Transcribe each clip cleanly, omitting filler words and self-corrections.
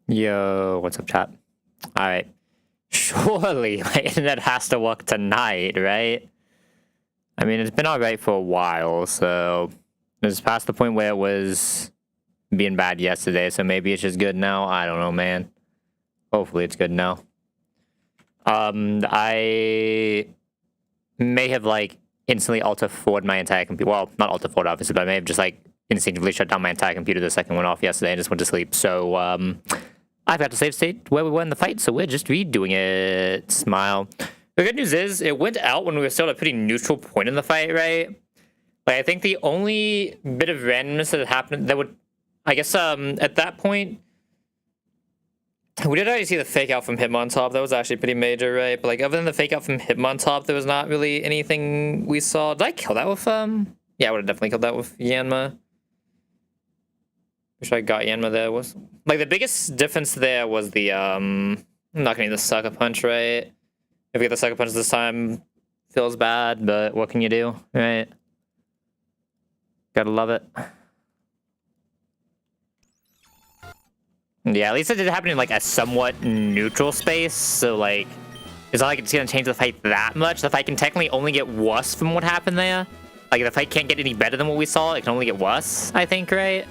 Yo, what's up, chat? Alright. Surely my internet has to work tonight, right? I mean, it's been alright for a while, so it's past the point where it was being bad yesterday, so maybe it's just good now. I don't know, man. Hopefully it's good now. I may have, like, instantly alt-F4'd my entire computer. Well, not alt-F4'd, obviously, but I may have just, like, instinctively shut down my entire computer the second one off yesterday and just went to sleep. So, I've got to save state where we were in the fight, so we're just redoing it. Smile. The good news is, it went out when we were still at a pretty neutral point in the fight, right? Like, I think the only bit of randomness that happened that would, I guess, at that point, we did already see the fake out from Hitmontop. That was actually pretty major, right? But, like, other than the fake out from Hitmontop, there was not really anything we saw. Did I kill that with, Yeah, I would have definitely killed that with Yanma. Wish I got Yanma there. Was like the biggest difference there was the I'm not gonna need the sucker punch, right? If we get the sucker punch this time, feels bad, but what can you do, right? Gotta love it. Yeah, at least it did happen in like a somewhat neutral space, so like it's not like it's gonna change the fight that much. The fight can technically only get worse from what happened there. Like the fight can't get any better than what we saw, it can only get worse, I think, right?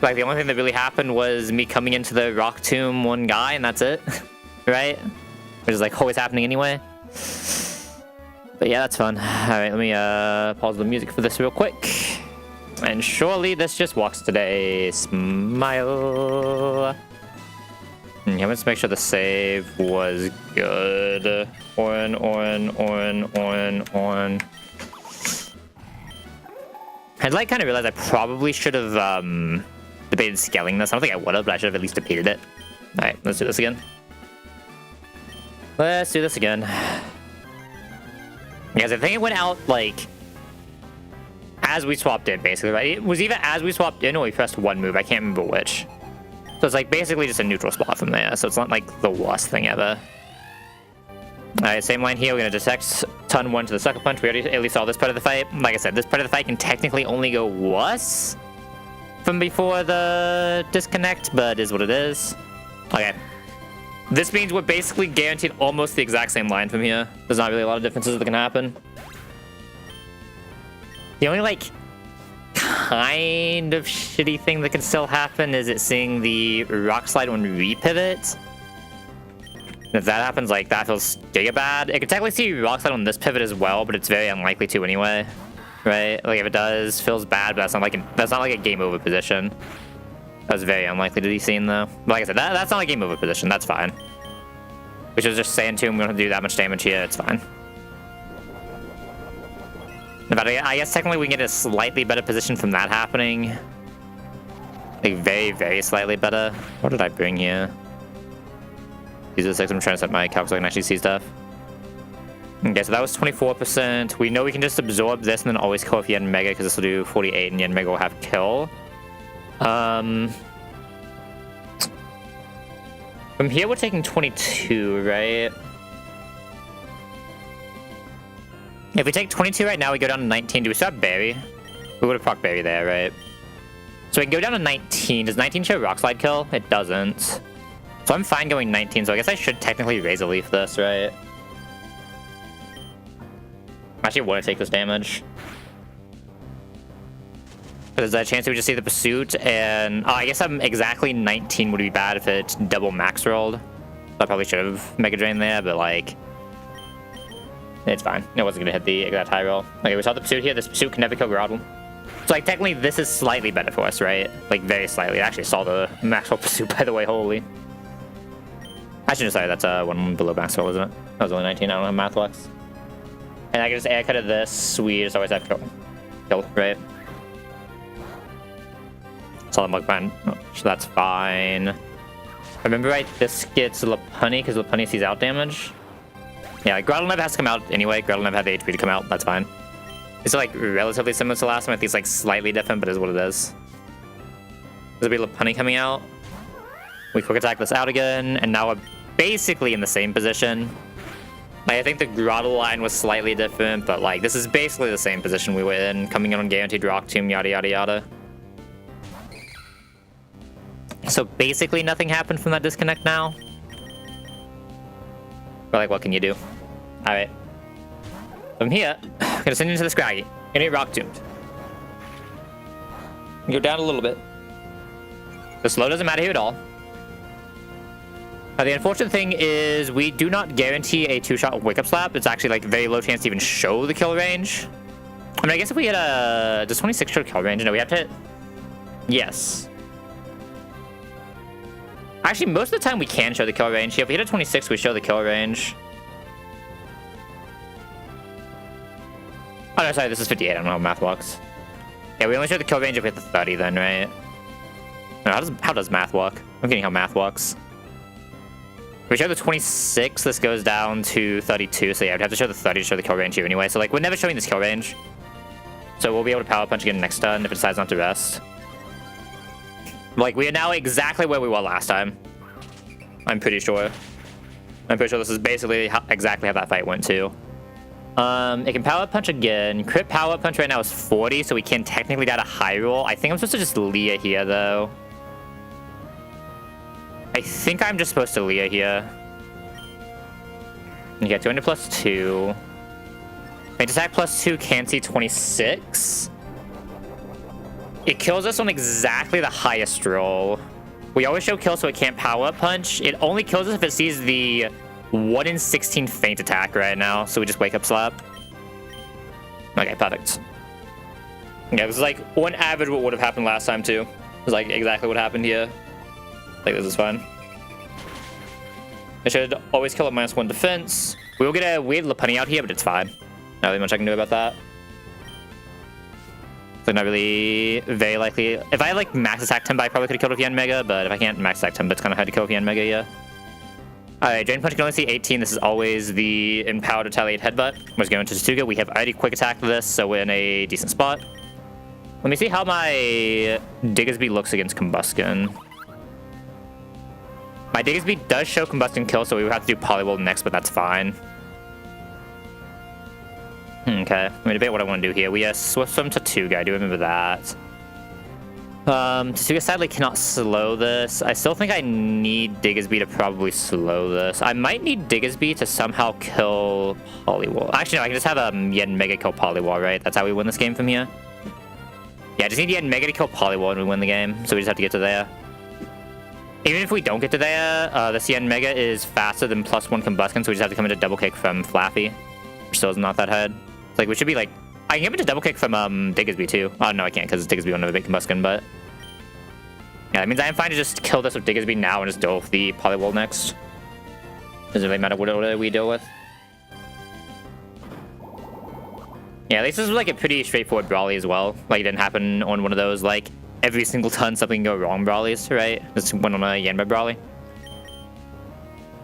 Like, the only thing that really happened was me coming into the rock tomb one guy, and that's it. Right? Which is, like, always happening anyway. But yeah, that's fun. Alright, let me pause the music for this real quick. And surely this just walks today. Smile. Yeah, let's make sure the save was good. Orin. I'd like kind of realized I probably should have debated scaling this. I don't think I would have, but I should have at least debated it. Alright, let's do this again. Let's do this again. Because I think it went out, like, as we swapped in, basically, right? It was either as we swapped in or we pressed one move. I can't remember which. So it's, like, basically just a neutral spot from there. So it's not, like, the worst thing ever. Alright, same line here. We're going to detect ton 1 to the sucker punch. We already at least saw this part of the fight. Like I said, this part of the fight can technically only go worse from before the disconnect, but is what it is. Okay. This means we're basically guaranteed almost the exact same line from here. There's not really a lot of differences that can happen. The only, like, kind of shitty thing that can still happen is it seeing the rock slide when we repivot. If that happens, like, that feels giga bad. It could technically see rock slide on this pivot as well, but it's very unlikely to anyway. Right? Like, if it does, feels bad, but that's not like a game over position. That's very unlikely to be seen, though. But like I said, that's not a game over position. That's fine. We should just saying to him we don't have to do that much damage here. It's fine. But I guess technically we can get a slightly better position from that happening. Like, very, very slightly better. What did I bring here? These are the 6. I'm trying to set my calc so I can actually see stuff. Okay, so that was 24%. We know we can just absorb this and then always kill if Yen Mega, because this will do 48 and Yen Mega will have kill. From here we're taking 22, right? If we take 22 right now, we go down to 19. Do we still have Berry? We would have proc Berry there, right? So we can go down to 19. Does 19 show Rock Slide kill? It doesn't. So I'm fine going 19, so I guess I should technically Razor Leaf this, right? I actually want to take this damage. There's a chance we just see the pursuit, and I guess exactly 19 would be bad if it double max rolled. I probably should have Mega Drain there, but like, it's fine. It wasn't gonna hit the exact high roll. Okay, we saw the pursuit here. This pursuit can never kill Groudon. So like, technically this is slightly better for us, right? Like, very slightly. I actually saw the max roll pursuit, by the way. Holy. I should decide that's one below max roll, isn't it? That was only 19. I don't have math flex. And I can just air cut of this. We just always have kill, right? Solid Mugman. Oh, so that's fine. Remember, right? This gets Lopunny because Lopunny sees out damage. Yeah, like, Groudon has to come out anyway. Groudon had the HP to come out. That's fine. It's like relatively similar to last time. I think it's like slightly different, but it is what it is. There'll be Lopunny coming out. We quick attack this out again, and now we're basically in the same position. Like, I think the Groudon line was slightly different, but like, this is basically the same position we were in, coming in on Guaranteed Rock Tomb, yada yada yada. So basically nothing happened from that disconnect now. But like, what can you do? Alright. From here, I'm gonna send you into the Scraggy. Gonna get rock doomed. Go down a little bit. The slow doesn't matter here at all. The unfortunate thing is we do not guarantee a 2-shot wake up slap. It's actually like very low chance to even show the kill range. I mean, I guess if we hit a... Does 26 show kill range? No, we have to hit... Yes. Actually, most of the time we can show the kill range. If we hit a 26, we show the kill range. Oh, no, sorry, this is 58. I don't know how math works. Yeah, we only show the kill range if we hit the 30 then, right? No, how does math work? I'm getting how math works. If we show the 26, this goes down to 32, so yeah, we'd have to show the 30 to show the kill range here anyway. So, like, we're never showing this kill range. So we'll be able to power punch again next turn if it decides not to rest. Like, we are now exactly where we were last time. I'm pretty sure. I'm pretty sure this is basically exactly how that fight went, too. It can power punch again. Crit power punch right now is 40, so we can technically die to high roll. I think I'm supposed to just Leah here, though. I think I'm just supposed to Leah here. You get 200 plus 2. Feint attack plus 2 can't see 26. It kills us on exactly the highest roll. We always show kill so it can't power up punch. It only kills us if it sees the 1 in 16 feint attack right now, so we just wake up slap. Okay, perfect. Yeah, this is like on average what would have happened last time too. It was like exactly what happened here. Like, this is fine. I should always kill at -1 defense. We will get a weird Lopunny out here, but it's fine. Not really much I can do about that. So not really very likely. If I had like max attack Timber, I probably could have killed with Yen Mega, but if I can't max attack Timber, it's kind of hard to kill with Yen Mega, yeah. Alright, Drain Punch can only see 18. This is always the Empowered Retaliate Headbutt. Let's go into Tsuga. We have already quick attacked this, so we're in a decent spot. Let me see how my Diggersby looks against Combustion. My Diggersby does show Combustion kill, so we would have to do Poliwhirl next, but that's fine. Okay, let me debate what I want to do here. We Swift Swim to Tsuga. I do remember that. Tsuga sadly cannot slow this. I still think I need Diggersby to probably slow this. I might need Diggersby to somehow kill Poliwhirl. Actually, no, I can just have Yen Mega kill Poliwhirl, right? That's how we win this game from here. Yeah, I just need Yen Mega to kill Poliwhirl and we win the game. So we just have to get to there. Even if we don't get to there, this Yen Mega is faster than +1 Combustion, so we just have to come into double kick from Flaffy. Which still is not that hard. It's like, we should be like... I can come into double kick from Diggersby too. Oh, no, I can't, because Diggersby won't have a big Combustion, but... Yeah, that means I am fine to just kill this with Diggersby now and just deal with the Poliwhirl next. Doesn't really matter what order we deal with. Yeah, at least this was like a pretty straightforward Brawly as well. Like, it didn't happen on one of those, like, every single turn something can go wrong Brawlies, right? This went on a Yanma Brawly.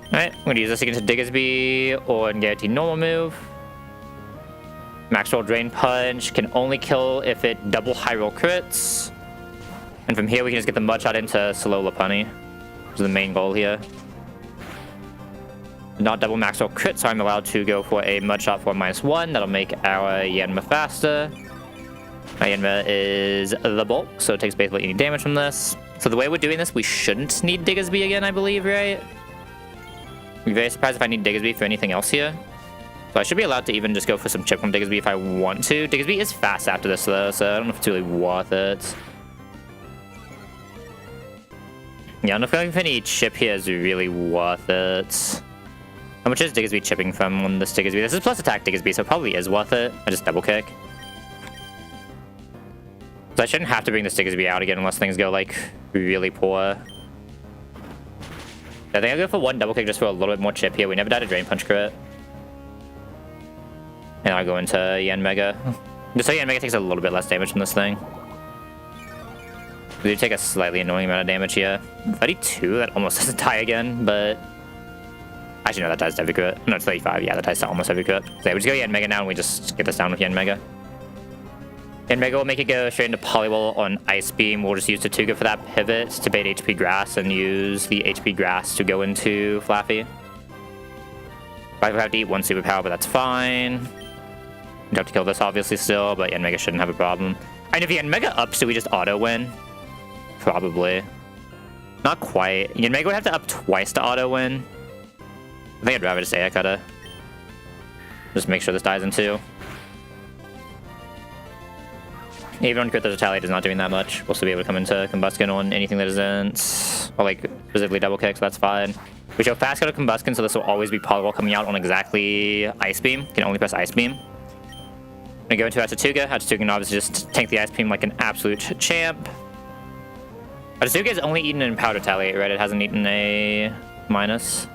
Alright, I'm gonna use this against Diggersby or guarantee normal move. Max roll Drain Punch can only kill if it double high roll crits. And from here we can just get the Mudshot into slow Lopunny, which is the main goal here. Not double max roll crit, so I'm allowed to go for a Mudshot for -1. That'll make our Yanma faster. My Yanma is the bulk, so it takes basically any damage from this. So the way we're doing this, we shouldn't need Diggersby again, I believe, right? I'd be very surprised if I need Diggersby for anything else here. So I should be allowed to even just go for some chip from Diggersby if I want to. Diggersby is fast after this though, so I don't know if it's really worth it. Yeah, I don't know if any chip here is really worth it. How much is Diggersby chipping from on this Diggersby? This is plus attack Diggersby, so it probably is worth it. I just double kick. So I shouldn't have to bring this Diggersby out again unless things go like really poor. I think I'll go for 1 double kick just for a little bit more chip here. We never died a Drain Punch crit. And I'll go into Yen Mega. Just so Yen Mega takes a little bit less damage from this thing. We do take a slightly annoying amount of damage here. 32, that almost doesn't die again, but... Actually, no, that dies to every crit. No, it's 35, yeah, that dies to almost every crit. So yeah, we just go Yen Mega now and we just get this down with Yen Mega. Yen Mega will make it go straight into Poliwhirl on Ice Beam. We'll just use Tsuga for that pivot to bait HP Grass and use the HP Grass to go into Flaffy. I have to eat 1 superpower, but that's fine. We'd have to kill this obviously still, but Yen Mega shouldn't have a problem. And if Yen Mega ups, do we just auto win? Probably. Not quite. Yanmega would have to up twice to auto win. I think I'd rather just air cutter. Just make sure this dies in 2. Even on crit, the retaliate is not doing that much. We'll still be able to come into Combustion on anything that isn't, or like specifically double kick, so that's fine. We show fast go to Combustion, so this will always be Polywall coming out on exactly Ice Beam. You can only press Ice Beam. I'm gonna go into Atsutuga. Atsutuga can obviously just tank the Ice Beam like an absolute champ. Atsutuga has only eaten in Powder Retaliate, right? It hasn't eaten a minus.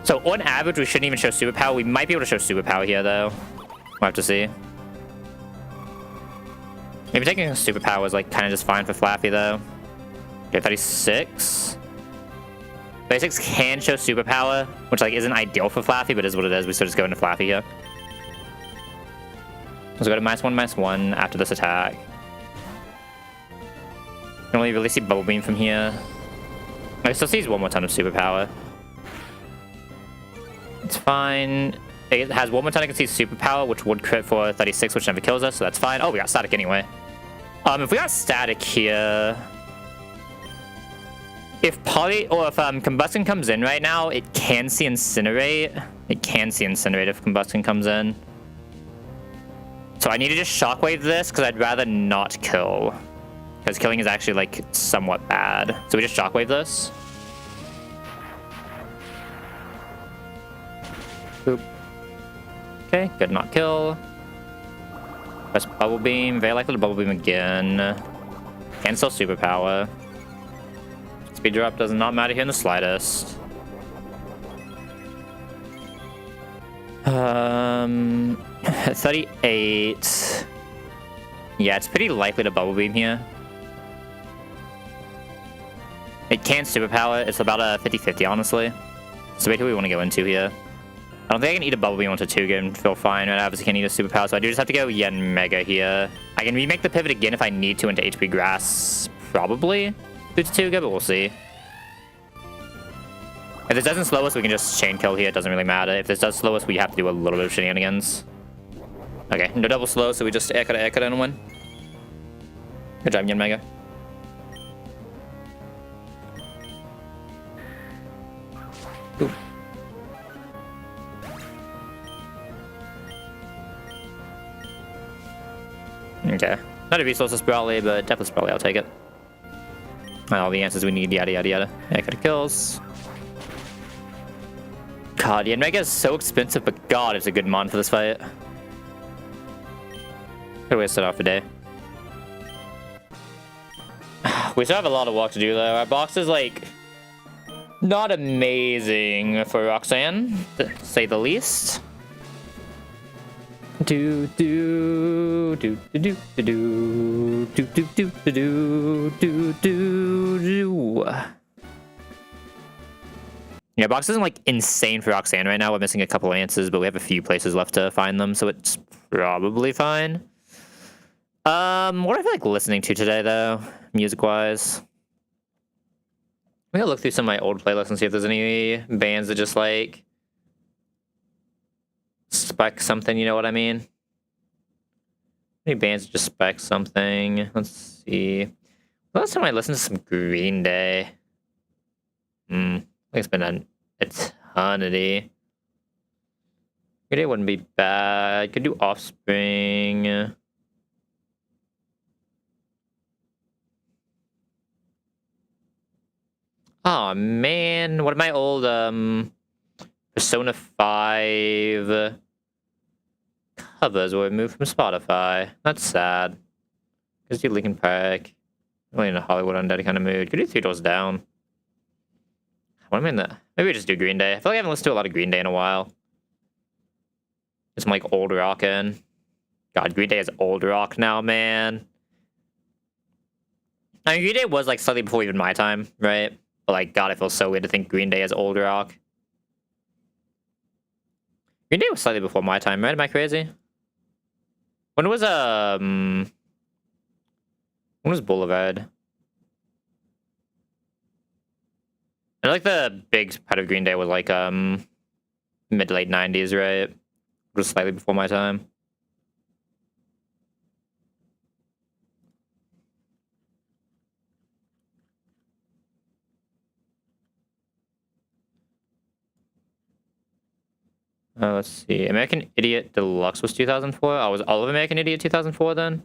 So on average, we shouldn't even show Superpower. We might be able to show Superpower here, though. We'll have to see. Maybe taking a Superpower is like kind of just fine for Flaffy, though. Okay, 36. 36 can show Superpower, which like isn't ideal for Flaffy, but is what it is. We still just go into Flaffy here. Let's go to -1/-1 after this attack. Can only really see Bubble Beam from here. I still sees one more ton of Superpower. It's fine. It has one more ton I can see Superpower, which would crit for 36, which never kills us, so that's fine. Oh, we got Static anyway. If we got Static here... If Combustion comes in right now, it can see Incinerate. It can see Incinerate if Combustion comes in. So I need to just Shockwave this, because I'd rather not kill. Because killing is actually, like, somewhat bad. So we just Shockwave this. Boop. Okay, good, not kill. Press Bubble Beam. Very likely to Bubble Beam again. And still Superpower. Speed drop does not matter here in the slightest. 38. Yeah, it's pretty likely to Bubble Beam here. It can Superpower. It's about a 50-50, honestly. So wait, who we want to go into here? I don't think I can eat a Bubble Beam onto 2 and feel fine. I obviously can't eat a Superpower, so I do just have to go Yanmega here. I can remake the pivot again if I need to into HP Grass, probably. Due to 2, but we'll see. If this doesn't slow us, we can just chain kill here. It doesn't really matter. If this does slow us, we have to do a little bit of shenanigans. Okay, no double slow, so we just air cut and win. Good job, Yanmega. Ooh. Okay. Not a resource Sprawly, but definitely Sprawly, I'll take it. All the answers we need, yada yada yada. Air kills. God, Yanmega is so expensive, but God, it's a good mon for this fight. Could waste it off a day. We still have a lot of work to do, though. Our box is, like, not amazing for Roxanne, to say the least. Do do do do do do do do do do do do do. Yeah, box isn't like insane for Roxanne right now. We're missing a couple answers, but we have a few places left to find them, so it's probably fine. What do I feel like listening to today, though, music-wise? I'm gonna look through some of my old playlists and see if there's any bands that just like spec something, you know what I mean? Any bands that just spec something? Let's see. Last time I listened to some Green Day. I think it's been an eternity. Green Day wouldn't be bad. Could do Offspring. Oh man, one of my old Persona 5 covers were removed from Spotify. That's sad. Because do Linkin Park. Really in a Hollywood Undead kind of mood. Could do 3 Doors Down. What am I in that? Maybe we just do Green Day. I feel like I haven't listened to a lot of Green Day in a while. It's like old rock in. God, Green Day is old rock now, man. I mean, Green Day was like slightly before even my time, right? But like, God, it feels so weird to think Green Day is old rock. Green Day was slightly before my time, right? Am I crazy? When was Boulevard? I like the big part of Green Day was like mid to late 90s, right? It was slightly before my time. Let's see. American Idiot Deluxe was 2004. Oh, was all of American Idiot 2004 then?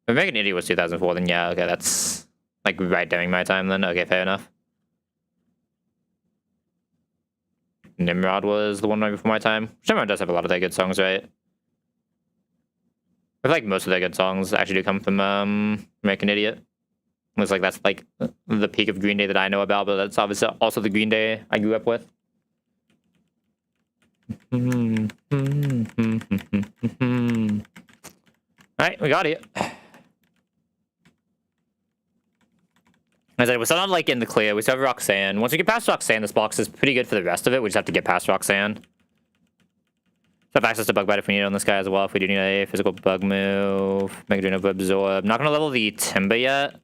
If American Idiot was 2004, then yeah, okay, that's like right during my time then. Okay, fair enough. Nimrod was the one right before my time. Nimrod does have a lot of their good songs, right? I feel like most of their good songs actually do come from American Idiot. Looks like that's like the peak of Green Day that I know about, but that's obviously also the Green Day I grew up with. Alright, we got it. As I said, we're still not like in the clear. We still have Roxanne. Once we get past Roxanne, this box is pretty good for the rest of it. We just have to get past Roxanne. So have access to Bug Bite if we need it on this guy as well. If we do need a physical bug move. Megadrino Absorb. Not gonna level the Timber yet.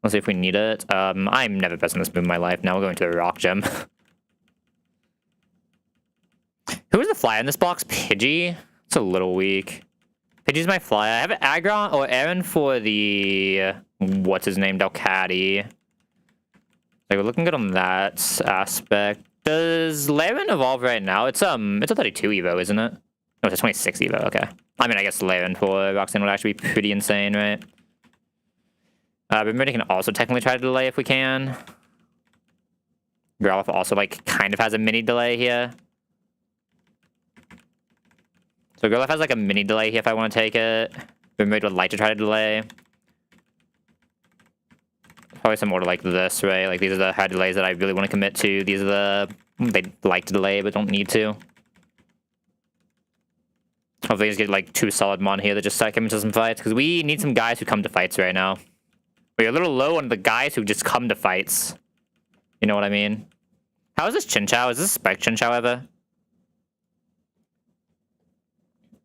Let's see if we need it. I'm never pressing this move in my life. Now we're going to a Rock Gem. Who is the flyer in this box? Pidgey? It's a little weak. Pidgey's my flyer. I have Aggron or Aaron for the... what's his name? Delcatty. Like, we're looking good on that aspect. Does Laren evolve right now? It's a 32 Evo, isn't it? No, it's a 26 Evo, okay. I mean, I guess Laren for Roxanne would actually be pretty insane, right? Brimberry can also technically try to delay if we can. Growlithe also, like, kind of has a mini delay here. So Growlithe has, like, a mini delay here if I want to take it. Brimberry would like to try to delay. Probably some order like this, right? Like, these are the hard delays that I really want to commit to. These are the... they'd like to delay, but don't need to. Hopefully just get, like, 2 solid mon here that just start coming to some fights. Because we need some guys who come to fights right now. We're a little low on the guys who just come to fights. You know what I mean? How is this Chinchou? Is this Spike Chinchou ever?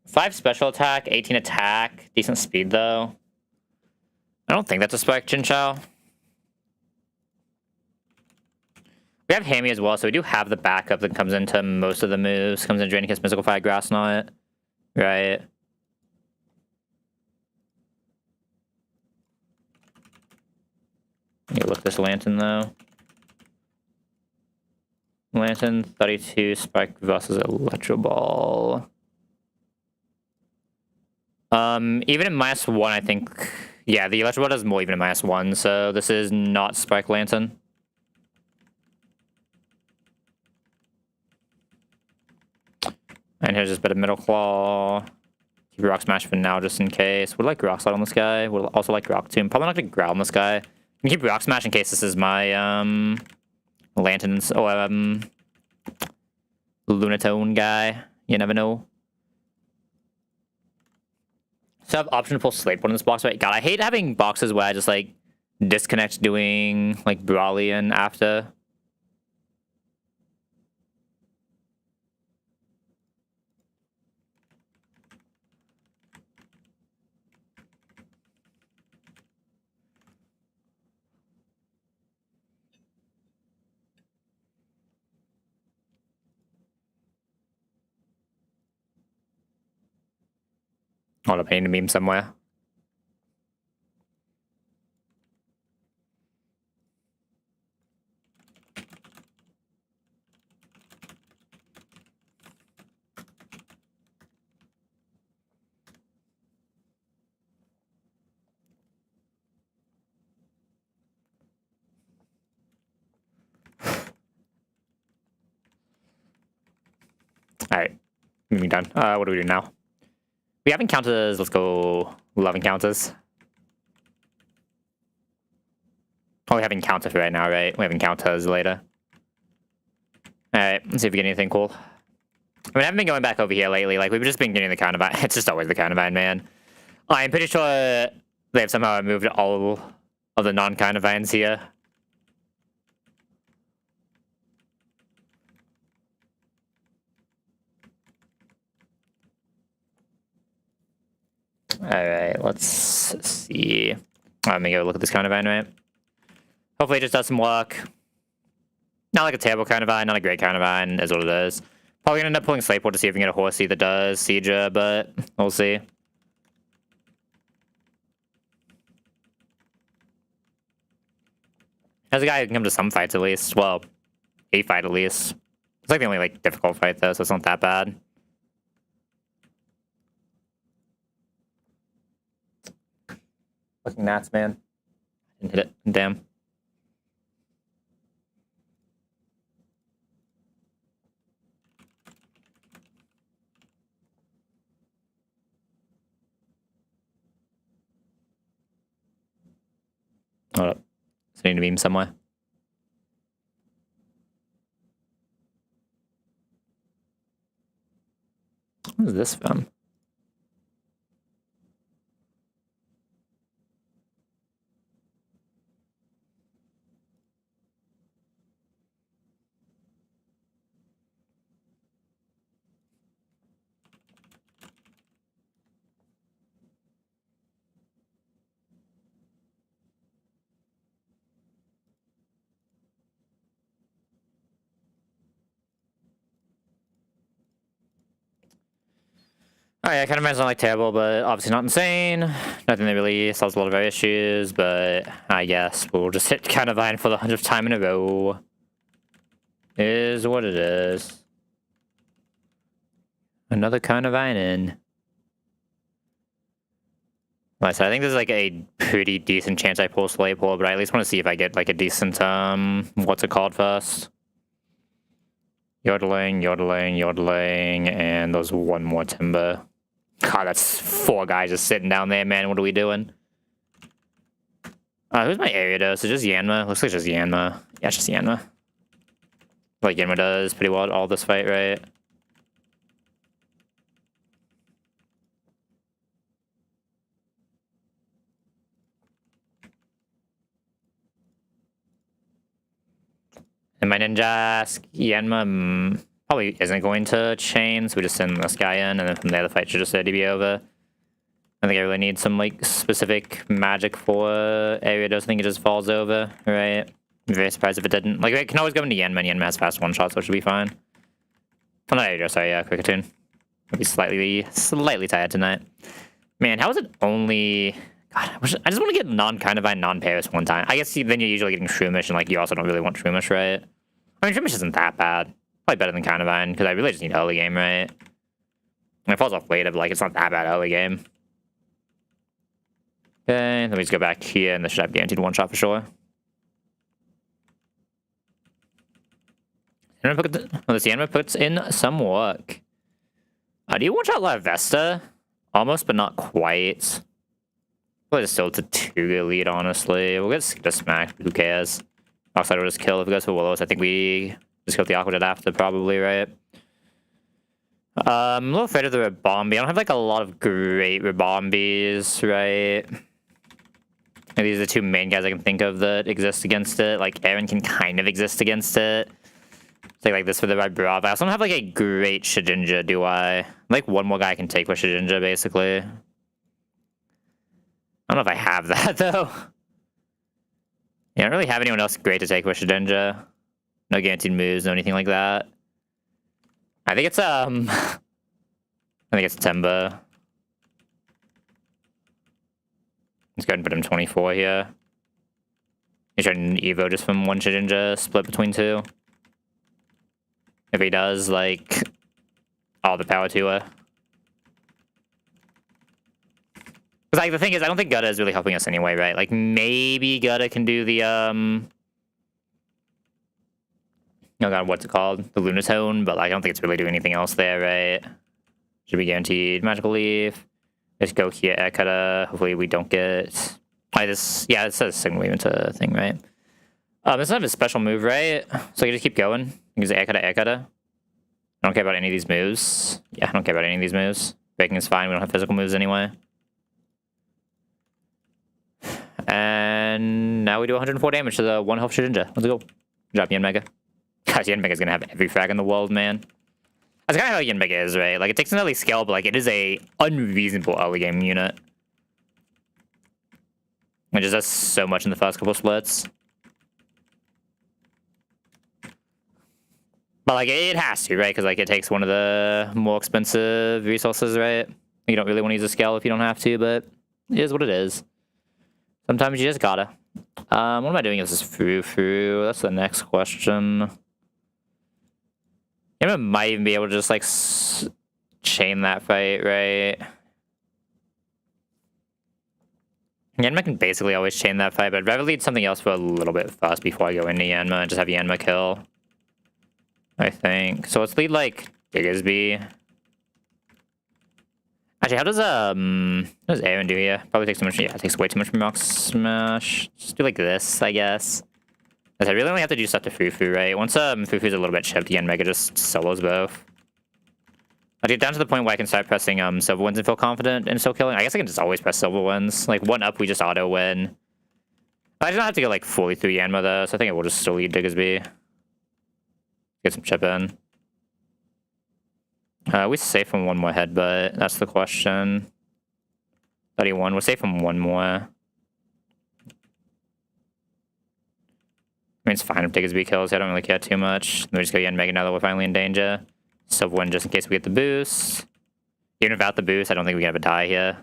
5 special attack, 18 attack. Decent speed, though. I don't think that's a Spike Chinchou. We have Hammy as well, so we do have the backup that comes into most of the moves. Comes in Draining Kiss, Mystical Fire, Grass Knot. Right. Let me look this Lantern, though. Lantern, 32, Spike versus Electro Ball. Even in -1, I think... yeah, the Electro Ball does more even in -1, so this is not Spike Lantern. And here's just a bit of Middle Claw. Keep Rock Smash for now, just in case. Would like Rock Slide on this guy. Would also like Rock Tomb. Probably not gonna growl on this guy. Can keep Rock Smash in case this is my Lanterns or Lunatone guy. You never know. So I have option to pull Slate One in this box, right? God, I hate having boxes where I just like disconnect doing like Brawlian after. Hold up, I need a meme somewhere. Alright, meme done. What do we do now? We have encounters. Let's go love encounters. Oh, we have encounters for right now, right? We have encounters later. Alright, let's see if we get anything cool. I mean, I haven't been going back over here lately. Like, we've just been getting the Carnivine. It's just always the Carnivine, man. I'm pretty sure they have somehow removed all of the non-Carnivines here. Alright, let's see. Let me go look at this Carnivine, right? Hopefully it just does some work. Not like a terrible Carnivine, not a great Carnivine, is what it is. Probably gonna end up pulling Slayport to see if we can get a Horsey that does Siege, but we'll see. As a guy who can come to some fights at least. Well, a fight at least. It's like the only like difficult fight though, so it's not that bad. Fucking gnats, man. Didn't hit it. Damn. Hold up. So I need to beam somewhere. What is this from? Alright, I kind of imagine not like terrible, but obviously not insane. Nothing that really solves a lot of our issues, but I guess we'll just hit kind of iron for the 100th time in a row. Is what it is. Another kind of iron. Like I said, I think there's like a pretty decent chance I pull Slaypool, but I at least want to see if I get like a decent, what's it called first? Yodeling, yodeling, yodeling, and there's one more timber. God, that's 4 guys just sitting down there, man. What are we doing? Who's my area dose? Is it just Yanma? Looks like it's just Yanma. Yeah, it's just Yanma. Like Yanma does pretty well at all this fight, right? And my ninja Yanma probably isn't going to chain, so we just send this guy in, and then from there the fight should just be over. I think I really need some like specific magic for area dose. I think it just falls over, right? I'm very surprised if it didn't. Like, I can always go into Yanma, and Yanma has fast one shot, so it should be fine. Oh, not area dose, sorry, yeah, Quickatune. I'll be slightly tired tonight. Man, how is it only... God, I just want to get non-Carnivine, non-Paris one time. I guess then you're usually getting Shroomish, and like you also don't really want Shroomish, right? I mean, Shroomish isn't that bad. Probably better than Carnivine, because I really just need early game, right? And it falls off later, but like it's not that bad early game. Okay, let me just go back here, and this should have guaranteed one shot for sure. This Yanma puts in some work. Do you one shot La Vesta? Almost, but not quite. Probably still to 2 lead, honestly. We'll get the smack, who cares? Oxide will just kill if it goes for Willows. I think we just killed the Aquajet after, probably, right? I'm a little afraid of the Rabombi. I don't have like a lot of great Rabombis, right? And these are the 2 main guys I can think of that exist against it. Like, Aaron can kind of exist against it. Take like this for the Red Brava. I also don't have like a great Shedinja, do I? Like one more guy I can take with Shedinja, basically. I don't know if I have that, though. Yeah, I don't really have anyone else great to take with Shedinja. No guaranteed moves, no anything like that. I think it's, I think it's Timber. Let's go ahead and put him 24 here. He's trying an Evo just from one Shedinja, split between 2. If he does, like, all the power to her. Because, like, the thing is, I don't think Gutta is really helping us anyway, right? Like, maybe Gutta can do the, oh god, what's it called? The Lunatone, but like, I don't think it's really doing anything else there, right? Should be guaranteed Magical Leaf. Just go here, Ekata. Hopefully we don't get... this, yeah, it says Signal Leaf into thing, right? It's not a special move, right? So you just keep going. You can say Ekata, Ekata. I don't care about any of these moves. Yeah, I don't care about any of these moves. Breaking is fine. We don't have physical moves anyway. And now we do 104 damage to the 1 health Shedinja. Let's go. Good job, Yanmega. Gosh, Yanmega's gonna have every frag in the world, man. That's kind of how Yanmega is, right? Like, it takes an early skill, but like, it is a unreasonable early game unit. It just does so much in the first couple splits. But, like, it has to, right? Because, like, it takes one of the more expensive resources, right? You don't really want to use a scale if you don't have to, but it is what it is. Sometimes you just gotta. What am I doing? Is this through? That's the next question. Emma might even be able to just, like, chain that fight, right? Yanma can basically always chain that fight, but I'd rather lead something else for a little bit first before I go into Yanma and just have Yanma kill. I think. So let's lead, like, Diggersby. Actually, how does Aaron do here? Probably takes too much. Yeah, it takes way too much from Rock Smash. Just do like this, I guess. I really only have to do stuff to Fufu, right? Once Fufu's a little bit chipped, Mega just solos both. I'll get down to the point where I can start pressing silver wins and feel confident in still killing. I guess I can just always press silver wins. Like, one up, we just auto win. I don't have to go like fully through Yanma though, so I think it will just still lead Diggersby. Get some chip in. We safe from one more headbutt. That's the question. 31. We're safe from one more. I mean, it's fine if Diggersby kills. I don't really care too much. Let me just go Mega now that we're finally in danger. Silver win just in case we get the boost. Even without the boost, I don't think we can have a die here.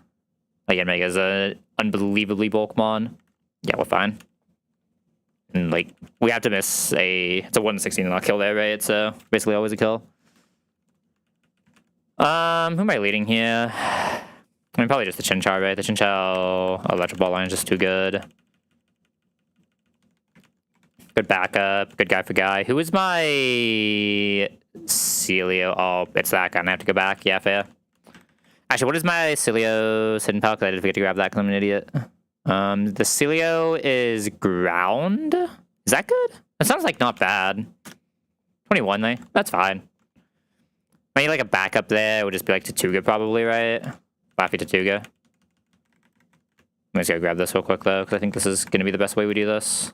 Like, Mega is a unbelievably bulk mon. Yeah, we're fine. And, like, we have to miss it's a 1-16 not kill there, right? So, basically always a kill. Who am I leading here? I mean, probably just the Chinchar, right? The Chinchar Electric Ball line is just too good. Good backup. Good guy for guy. Who is my Celio? Oh, it's that guy. I have to go back. Yeah, fair. Actually, what is my Celio hidden power? Because I did forget to grab that because I'm an idiot. The Celio is ground. Is that good? That sounds like not bad. 21, though. That's fine. Maybe like a backup there would just be like Tatuga probably, right? Laffy Tatuga. I'm just gonna grab this real quick though, because I think this is gonna be the best way we do this.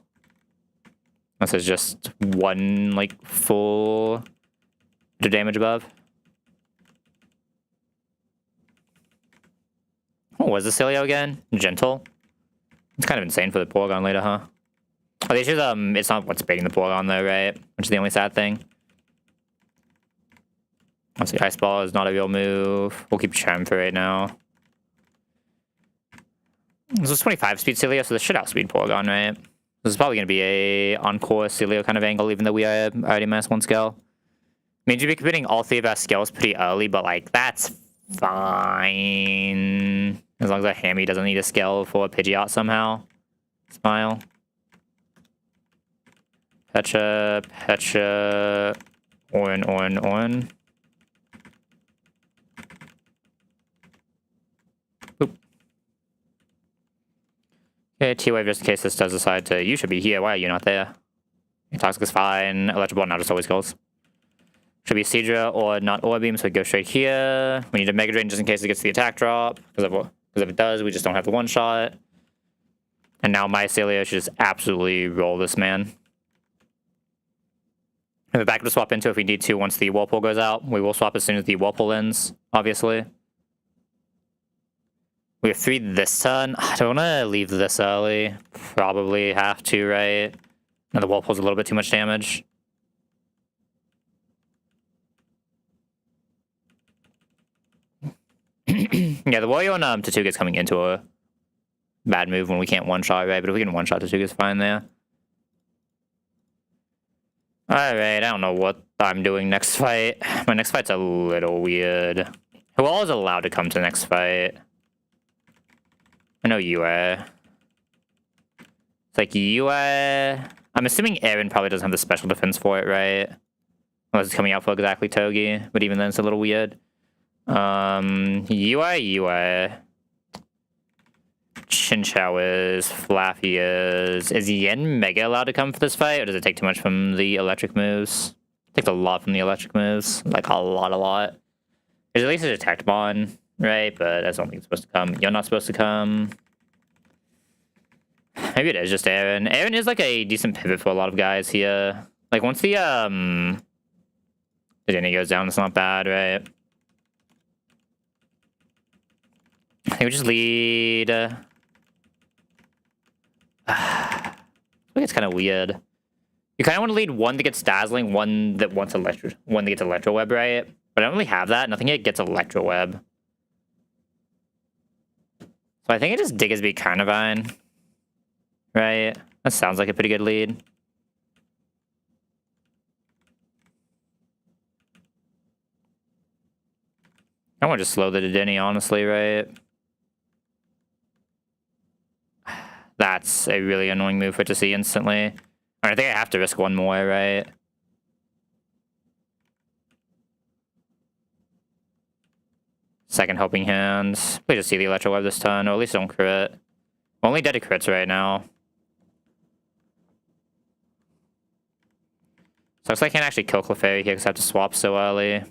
This is just one like full bit of damage above. What was the Celio again? Gentle. It's kind of insane for the Porygon later, huh? Oh, they should it's not what's baiting the Porygon though, right? Which is the only sad thing. Let's see, Ice Ball is not a real move. We'll keep Charm for right now. This is 25 speed Celio, so this should outspeed Porygon, right? This is probably going to be a Encore Celio kind of angle, even though we are already -1 skill. Means you'd be committing all 3 of our skills pretty early, but like, that's fine. As long as our Hammy doesn't need a skill for a Pidgeot somehow. Smile. Pecha, Orin. Okay, T-Wave just in case this does decide to... You should be here. Why are you not there? Toxic is fine. Electric Ball now just always goes. Should be Seadra or not Orbeam, so we go straight here. We need a Mega Drain just in case it gets the attack drop. Because if it does, we just don't have the one-shot. And now my Celio should just absolutely roll this man. We have a backup to swap into if we need to once the Whirlpool goes out. We will swap as soon as the Whirlpool ends, obviously. We have 3 this turn. I don't want to leave this early. Probably have to, right? And the Whirlpool's a little bit too much damage. Yeah, the Wario and Tatuga's coming into a bad move when we can't one-shot, right? But if we can one-shot, Tatuga's fine there. Alright, I don't know what I'm doing next fight. My next fight's a little weird. Who all is allowed to come to the next fight? I know you are. It's like you are... I'm assuming Aaron probably doesn't have the special defense for it, right? Unless it's coming out for exactly Togi, but even then it's a little weird. You are. Chinchou is. Flaffy is. Is Yen Mega allowed to come for this fight, or does it take too much from the electric moves? It takes a lot from the electric moves. Like, a lot. There's at least a Detect Bond. Right, but I don't think it's supposed to come. You're not supposed to come. Maybe it is just Aaron. Aaron is like a decent pivot for a lot of guys here. Like once the Denny goes down, it's not bad, right? I think we just lead. I think it's kind of weird. You kind of want to lead one that gets Dazzling, one that gets Electro Web, right? But I don't really have that. Nothing yet gets Electro Web. So I think it just Diggersby Carnivine. Right? That sounds like a pretty good lead. I want to just slow the Denny, honestly, right? That's a really annoying move for it to see instantly. I think I have to risk one more, right? Second helping hands. We just see the Electro Web this turn, or at least don't crit. Only dead to crits right now. So looks like I can't actually kill Clefairy here because I have to swap so early.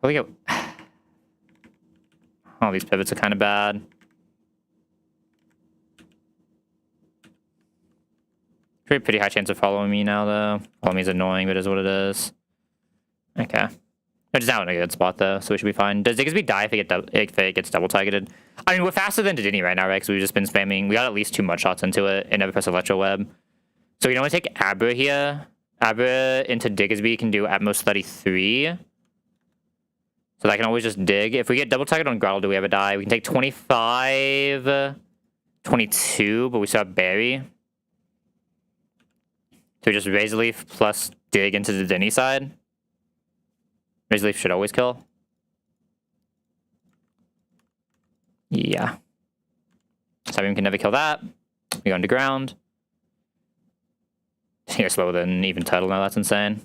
Oh, these pivots are kind of bad. Pretty high chance of following me now, though. Follow me is annoying, but it is what it is. Okay. It's now in a good spot, though, so we should be fine. Does Diggsby die if it gets double targeted? I mean, we're faster than Dedenne right now, right? Because we've just been spamming. We got at least 2 mud shots into it and never press Electro Web. So we can only take Abra here. Abra into Diggsby can do at most 33. So I can always just dig. If we get double target on Grottle, do we ever die? We can take 25, 22, but we still have Berry. So we just Razor Leaf plus dig into the Denny side. Razor Leaf should always kill. Yeah. Sabium can never kill that. We go underground. You're slower than even Turtle now, that's insane.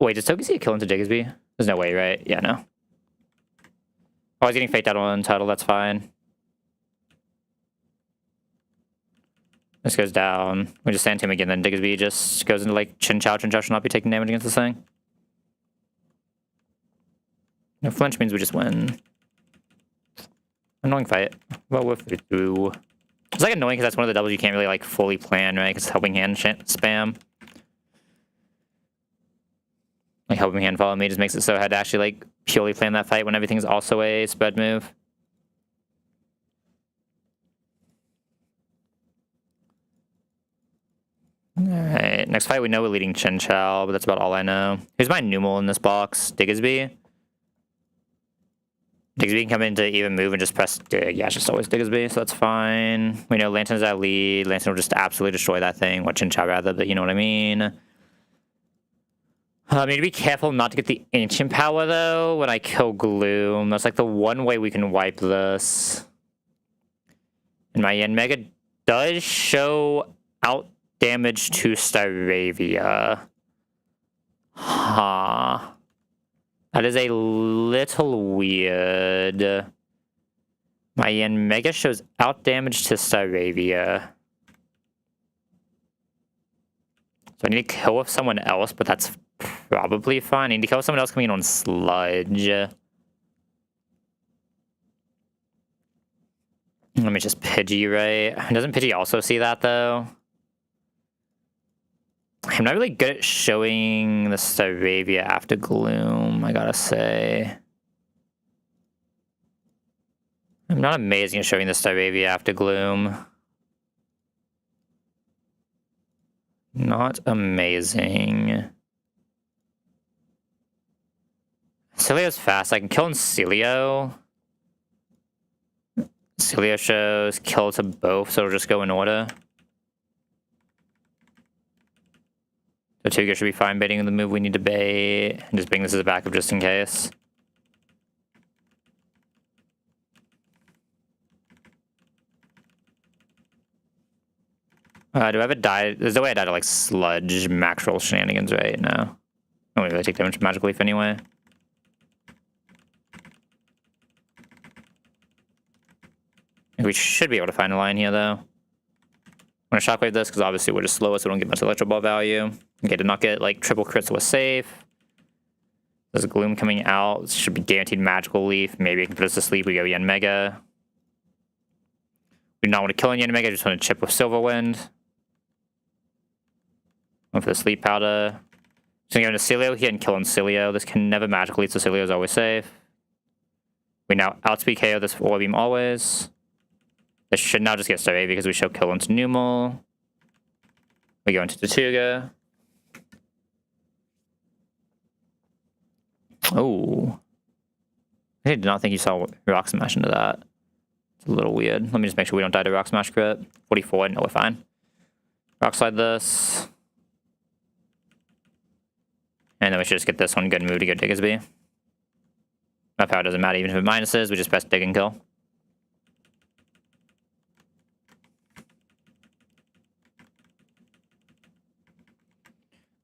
Wait, does Togepi kill into Diggsby? There's no way, right? Yeah, no. Oh, I was getting faked out on Turtle, that's fine. This goes down. We just stand him again, then Diggsby just goes into like Chinchou. Chinchou should not be taking damage against this thing. No flinch means we just win. Annoying fight. Well, we're through. It's like annoying because that's one of the doubles you can't really like fully plan, right? Because it's helping hand spam. Like helping hand follow me just makes it so I had to actually like purely plan that fight when everything's also a spread move. Alright, next fight we know we're leading Chinchou, but that's about all I know. Here's my Numel in this box, Diggsby. Diggsby can come in to even move and just press dig. Yeah, it's just always Diggsby, so that's fine. We know Lantern's our lead. Lantern will just absolutely destroy that thing. What Chinchou rather, but you know what I mean. I need to be careful not to get the Ancient Power, though, when I kill Gloom. That's like the one way we can wipe this. And my Yanmega does show out damage to Staravia. Huh. That is a little weird. My Yanmega shows out damage to Staravia. So I need to kill with someone else, but that's probably fine. I need to kill with someone else coming in on Sludge. Let me just Pidgey, right? Doesn't Pidgey also see that, though? I'm not really good at showing the Staravia after Gloom, I gotta say. I'm not amazing at showing the Staravia after Gloom. Not amazing. Cilio's fast. I can kill Cilio. Cilio shows kill to both, so it'll just go in order. The Tuga should be fine baiting the move we need to bait. And just bring this as a backup just in case. Do I have a die? There's no way I die to like Sludge max roll shenanigans, right? No. I don't really take damage from Magic Leaf anyway. We should be able to find a line here, though. I'm going to Shockwave this, because obviously we're just slower, so we don't get much Electro Ball value. Okay, to not get, like, triple crits was safe. There's a Gloom coming out. This should be guaranteed Magical Leaf. Maybe it can put us to sleep. We go Yanmega. We do not want to kill Yanmega, just want to chip with Silver Wind. Going for the Sleep Powder. Just going to go into Cilio here and kill on Cilio. This can never Magical Leaf, so Cilio is always safe. We now outspeed KO this Orb Beam always. This should now just get Staravia because we show kill into Numel. We go into Tatuga. Oh. I did not think you saw Rock Smash into that. It's a little weird. Let me just make sure we don't die to Rock Smash crit. 44, no, we're fine. Rock Slide this. And then we should just get this one good move to go Diggersby. My power doesn't matter even if it minuses, we just press dig and kill.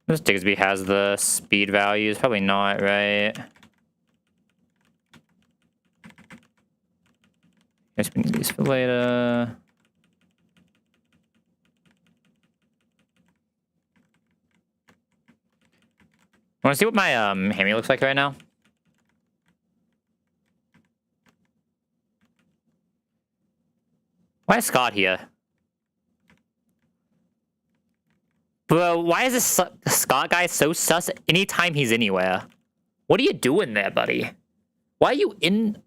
This Diggersby has the speed values, probably not, right? Guess we need these for later. Want to see what my hammy looks like right now? Why is Scott here? Bro, why is this Scott guy so sus anytime he's anywhere? What are you doing there, buddy? Why are you in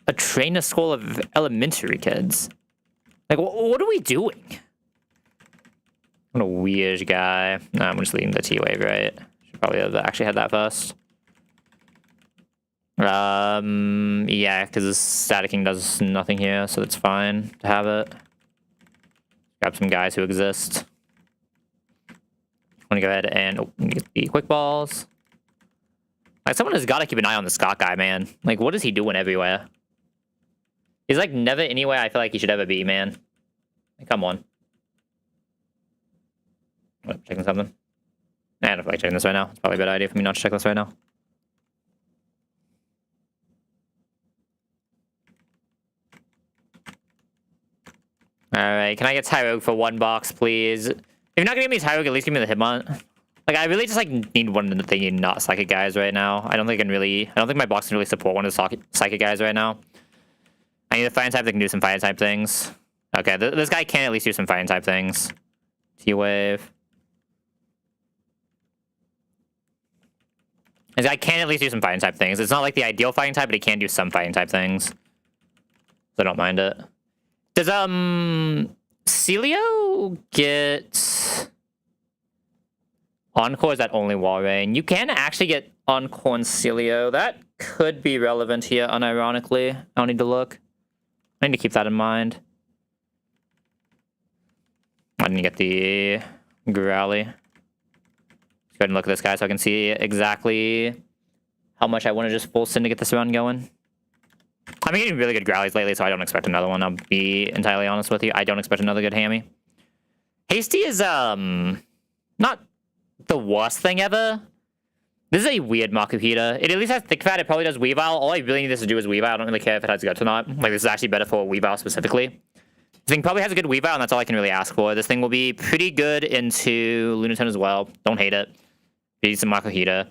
a trainer school of elementary kids? Like, what are we doing? What a weird guy. Nah, I'm just leaving the T-Wave, right? Should probably have actually had that first. Yeah, because Static King does nothing here, so it's fine to have it. Grab some guys who exist. I'm gonna go ahead and get the quick balls. Like, someone has got to keep an eye on the Scott guy, man. Like, what is he doing everywhere? He's like never anywhere I feel like he should ever be, man. Like, come on. I'm checking something. Nah, I don't feel like checking this right now. It's probably a bad idea for me not to check this right now. Alright, can I get Tyrogue for 1 box, please? If you're not gonna give me Tyrogue, at least give me the Hitmont. Like, I really just, like, need one of the thingy not Psychic guys right now. I don't think my box can really support one of the Psychic guys right now. I need a Fire type that can do some Fire type things. Okay, this guy can at least do some Fire type things. T-Wave. This guy can at least do some Fire type things. It's not like the ideal Fire type, but he can do some Fire type things. So I don't mind it. Does, Celio get Encore? Is that only Wall Rain? You can actually get Encore and Celio. That could be relevant here, unironically. I don't need to look. I need to keep that in mind. I didn't get the Growly. Let's go ahead and look at this guy so I can see exactly how much I want to just full send to get this run going. I've been getting really good Growlies lately, so I don't expect another one. I'll be entirely honest with you. I don't expect another good Hammy. Hasty is, not the worst thing ever. This is a weird Makuhita. It at least has Thick Fat. It probably does Weavile. All I really need this to do is Weavile. I don't really care if it has Guts or not. Like, this is actually better for Weavile specifically. This thing probably has a good Weavile, and that's all I can really ask for. This thing will be pretty good into Lunatone as well. Don't hate it. Need some Makuhita.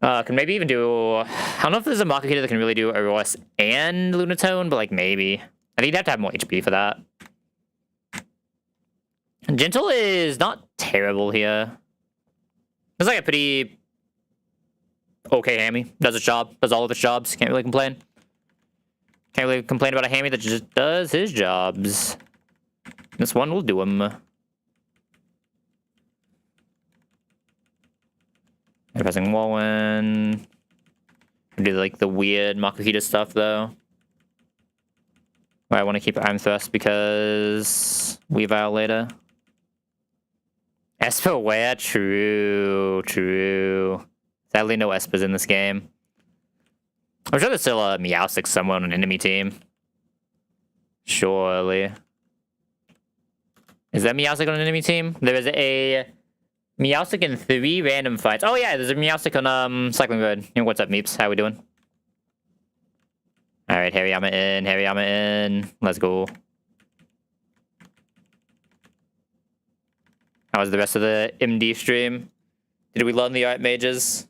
Can maybe even do... I don't know if there's a Makuhita that can really do Auroras and Lunatone, but, like, maybe. I think you'd have to have more HP for that. Gentle is not terrible here. It's like a pretty okay Hammy. Does its job. Does all of its jobs. Can't really complain. Can't really complain about a Hammy that just does his jobs. This one will do him. Pressing Wallen. Do like the weird Makuhita stuff though. I want to keep Arm Thrust because Weavile later. Esper where? True. Sadly, no Espers in this game. I'm sure there's still a Meowstic somewhere on an enemy team. Surely. Is that Meowstic on an enemy team? There is a Meowstic in 3 random fights. Oh yeah, there's a Meowstic on Cycling Road. Hey, what's up, Meeps? How we doing? Alright, Hariyama in. Let's go. How was the rest of the MD stream? Did we learn the art mages?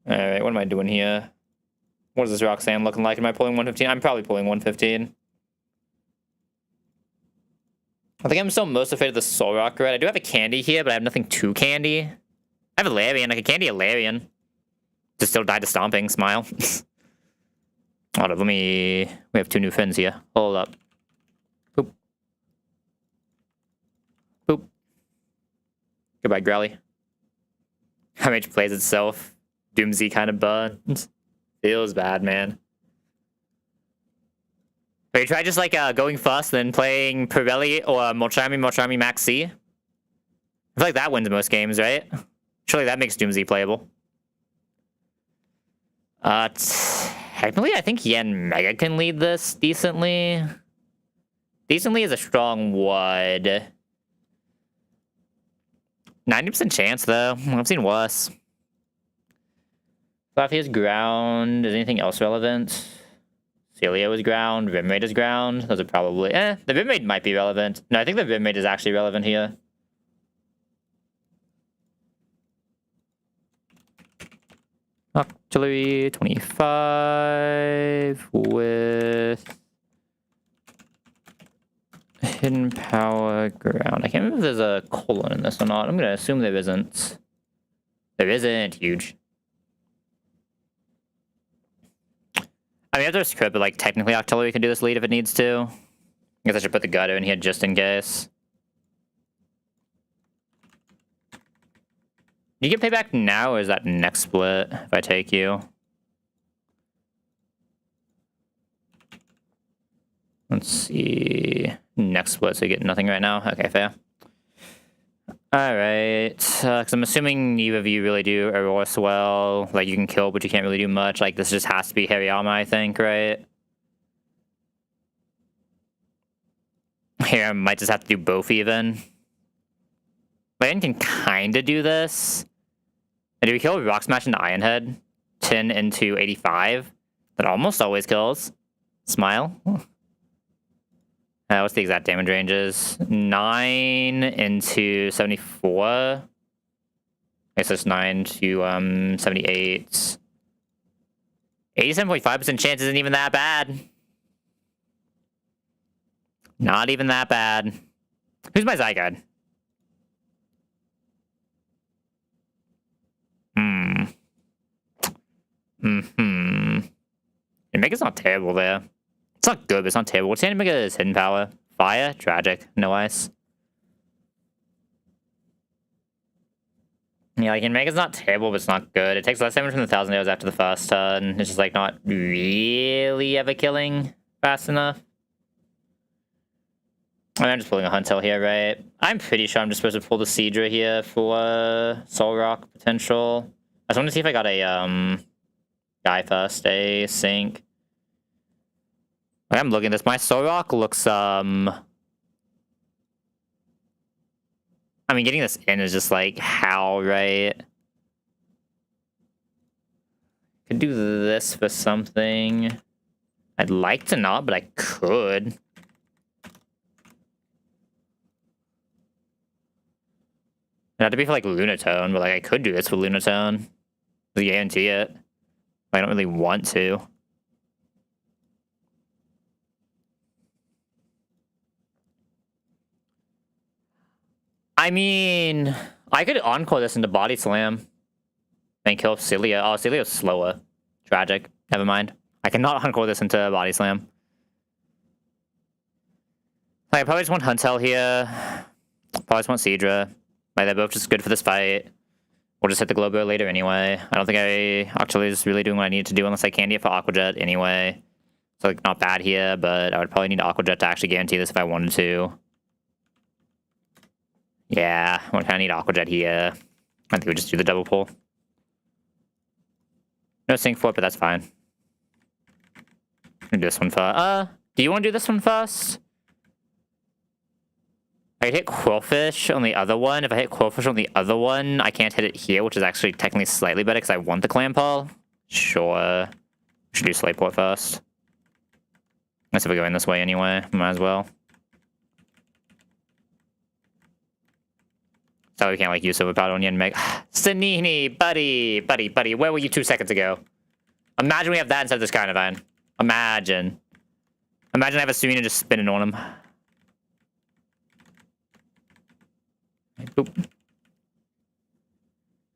Alright, what am I doing here? What is this Roxanne looking like? Am I pulling 115? I'm probably pulling 115. I think I'm still most afraid of the Soul Rock Red. I do have a Candy here, but I have nothing to Candy. I have a Larian. I can Candy a Larian. Just still die to Stomping. Smile. Hold up, we have 2 new friends here. Hold up. Boop. Boop. Goodbye, Growly. How much plays itself. Doomsy kind of burns. Feels bad, man. Wait, try just like going first, then playing Pirelli or Mochami Max C. feel like that wins most games, right? Surely that makes Doomsday playable. Technically, I yen and Mega can lead this decently. Decently is a strong wood. 90% chance, though. I've seen worse. Fluffy is ground. Is anything else relevant? Celio is ground. Rimraid is ground. Those are probably... the Rimraid might be relevant. No, I think the Rimraid is actually relevant here. Artillery 25 with hidden power ground. I can't remember if there's a colon in this or not. I'm gonna assume there isn't. There isn't. Huge. I mean, after script, but like technically artillery can do this lead if it needs to. I guess I should put the gutter in here just in case. Do you get payback now, or is that next split if I take you? Let's see. Next split, so you get nothing right now. Okay, fair. Alright. Because I'm assuming neither of you really do Aurora well. Like, you can kill, but you can't really do much. Like, this just has to be Hariyama, I think, right? Here, I might just have to do both even. Lan can kind of do this. And do we kill Rock Smash into Iron Head? 10 into 85? That almost always kills. Smile. What's the exact damage ranges? 9 into 74. I guess that's 9 to 78. 87.5% chance isn't even that bad. Not even that bad. Who's my Zygarde? Mega's not terrible there. It's not good, but it's not terrible. What's Mega's hidden power? Fire? Tragic. No ice. Yeah, like Mega's not terrible, but it's not good. It takes less damage from the 1,000 arrows after the first turn. It's just like not really ever killing fast enough. I mean, I'm just pulling a Huntail here, right? I'm pretty sure I'm just supposed to pull the Seadra here for Soul Rock potential. I just want to see if I got a guy first, a sync. Like, I'm looking at this. My Soul Rock looks I mean, getting this in is just like how, right? Could do this for something. I'd like to not, but I could. It'd have to be for like Lunatone, but like I could do this with Lunatone. I guarantee it. I don't really want to. I mean, I could encore this into Body Slam and kill Celia. Oh, Celia's slower. Tragic. Never mind. I cannot encore this into Body Slam. Like, I probably just want Huntail here. Probably just want Seadra. Like, they're both just good for this fight. We'll just hit the Globo later anyway. I don't think I actually is really doing what I need to do unless I candy it for Aqua Jet anyway. So, like, not bad here, but I would probably need Aqua Jet to actually guarantee this if I wanted to. Yeah, I kind of need Aqua Jet here. I think we just do the double pull. No sync for it, but that's fine. Do this one first. Do you want to do this one first? I could hit Quillfish on the other one. If I hit Quillfish on the other one, I can't hit it here, which is actually technically slightly better because I want the Clamperl. Sure. We should do Slayport first. Unless if we're going this way anyway, might as well. So we can't like use Overpower on you and make Sanini, buddy, where were you 2 seconds ago? Imagine we have that instead of this Carnivine. Imagine I have a Serena just spinning on him. Boop.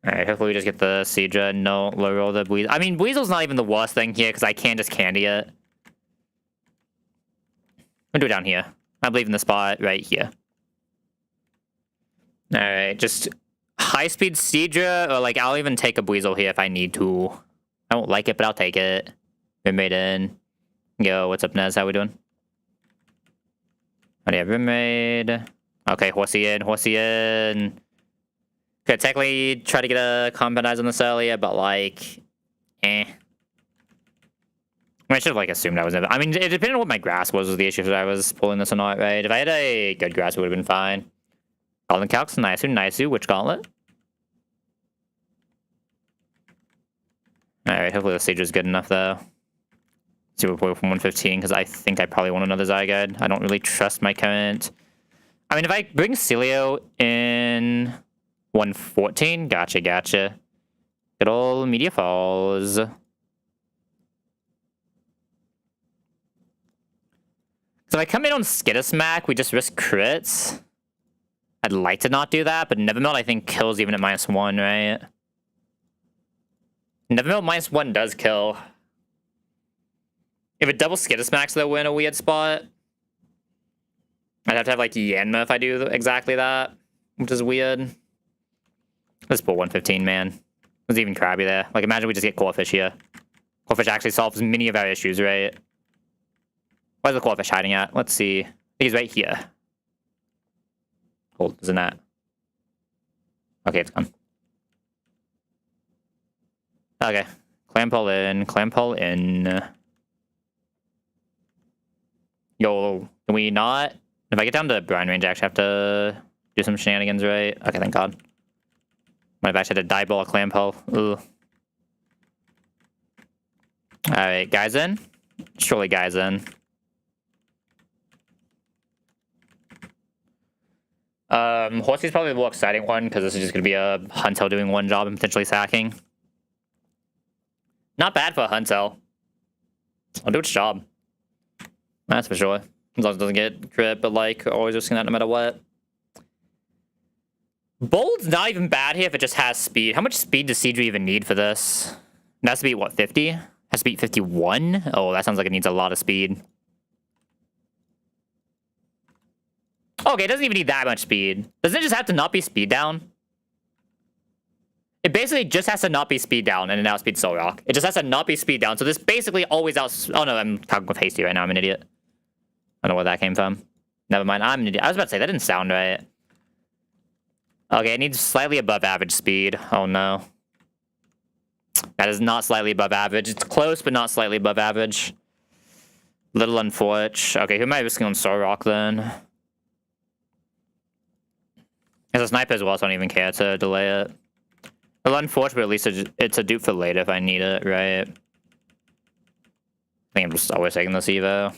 Alright, hopefully we just get the Seadra. No, low roll the Weasel. I mean, Weasel's not even the worst thing here because I can just candy it. We'll do it down here. I believe in the spot right here. Alright, just high-speed Seadra, or like I'll even take a Weasel here if I need to. I don't like it, but I'll take it. Rimmaid in. Yo, what's up, Nez? How we doing? Oh yeah, Rimmaid. Okay, Horsey in. Could technically try to get a compound eyes on this earlier, but like, eh. I should have like assumed I was never. I mean, it depended on what my grass was the issue if I was pulling this or not, right? If I had a good grass, it would have been fine. Golden Calcs, Nisu, which gauntlet? Alright, hopefully the siege is good enough though. See what we from 115, because I think I probably want another Zyguide. I don't really trust my current. I mean, if I bring Celio in 114, gotcha. Good old Media Falls. So if I come in on Skittersmack, we just risk crits. I'd like to not do that, but Nevermelt I think kills even at -1, right? Nevermelt -1 does kill. If it double Skittersmacks though, we're in a weird spot. I'd have to have like Yanma if I do exactly that, which is weird. Let's pull 115, man. There's even Krabby there. Like imagine we just get Corefish here. Corefish actually solves many of our issues, right? Where's the Corefish hiding at? Let's see. He's right here. Hold, isn't that? Okay, it's gone. Okay. Clamp in. Yo, can we not? If I get down to Brine Range, I actually have to do some shenanigans, right? Okay, thank God. Might have actually had to die ball a Clamp-Hole. Ugh. Alright, guys in? Surely guys in. Horsey's probably the more exciting one, because this is just going to be a Huntel doing one job and potentially sacking. Not bad for a Huntel. I'll do its job. That's for sure. As long as it doesn't get crit, but like, always risking that no matter what. Bold's not even bad here if it just has speed. How much speed does Seadra even need for this? It has to be, what, 50? Has to be 51? Oh, that sounds like it needs a lot of speed. Okay, it doesn't even need that much speed. Doesn't it just have to not be speed down? It basically just has to not be speed down and an outspeed Soul Rock. It just has to not be speed down. So this basically always out... Oh no, I'm talking with Hasty right now. I'm an idiot. I don't know where that came from. Never mind, I'm an idiot. I was about to say, that didn't sound right. Okay, it needs slightly above average speed. Oh no. That is not slightly above average. It's close, but not slightly above average. Little unfortunate. Okay, who am I risking on Soul Rock then? As a sniper as well, so I don't even care to delay it. A little unfortunate, but at least it's a dupe for later if I need it, right? I think I'm just always taking this Evo.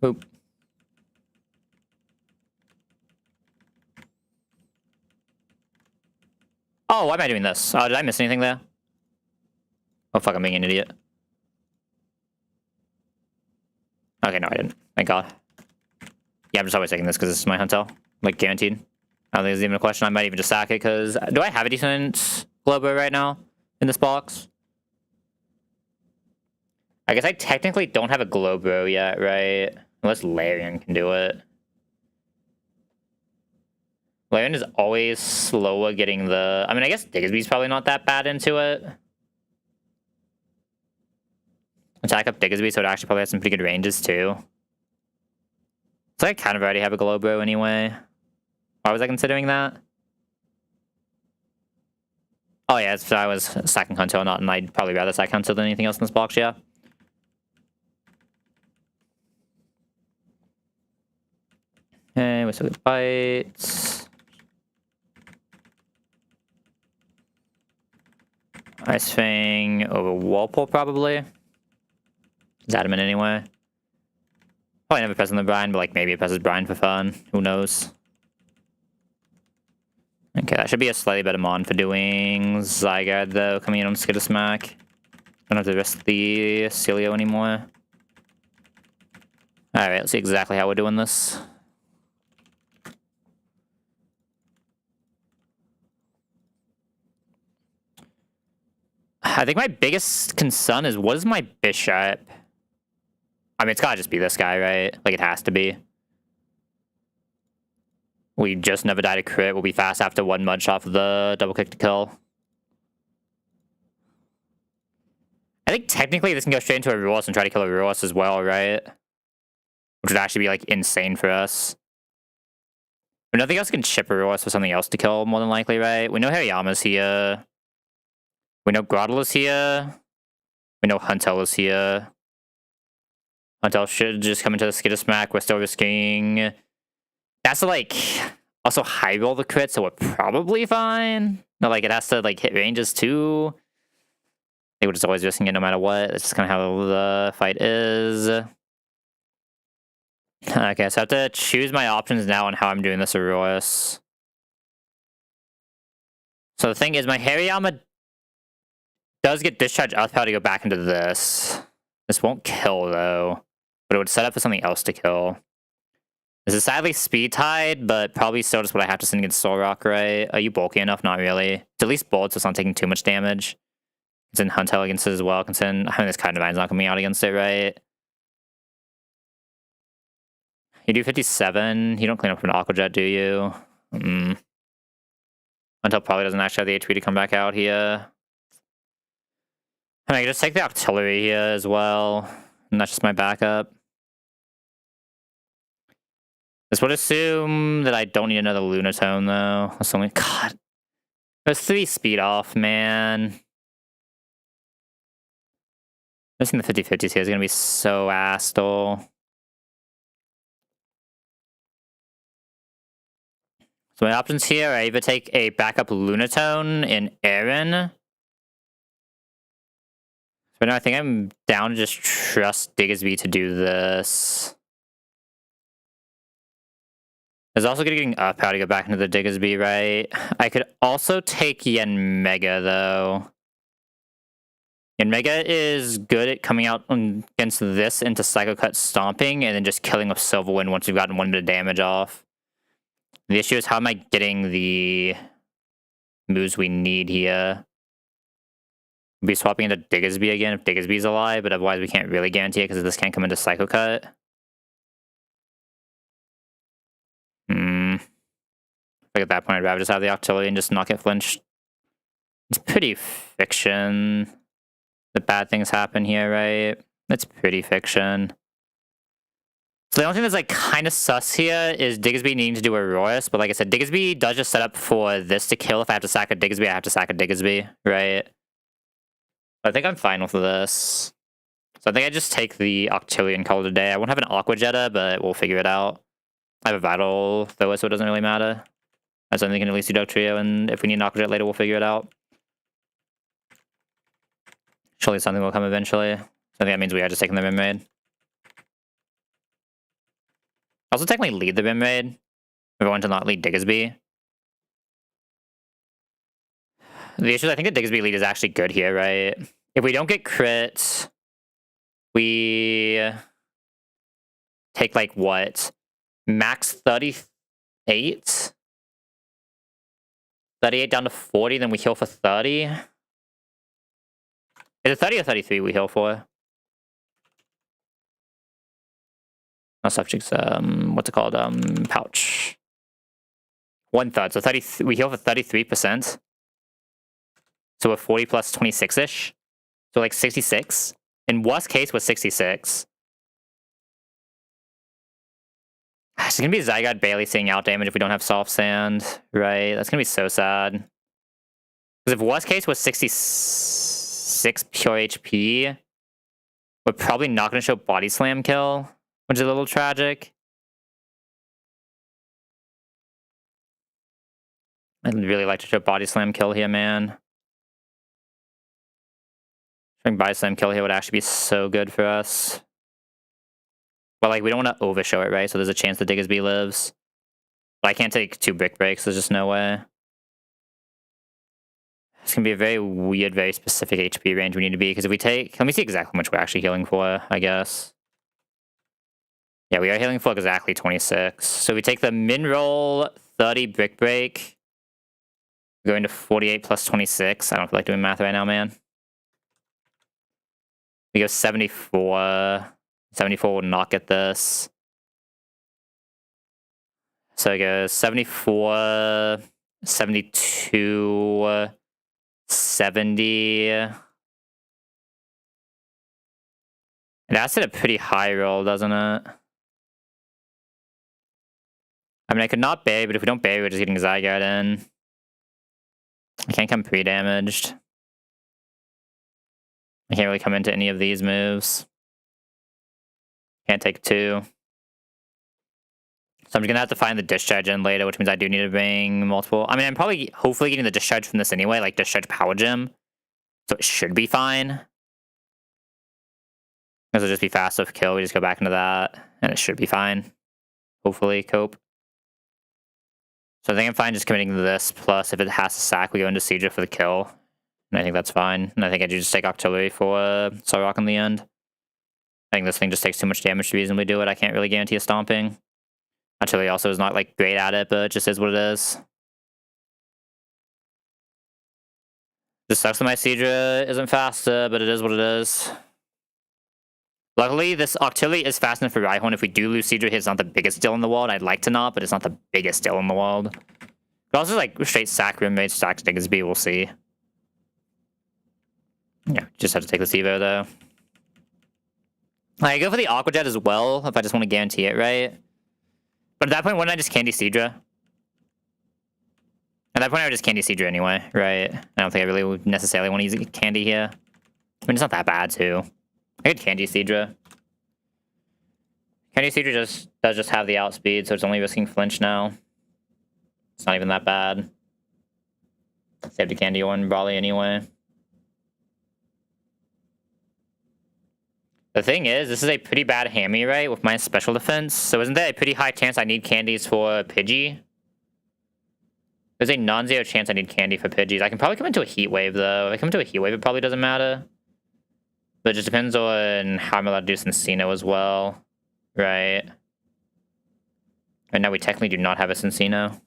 Oop. Oh, why am I doing this? Oh, did I miss anything there? Oh, fuck, I'm being an idiot. Okay, no, I didn't. Thank God. Yeah, I'm just always taking this because this is my Huntel. Like, guaranteed. I don't think there's even a question. I might even just sack it because... Do I have a decent Globo right now in this box? I guess I technically don't have a Globro yet, right? Unless Larian can do it. Larian is always slower getting the... I mean, I guess Diggersby's probably not that bad into it. Attack up Diggersby, so it actually probably has some pretty good ranges, too. So I kind of already have a Globro anyway. Why was I considering that? Oh yeah, so I was sacking Hunter or not, and I'd probably rather sack Hunter than anything else in this box, yeah. Okay, we still get bites. Ice Fang over Walpole, probably. Is Adamant anyway. Probably never pressing the Brine, but like maybe it presses Brine for fun. Who knows? Okay, that should be a slightly better mon for doing Zygarde though, coming in on Skittersmack. Don't have to risk the Celio anymore. Alright, let's see exactly how we're doing this. I think my biggest concern is, what is my Bishop? I mean, it's gotta just be this guy, right? Like, it has to be. We just never died a crit. We'll be fast after one mud shot for the double kick to kill. I think technically this can go straight into a Roros and try to kill a Roros as well, right? which would actually be like insane for us. But nothing else can chip us for something else to kill, more than likely, right? We know Hariyama's here. We know Grottle is here. We know Huntel is here. Huntel should just come into the Skidder Smack. We're still risking. That's to like also high roll the crit, so we're probably fine. No, like it has to like hit ranges too. I think we're just always risking it no matter what. That's just kind of how the fight is. Okay, so I have to choose my options now on how I'm doing this Aurorus. So the thing is, my Hariyama does get Discharge Earth Power to go back into this. This won't kill, though. But it would set up for something else to kill. This is sadly Speed Tide, but probably still just what I have to send against Soul Rock, right? Are you bulky enough? Not really. It's at least bullets, so it's not taking too much damage. It's in Huntel against it as well. I mean, this kind of Divine's not coming out against it, right? You do 57. You don't clean up an Aqua Jet, do you? Huntel probably doesn't actually have the HP to come back out here. I mean, I can just take the Octillery here as well. And that's just my backup. This would assume that I don't need another Lunatone, though. That's only... God. There's 3 speed off, man. Missing the 50-50s here is going to be so ass-stole. So my options here, I either take a backup Lunatone in Aaron. But no, I think I'm down to just trust Diggersby to do this. There's also getting up how to go back into the Diggersby, right? I could also take Yanmega, though. Yanmega is good at coming out against this into Psycho Cut Stomping and then just killing with Silver Wind once we've gotten 1 bit of damage off. The issue is how am I getting the moves we need here? We'll be swapping into Diggersby again if Diggersby's alive, but otherwise we can't really guarantee it because this can't come into Psycho Cut. Like at that point, I'd rather just have the Octillery and just not get flinched. It's pretty fiction. The bad things happen here, right? It's pretty fiction. So the only thing that's like kind of sus here is Diggersby needing to do Aurorus, but like I said, Diggersby does just set up for this to kill. If I have to sack a Diggersby, I have to sack a Diggersby, right? I think I'm fine with this. So I think I just take the Octillery and call it a day. I won't have an Aqua Jetta, but we'll figure it out. I have a Vital, though, so it doesn't really matter. I was only thinking at least do Duck Trio, and if we need an Aqua Jet later, we'll figure it out. Surely something will come eventually. So I think that means we are just taking the Rim Raid. Also technically lead the Rim Raid. If I want to not lead Diggersby. The issue is I think the Diggersby lead is actually good here, right? If we don't get crit, we take like what? Max 38? 38 down to 40, then we heal for 30. Is it 30 or 33 we heal for? No subjects, what's it called? Pouch. 1/3, so 30, we heal for 33%. So we're 40 plus 26-ish. So like 66. In worst case, we're 66. It's gonna be Zygarde Bailey seeing out damage if we don't have Soft Sand, right? That's gonna be so sad. Because if worst case was 66 pure HP, we're probably not gonna show Body Slam kill, which is a little tragic. I'd really like to show Body Slam kill here, man. Showing Body Slam kill here would actually be so good for us. But like, we don't want to overshow it, right? So there's a chance that Diggersby lives. But I can't take 2 Brick Breaks, there's just no way. It's going to be a very weird, very specific HP range we need to be, because if we take... Let me see exactly how much we're actually healing for, I guess. Yeah, we are healing for exactly 26. So we take the min roll, 30 Brick Break, going to 48 plus 26. I don't feel like doing math right now, man. We go 74. 74 will not get this. So I go 74, 72, 70. That's at a pretty high roll, doesn't it? I mean, I could not bury, but if we don't bury, we're just getting Zygarde in. I can't come pre-damaged. I can't really come into any of these moves. Can't take 2. So I'm gonna have to find the discharge in later, which means I do need to bring multiple. I mean, I'm probably, hopefully getting the discharge from this anyway, like discharge power gem. So it should be fine. This will just be fast with kill. We just go back into that, and it should be fine. Hopefully, cope. So I think I'm fine just committing to this, plus if it has to sack, we go into Siege for the kill. And I think that's fine. And I think I do just take Octillery for Solrock in the end. I think this thing just takes too much damage to reasonably do it. I can't really guarantee a stomping. Artillery also is not like great at it, but it just is what it is. This sucks that my Seadra isn't faster, but it is what it is. Luckily, this Octillery is fast enough for Rhyhorn. If we do lose Seadra, it's not the biggest deal in the world. I'd like to not, but it's not the biggest deal in the world. But also, like, straight sack Rimraid, sack Diggersby, we'll see. Yeah, just have to take the Evo, though. I go for the Aqua Jet as well, if I just want to guarantee it, right? But at that point, wouldn't I just Candy Seadra? At that point, I would just Candy Seadra anyway, right? I don't think I really would necessarily want to use Candy here. I mean, it's not that bad, too. I could Candy Seadra. Candy Seadra does just have the outspeed, so it's only risking flinch now. It's not even that bad. Save the Candy one, Brawly anyway. The thing is, this is a pretty bad Hammy, right, with my special defense. So isn't there a pretty high chance I need candies for Pidgey? There's a non-zero chance I need candy for Pidgeys. I can probably come into a Heat Wave, though. If I come into a Heat Wave, it probably doesn't matter. But it just depends on how I'm allowed to do Cincino as well, right? Right now, we technically do not have a Cincino.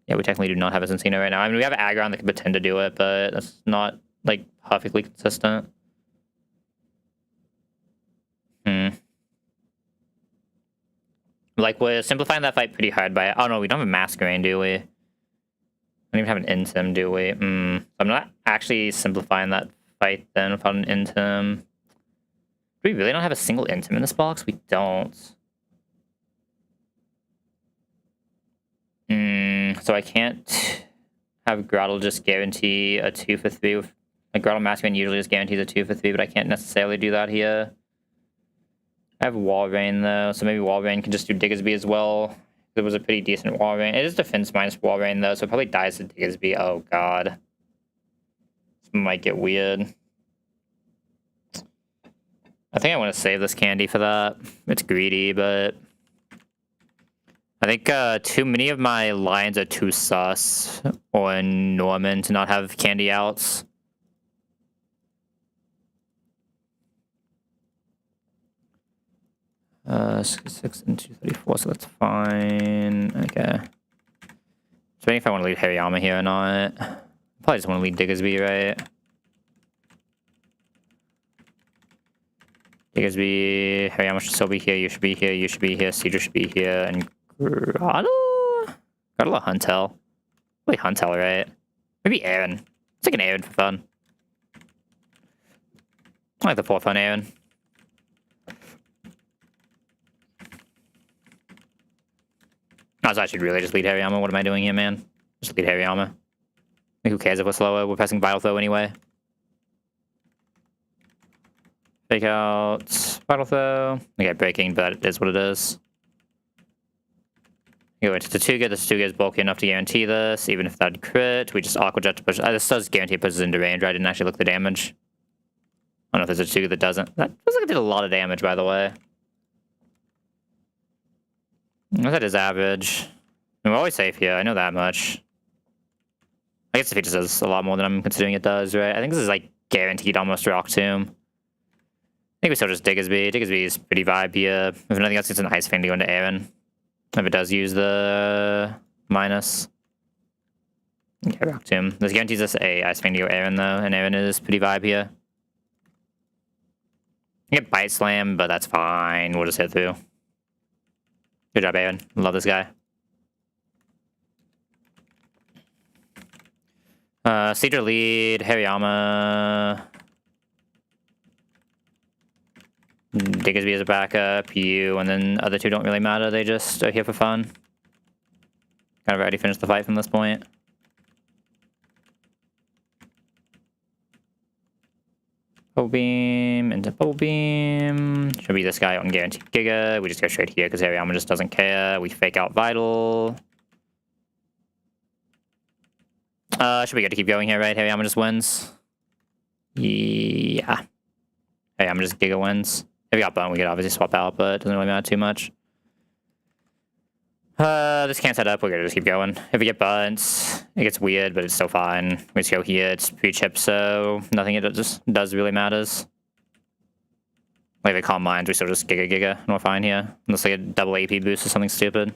Yeah, we technically do not have a Cincino right now. I mean, we have Aggron that can pretend to do it, but that's not, like, perfectly consistent. Like, we're simplifying that fight pretty hard by... Oh, no, we don't have a Masquerain, do we? We don't even have an Intim, do we? So I'm not actually simplifying that fight, then, without an Intim. Do we really don't have a single Intim in this box? We don't. So I can't have Grottle just guarantee a 2 for 3. Like, Grottle Masquerain usually just guarantees a 2 for 3, but I can't necessarily do that here. I have Walrein, though, so maybe Walrein can just do Diggersby as well. It was a pretty decent Walrein. It is defense minus Walrein, though, so it probably dies to Diggersby. Oh, God. This might get weird. I think I want to save this candy for that. It's greedy, but... I think too many of my lines are too sus on Norman to not have candy outs. 6 and 234, so that's fine. Okay. Just waiting if I want to lead Hariyama here or not. Probably just want to lead Diggersby, right? Diggersby, Hariyama should still be here, you should be here, you should be here, Seadra should be here, and Grottle? Grottle or Huntel? Probably Huntel, right? Maybe Aaron. Let's take an Aaron for fun. I like the 4th on Aaron. I should really just lead Hariyama. What am I doing here, man? Just lead Hariyama. Who cares if we're slower? We're pressing Vital Throw anyway. Fake out. Vital Throw. Okay, breaking, but it is what it is. Go into the Tatuga. The Tatuga is bulky enough to guarantee this. Even if that crit, we just Aqua Jet to push. This does guarantee it pushes into range. I didn't actually look at the damage. I don't know if there's a Tatuga that doesn't. That feels like it did a lot of damage, by the way. That is average. We're always safe here, I know that much. I guess the feature does a lot more than I'm considering it does, right? I think this is like guaranteed almost Rock Tomb. I think we still just Diggersby. Diggersby is pretty vibe here. If nothing else, it's an Ice Fang to go into Aaron. If it does use the minus. Okay, Rock Tomb. This guarantees us a Ice Fang to go Aaron though, and Aaron is pretty vibe here. You get Bite Slam, but that's fine. We'll just hit through. Good job, Aaron. Love this guy. Seadra lead, Hariyama. Diggersby as a backup, you, and then other two don't really matter. They just are here for fun. Kind of already finished the fight from this point. Bubble Beam into Bubble Beam. Should be this guy on Guaranteed Giga. We just go straight here because Hariyama just doesn't care. We fake out Vital. Should be good to keep going here, right? Hariyama just wins. Yeah. Hariyama just Giga wins. If we got Bone, we could obviously swap out, but it doesn't really matter too much. This can't set up. We're gonna just keep going. If we get buns, it gets weird, but it's still fine. We just go here. It's pre-chip, so nothing it just does really matters. Like if it calm minds, we still just Giga, and we're fine here. Unless like a double AP boost or something stupid.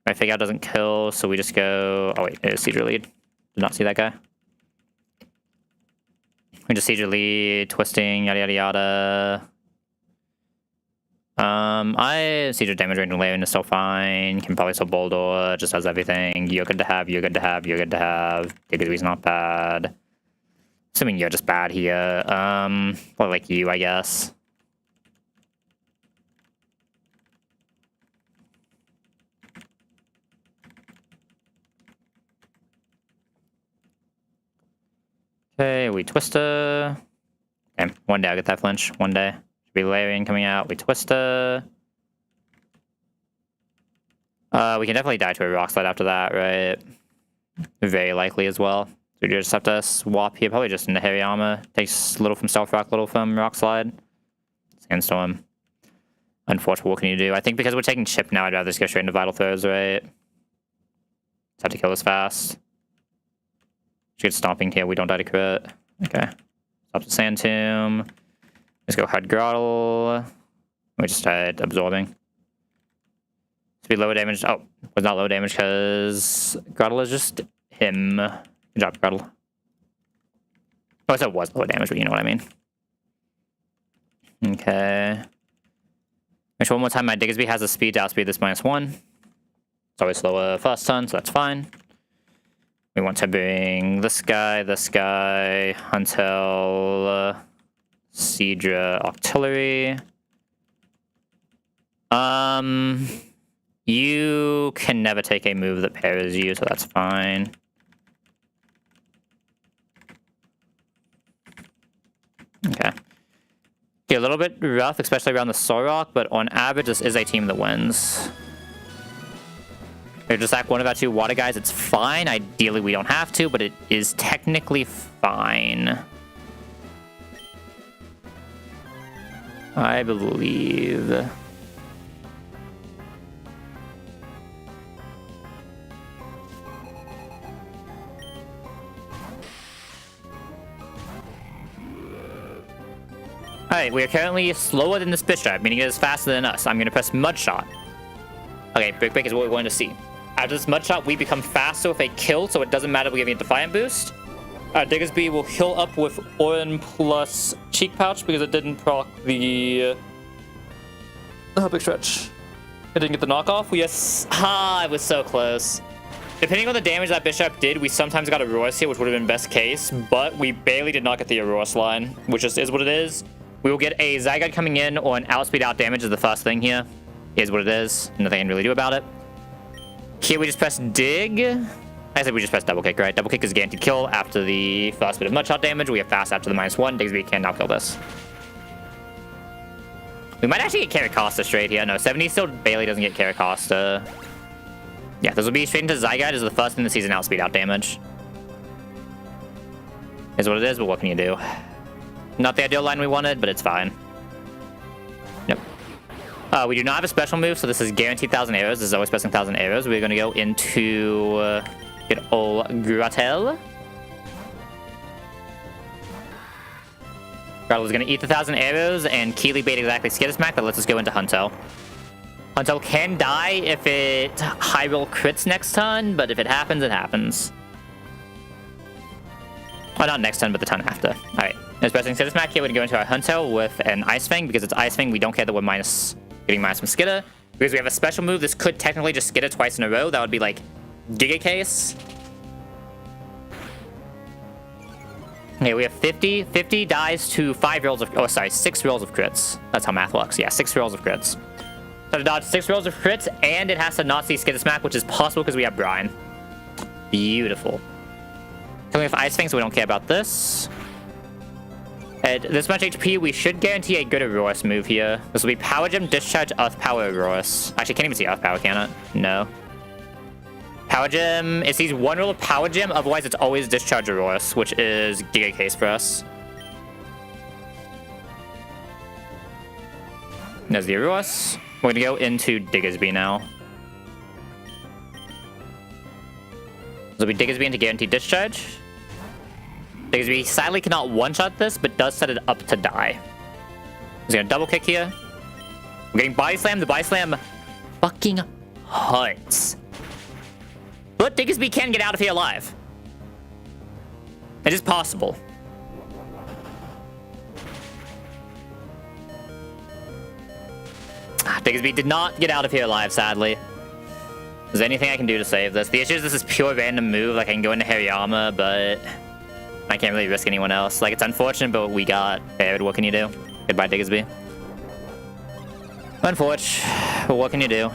My fake out doesn't kill, so we just go. Oh wait, it is Siege lead. Did not see that guy. We just Siege lead, twisting, yada yada yada. I Siege damage range and layering is still fine. Can probably still Boulder, just has everything. You're good to have, you're good to have, you're good to have. DB's not bad. Assuming you're just bad here. Or like you, I guess. Okay, we Twister. Okay, one day I'll get that flinch. One day. Be layering coming out. We Twister. We can definitely die to a Rock Slide after that, right? Very likely as well. So we just have to swap here. Probably just into Hariyama. Takes little from Stealth Rock, little from Rock Slide. Sandstorm. Unfortunate, what can you do? I think because we're taking chip now, I'd rather just go straight into Vital Throws, right? Just have to kill this fast. Just get stomping here. We don't die to crit. Okay. Stop the Sand Tomb. Let's go hard Grottle. We just had absorbing. To be low damage. Oh, was not low damage because Grottle is just him. Good job, Grottle. Oh, I said it was low damage, but you know what I mean. Okay. Make sure one more time my Diggersby has a speed to outspeed this -1. It's always slower first turn, so that's fine. We want to bring this guy, Huntel, Seadra, Octillery. You can never take a move that pairs you, so that's fine. Okay. A little bit rough, especially around the Sorok, but on average, this is a team that wins. They're just like one of our two water guys. It's fine. Ideally, we don't have to, but it is technically fine. I believe. Alright, we are currently slower than this Bishop, meaning it is faster than us. I'm going to press Mud Shot. Okay, Brick Break is what we're going to see. After this Mud Shot, we become faster with a kill, so it doesn't matter if we give you a Defiant boost. Diggersby will heal up with Orin plus Cheek Pouch because it didn't proc the big stretch. It didn't get the knockoff. Yes. Ah, it was so close. Depending on the damage that Bishop did, we sometimes got Aurora's here, which would have been best case, but we barely did not get the Aurora's line, which just is what it is. We will get a Zygarde coming in or an outspeed out damage is the first thing here. Is what it is. Nothing I can really do about it. Here we just press dig. I said we just press double kick, right? Double kick is guaranteed kill after the first bit of mud shot damage. We have fast after the -1. Diggsby can now kill this. We might actually get Caracosta straight here. No, 70 still barely doesn't get Caracosta. Yeah, this will be straight into Zygarde as the first thing that sees an outspeed out damage. Is what it is, but what can you do? Not the ideal line we wanted, but it's fine. Yep. We do not have a special move, so this is guaranteed 1,000 arrows. This is always pressing 1,000 arrows. We're going to go into good old Grottel. Grottel is going to eat the 1,000 arrows, and Keely bait exactly Skittle Smack, but let's just go into Hunto. Hunto can die if it high roll crits next turn, but if it happens, it happens. Oh, not next turn, but the turn after. Alright. As pressing Skittle Smack here, we're going to go into our Hunto with an Ice Fang, because it's Ice Fang, we don't care that we're getting minus from Skitter. Because we have a special move, this could technically just Skitter twice in a row. That would be like Giga Case. Okay, we have 50. 50 dies to 5 rolls of... Oh, sorry, 6 rolls of crits. That's how math works. Yeah, 6 rolls of crits. So to dodge 6 rolls of crits, and it has to not see Skid Smack, which is possible because we have Brine. Beautiful. Coming with Ice Fang, so we don't care about this. At this much HP, we should guarantee a good Auroras move here. This will be Power Gem, Discharge, Earth Power, Auroras. Actually, can't even see Earth Power, can it? No. Power Gem, it sees 1 roll of Power Gem, otherwise it's always Discharge Auroras, which is Giga Case for us. There's the Auroras. We're gonna go into Diggersby now. So we Diggersby into Guaranteed Discharge. Diggersby sadly cannot one-shot this, but does set it up to die. He's gonna double kick here. We're getting Body Slam. The Body Slam fucking hurts. But Diggersby can get out of here alive. It is possible. Diggersby did not get out of here alive, sadly. Is there anything I can do to save this? The issue is this is pure random move. Like, I can go into Hariyama, but I can't really risk anyone else. Like, it's unfortunate, but we got buried. What can you do? Goodbye, Diggersby. Unfortunate, but what can you do?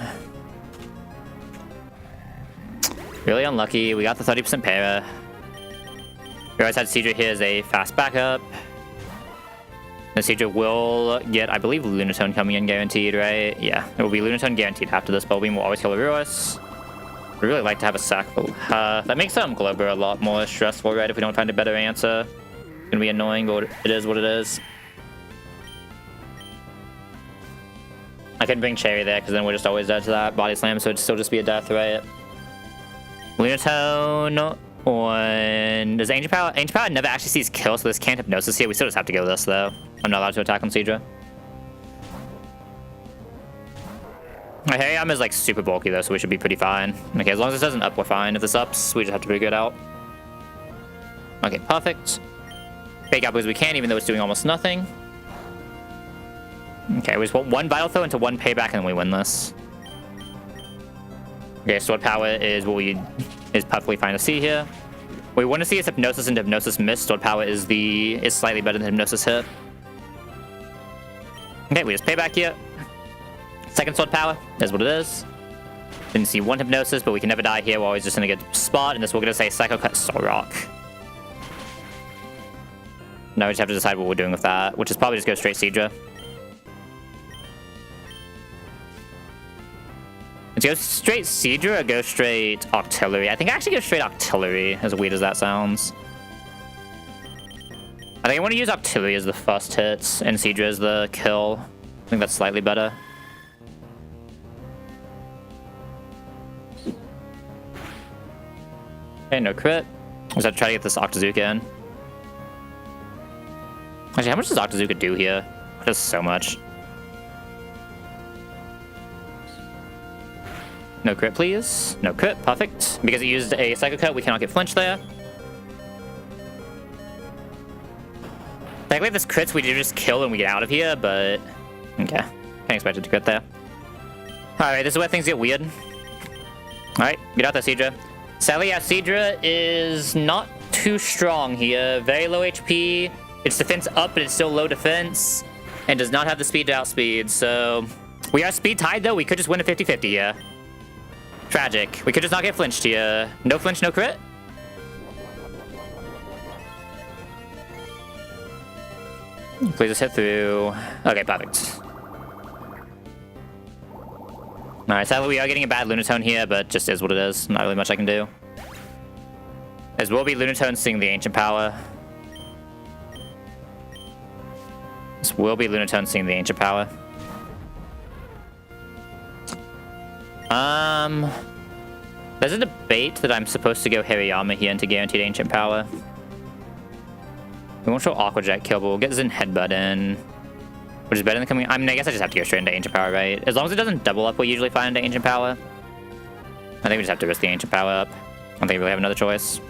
Really unlucky. We got the 30% para. We always had Seadra here as a fast backup. The Seadra will get, I believe, Lunatone coming in guaranteed, right? Yeah, it will be Lunatone guaranteed after this. Bubble Beam will always kill Auroras. We'd really like to have a sack. That makes Glober a lot more stressful, right? If we don't find a better answer. It's gonna be annoying, but it is what it is. I could bring Cherry there, because then we're just always dead to that Body Slam, so it'd still just be a death, right? Lunatone on... Does Ancient Power? Ancient Power never actually sees kill, so this can't Hypnosis here. We still just have to go this, though. I'm not allowed to attack on Seadra. My Hariyama is, like, super bulky, though, so we should be pretty fine. Okay, as long as this doesn't up, we're fine. If this ups, we just have to figure it out. Okay, perfect. Fake out because we can, even though it's doing almost nothing. Okay, we just want 1 Vital Throw into 1 Payback, and then we win this. Okay, Sword Power is what we is perfectly fine to see here. What we want to see is Hypnosis into Hypnosis Miss. Sword Power is slightly better than Hypnosis Hit. Okay, we just Payback here. Second Sword Power is what it is. Didn't see 1 Hypnosis, but we can never die here. We're always just in a good spot, and this we're gonna say Psycho Cut Soul Rock. Now we just have to decide what we're doing with that, which is probably just go straight Seadra. Let's go straight Seadra or go straight Octillery? I think I actually go straight Octillery, as weird as that sounds. I think I want to use Octillery as the first hits and Seadra as the kill. I think that's slightly better. Okay, no crit. Let's have to try to get this Octazooka in. Actually, how much does Octazooka do here? It does so much. No crit, please. No crit, perfect. Because it used a Psycho Cut, we cannot get flinched there. Technically, if this crits, we do just kill and we get out of here, but... Okay. Can't expect it to crit there. Alright, this is where things get weird. Alright, get out there, Seadra. Sadly, yeah, Seadra is not too strong here. Very low HP. It's defense up, but it's still low defense. And does not have the speed to outspeed, so... We are speed tied, though. We could just win a 50-50, yeah. Tragic. We could just not get flinched here. No flinch, no crit. Please just hit through. Okay, perfect. Alright, sadly we are getting a bad Lunatone here, but just is what it is. Not really much I can do. As will be Lunatone seeing the Ancient Power. This will be Lunatone seeing the Ancient Power. There's a debate that I'm supposed to go Hariyama here into guaranteed Ancient Power. We won't show Aqua Jet kill, but we'll get Zen Headbutt in. Which is better than coming... I mean, I guess I just have to go straight into Ancient Power, right? As long as it doesn't double up, we'll usually find into Ancient Power. I think we just have to risk the Ancient Power up. I don't think we really have another choice.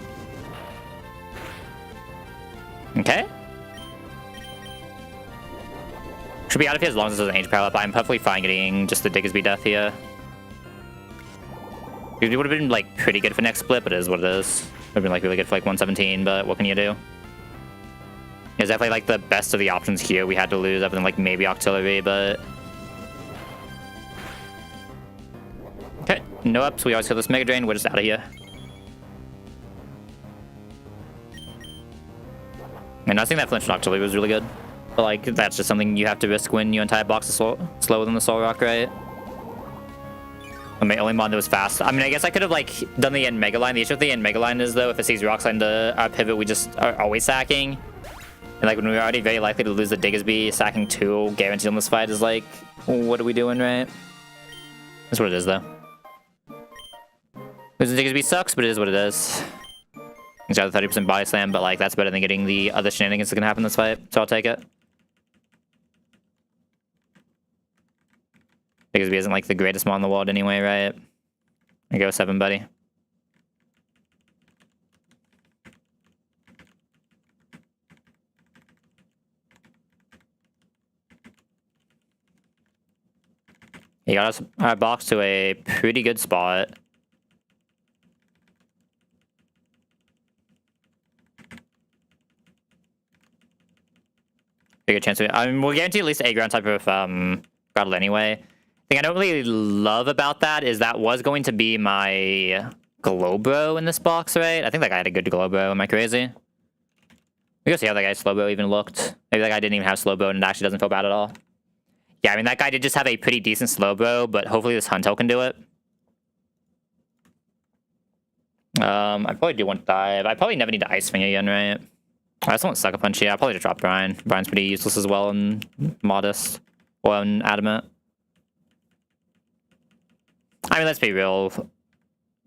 Okay. Should be out of here as long as there's an Ancient Power up. I'm perfectly fine getting just the Diggersby death here. It would have been, like, pretty good for next split, but it is what it is. It would have been, like, really good for, like, 117, but what can you do? It's definitely, like, the best of the options here we had to lose, other than, like, maybe Octillery, but... No ups. We always kill this Mega Drain. We're just out of here. And I think that Flinch Nocturne was really good. But, like, that's just something you have to risk when your entire box is slower than the Soul Rock, right? I mean, only mon that was fast. I mean, I guess I could have, like, done the end Mega Line. The issue with the end Mega Line is, though, if it sees Rock Slide into our pivot, we just are always sacking. And, like, when we're already very likely to lose the Diggersby, sacking 2 guaranteed on this fight is, like, what are we doing, right? That's what it is, though. Losing Diggersby sucks, but it is what it is. He's got a 30% body slam, but, like, that's better than getting the other shenanigans that can happen in this fight, so I'll take it. Diggersby isn't, like, the greatest mon in the world anyway, right? I go 7, buddy. He got us our box to a pretty good spot. Bigger chance of, I mean, we'll guarantee at least a ground type of Grottle anyway. The thing I don't really love about that is that was going to be my Glowbro in this box, right? I think that guy had a good Glowbro. Am I crazy? We go see how that guy's Slowbro even looked. Maybe that guy didn't even have Slowbro and it actually doesn't feel bad at all. Yeah, I mean, that guy did just have a pretty decent Slowbro, but hopefully this Hunto can do it. I probably do want to dive. I probably never need to Ice Finger again, right? I just want Sucker Punch here. I'll probably just drop Brian. Brian's pretty useless as well and modest. Or Adamant. I mean, let's be real.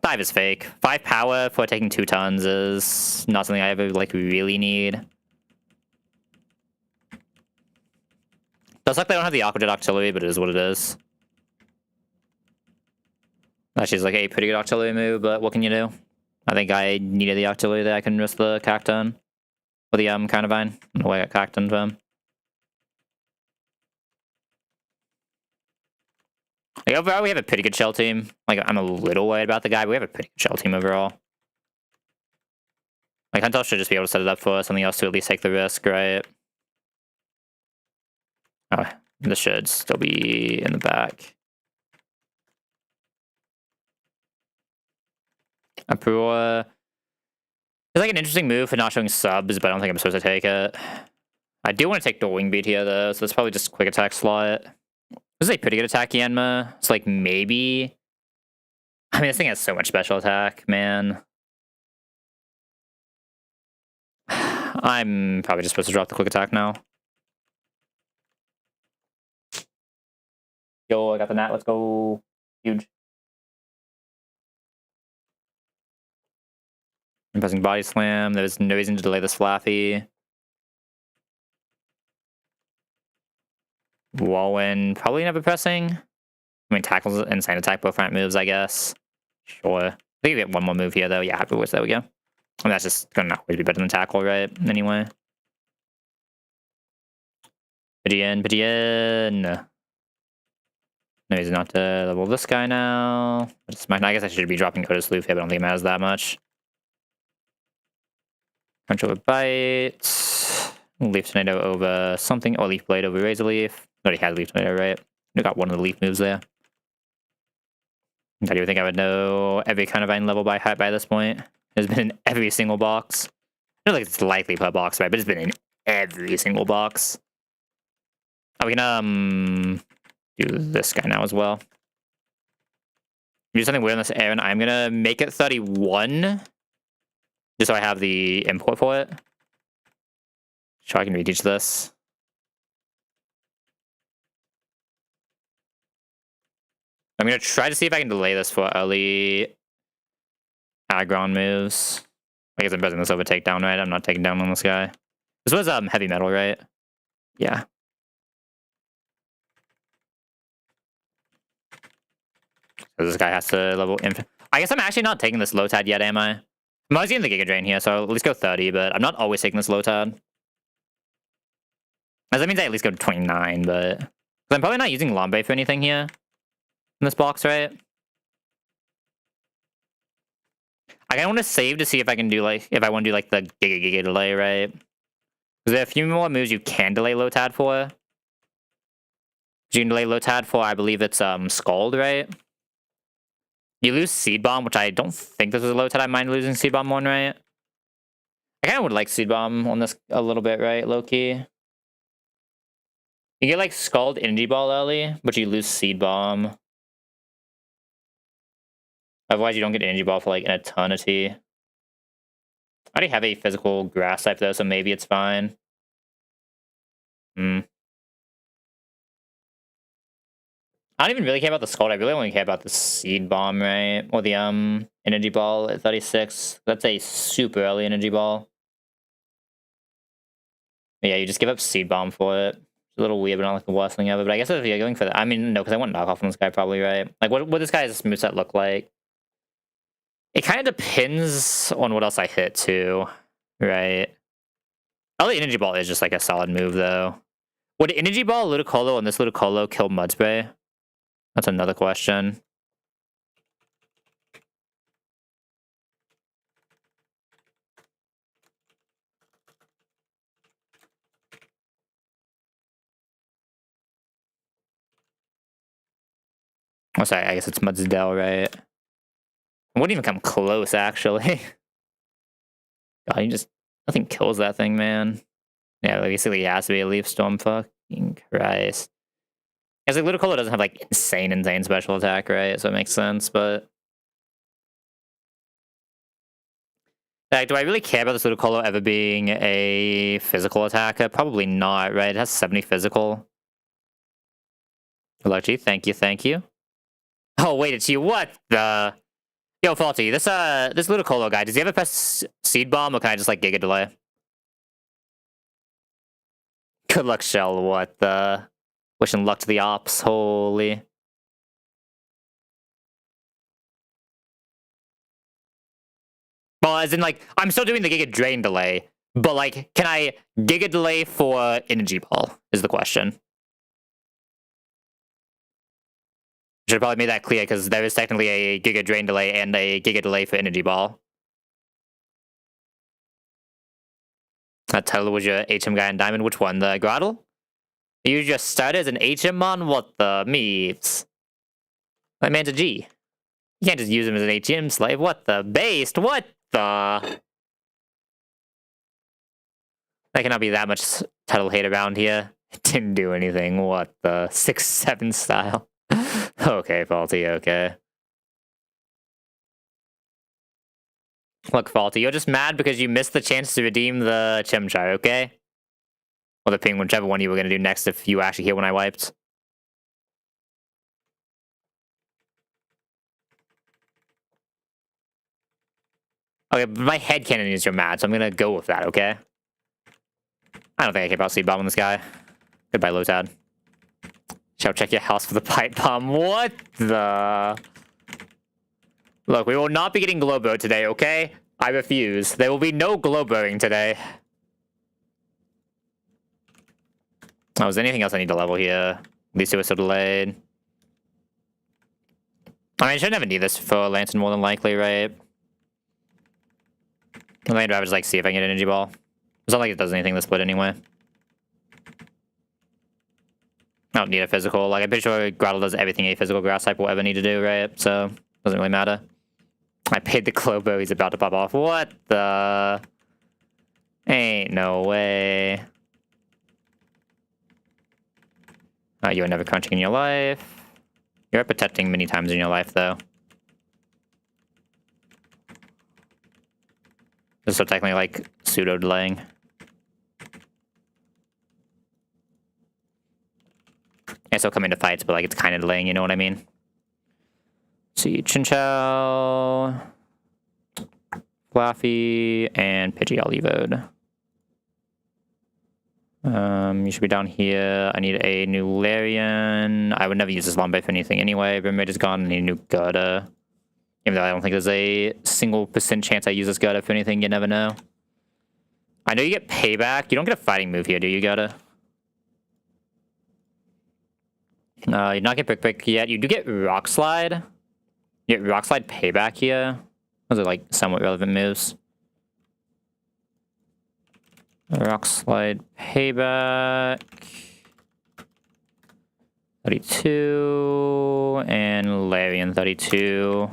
Dive is fake. 5 power for taking 2 tons is not something I ever, like, really need. Does suck they don't have the Aqua Jet Octillery, but it is what it is. Actually, it's like a pretty good Octillery move, but what can you do? I think I needed the Octillery there. I can risk the Cacton. Or the Carnivine. No way I got Cacton for him. Like, overall, we have a pretty good shell team. Like, I'm a little worried about the guy, but we have a pretty good shell team overall. Like, Hunter should just be able to set it up for something else to at least take the risk, right? Oh, this should still be in the back. Apua. It's like an interesting move for not showing subs, but I don't think I'm supposed to take it. I do want to take the Wing Beat here, though, so it's probably just quick attack slot. This is a pretty good attack, Yanma. It's like maybe... I mean, this thing has so much special attack, man. I'm probably just supposed to drop the quick attack now. Yo, I got the Nat. Let's go. Huge. I'm pressing Body Slam. There's no reason to delay this Flaffy. Wallen, probably never pressing. I mean, Tackle's insane attack, both front moves, I guess. Sure. I think we get one more move here, though. Yeah, happy with. There we go. And that's just gonna always be better than Tackle, right? Anyway. Pidian. No, he's not to level this guy now. I guess I should be dropping Coda's Sloof here, but I don't think it matters that much. Crunch over Bite. Leaf Tornado over something, or Leaf Blade over Razor Leaf. Already had Leaf Tornado, right? We got one of the Leaf moves there. I do think I would know every kind of Vine level by heart by this point. It's been in every single box. I don't think it's likely per box, right? But it's been in every single box. Oh, we can do this guy now as well. Do something weird on this Aaron. I'm gonna make it 31. Just so I have the import for it. Sure, I can reteach this. I'm gonna try to see if I can delay this for early aggron moves. I guess I'm pressing this over takedown, right? I'm not taking down on this guy. This was heavy metal, right? Yeah. So this guy has to level infinite. I guess I'm actually not taking this low tide yet, am I? I'm always getting the Giga Drain here, so I'll at least go 30, but I'm not always taking this low tide. As that means I at least go to 29, but... I'm probably not using Lambe for anything here. In this box, right? I kinda want to save to see if I can do, like... If I want to do, like, the Giga delay, right? Because there are a few more moves you can delay low tide for. You can delay low tide for, I believe it's, Scald, right? You lose Seed Bomb, which I don't think this is a low tide. I mind losing Seed Bomb 1, right? I kind of would like Seed Bomb on this a little bit, right? Low key. You get like Scald Energy Ball early, but you lose Seed Bomb. Otherwise, you don't get Energy Ball for like an eternity. I already have a physical Grass type though, so maybe it's fine. I don't even really care about the Scald. I really only care about the Seed Bomb, right? Or the Energy Ball at 36. That's a super early Energy Ball. Yeah, you just give up Seed Bomb for it. It's a little weird, but not like the worst thing ever. But I guess if you're going for that, I mean, no, because I want knockoff on this guy probably, right? Like, what this guy's moveset look like? It kind of depends on what else I hit too, right? Early Energy Ball is just like a solid move though. Would Energy Ball, Ludicolo, and this Ludicolo kill Mud Spray? That's another question. Oh, sorry, I guess it's Mudsdale, right? It wouldn't even come close, actually. God, you just... Nothing kills that thing, man. Yeah, basically it has to be a Leaf Storm. Fucking Christ. Because like, Ludicolo doesn't have, like, insane special attack, right? So it makes sense, but... Like, do I really care about this Ludicolo ever being a physical attacker? Probably not, right? It has 70 physical. Lucky, thank you. Oh, wait, it's you. What the... Yo, Faulty, this Ludicolo guy, does he ever press Seed Bomb, or can I just, like, Giga Delay? Good luck, Shell, what the... Wishing luck to the ops, holy... Well, as in, like, I'm still doing the Giga Drain delay, but, like, can I Giga Delay for Energy Ball, is the question. Should have probably made that clear, because there is technically a Giga Drain delay and a Giga Delay for Energy Ball. That totally was your HM guy in Diamond. Which one? The Grottle? You just started as an HM on? What the meeps? That man's a G. You can't just use him as an HM slave. What the? Based? What the? There cannot be that much title hate around here. It didn't do anything. What the? 6-7 style. Okay, Faulty, okay. Look, Faulty, you're just mad because you missed the chance to redeem the Chimchar, okay? Or the Ping, whichever one you were going to do next if you were actually here when I wiped. Okay, but my headcanon is you're mad, so I'm going to go with that, okay? I don't think I care about Seed Bomb on this guy. Goodbye, Lotad. Shall check your house for the Pipe Bomb. What the... Look, we will not be getting Globo today, okay? I refuse. There will be no Globoing today. Oh, is there anything else I need to level here? These two are so delayed. I mean, I should never need this for Lantern more than likely, right? I'd rather just, like, see if I can get an Energy Ball. It's not like it does anything this split anyway. I don't need a physical. Like, I'm pretty sure Grottle does everything a physical grass type will ever need to do, right? So, doesn't really matter. I paid the Globo, he's about to pop off. What the? Ain't no way. You are never crunching in your life. You're protecting many times in your life, though. This is so technically, like, pseudo-delaying. I still come into fights, but, like, it's kind of delaying, you know what I mean? Let's see, Chinchou, Fluffy, and Pidgey I'll Evo'd. You should be down here. I need a new Larian. I would never use this Lombre for anything anyway. Rimraid is gone. I need a new Gerda. Even though I don't think there's a single % chance I use this Gerda for anything, you never know. I know you get payback. You don't get a fighting move here, do you, Gerda? You're not get Brick yet. You do get Rock Slide. You get Rock Slide payback here. Those are like somewhat relevant moves. Rock Slide payback. 32 and Larian 32.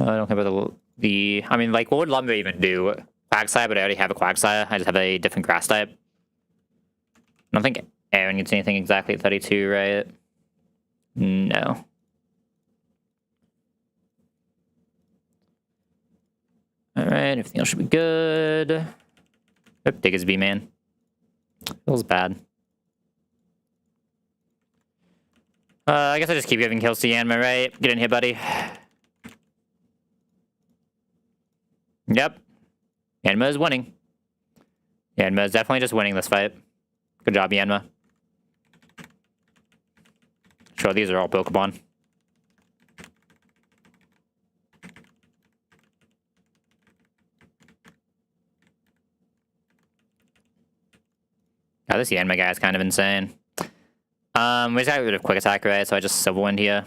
I don't care about the... I mean, like, what would Lumber even do? Quagsire, but I already have a Quagsire. I just have a different grass type. I don't think Aaron gets anything exactly at 32, right? No. Alright, everything else should be good. Oh, Diggersby, man. Feels bad. I guess I just keep giving kills to Yanma, right? Get in here, buddy. Yep. Yanma is winning. Yanma is definitely just winning this fight. Good job, Yanma. Sure, these are all Pokemon. God, this Yanma guy is kind of insane. We just got rid of Quick Attack, right? So I just Silver Wind here.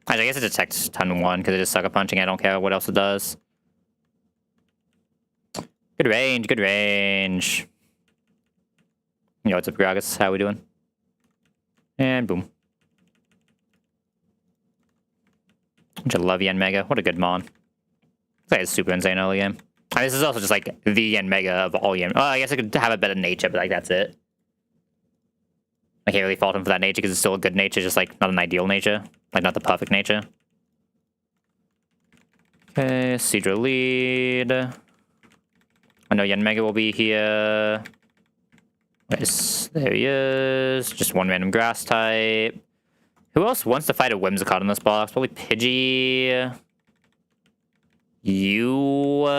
Actually, I guess it detects Ton 1 because it is Sucker Punching. I don't care what else it does. Good range, good range. Yo, what's up, Gragas? How we doing? And boom. I love Yen Mega. What a good mon. This guy is super insane early game. I mean, this is also just like the Yen Mega of all Yen. Oh, I guess I could have a better nature, but like that's it. I can't really fault him for that nature because it's still a good nature, just like not an ideal nature. Like not the perfect nature. Okay, Seadra lead. I know Yen Mega will be here. Yes, there he is. Just one random grass type. Who else wants to fight a Whimsicott in this box? Probably Pidgey. You?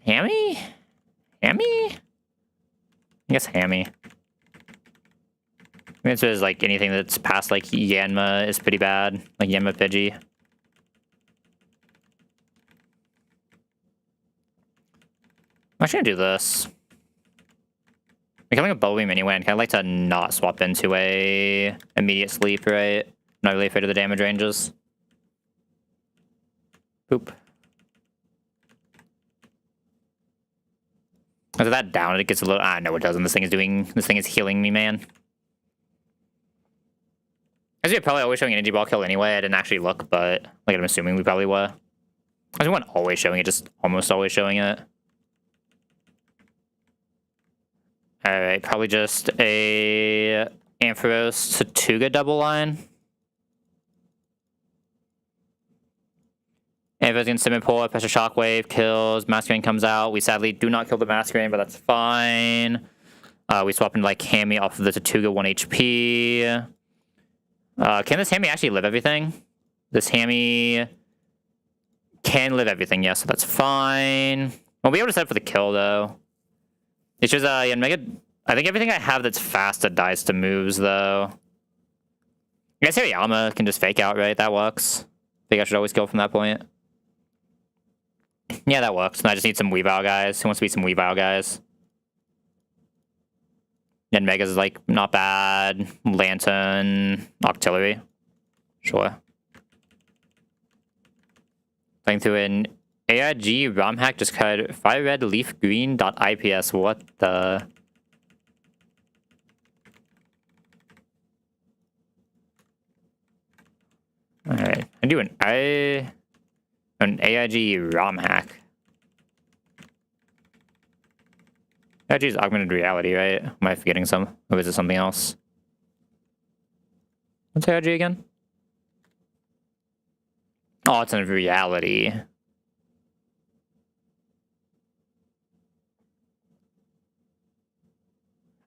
Hammy? Hammy? I guess Hammy. The answer is like anything that's past like Yanma is pretty bad. Like Yanma Pidgey. I'm actually gonna do this. Becoming a Bullbeam anyway, and kind of like to not swap into a immediate sleep, right? Not really afraid of the damage ranges. Boop. After that down, it gets a little... Ah, no, it doesn't. This thing is healing me, man. As we were probably always showing Energy Ball kill anyway. I didn't actually look, but like I'm assuming we probably were. I we weren't always showing it, just almost always showing it. Alright, probably just a Ampharos Tatuga double line. Ampharos against Simipour, Pressure Shockwave, kills, Masquerain comes out. We sadly do not kill the Masquerain, but that's fine. We swap into like Hammy off of the Tatuga 1 HP. Can this Hammy actually live everything? This Hammy can live everything, yes, so that's fine. We'll be able to set up for the kill though. It's just, yeah, Mega... I think everything I have that's fast that dies to moves, though. I guess Hirayama can just fake out, right? That works. I think I should always kill from that point. Yeah, that works. And I just need some Weavile guys. Who wants to be some Weavile guys? And Mega's, like, not bad. Lantern. Octillery. Sure. Playing through an AIG ROM hack just cut fire red leaf green .ips. What the? Alright. I do an AIG ROM hack. AIG is augmented reality, right? Am I forgetting some? Or is it something else? What's AIG again? Oh, it's in reality.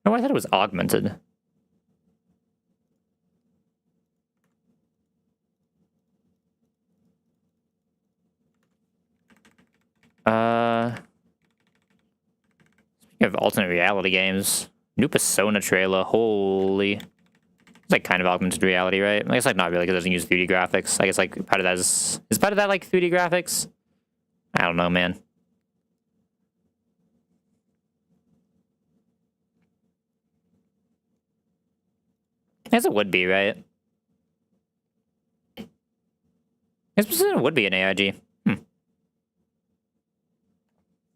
Oh, I thought it was augmented. Speaking of alternate reality games, new Persona trailer, holy. It's like kind of augmented reality, right? I guess like not really because it doesn't use 3D graphics. I guess like part of that is part of that like 3D graphics? I don't know, man. I guess it would be, right? I guess it would be an AIG.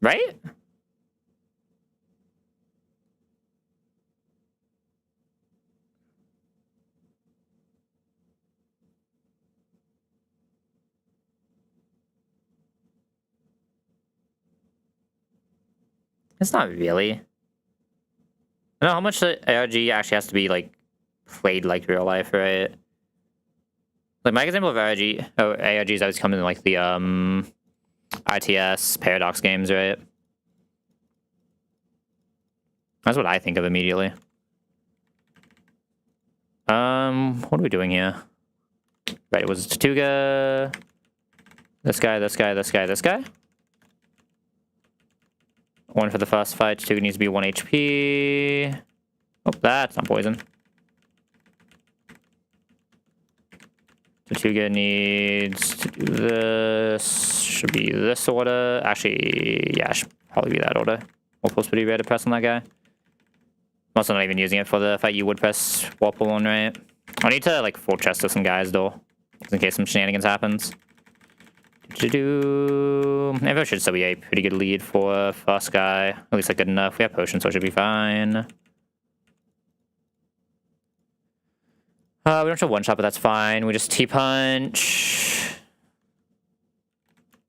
Right? It's not really. I don't know how much the ARG actually has to be like played like real life, right? Like my example of ARGs always come in like the RTS Paradox games, right? That's what I think of immediately. What are we doing here? Right, it was Tortuga. This guy, this guy, this guy, this guy. One for the first fight. Tortuga needs to be 1 HP. Oh, that's not poison. Tortuga needs to do this. Should be this order. Actually, yeah, should probably be that order. Warple's pretty rare to press on that guy. I'm also not even using it for the fight you would press Warple on, right? I need to, like, full chest to some guys, though. Just in case some shenanigans happens. Maybe I should still be a pretty good lead for first guy. At least, like, good enough. We have potions, so it should be fine. We don't show one shot, but that's fine. We just T-punch.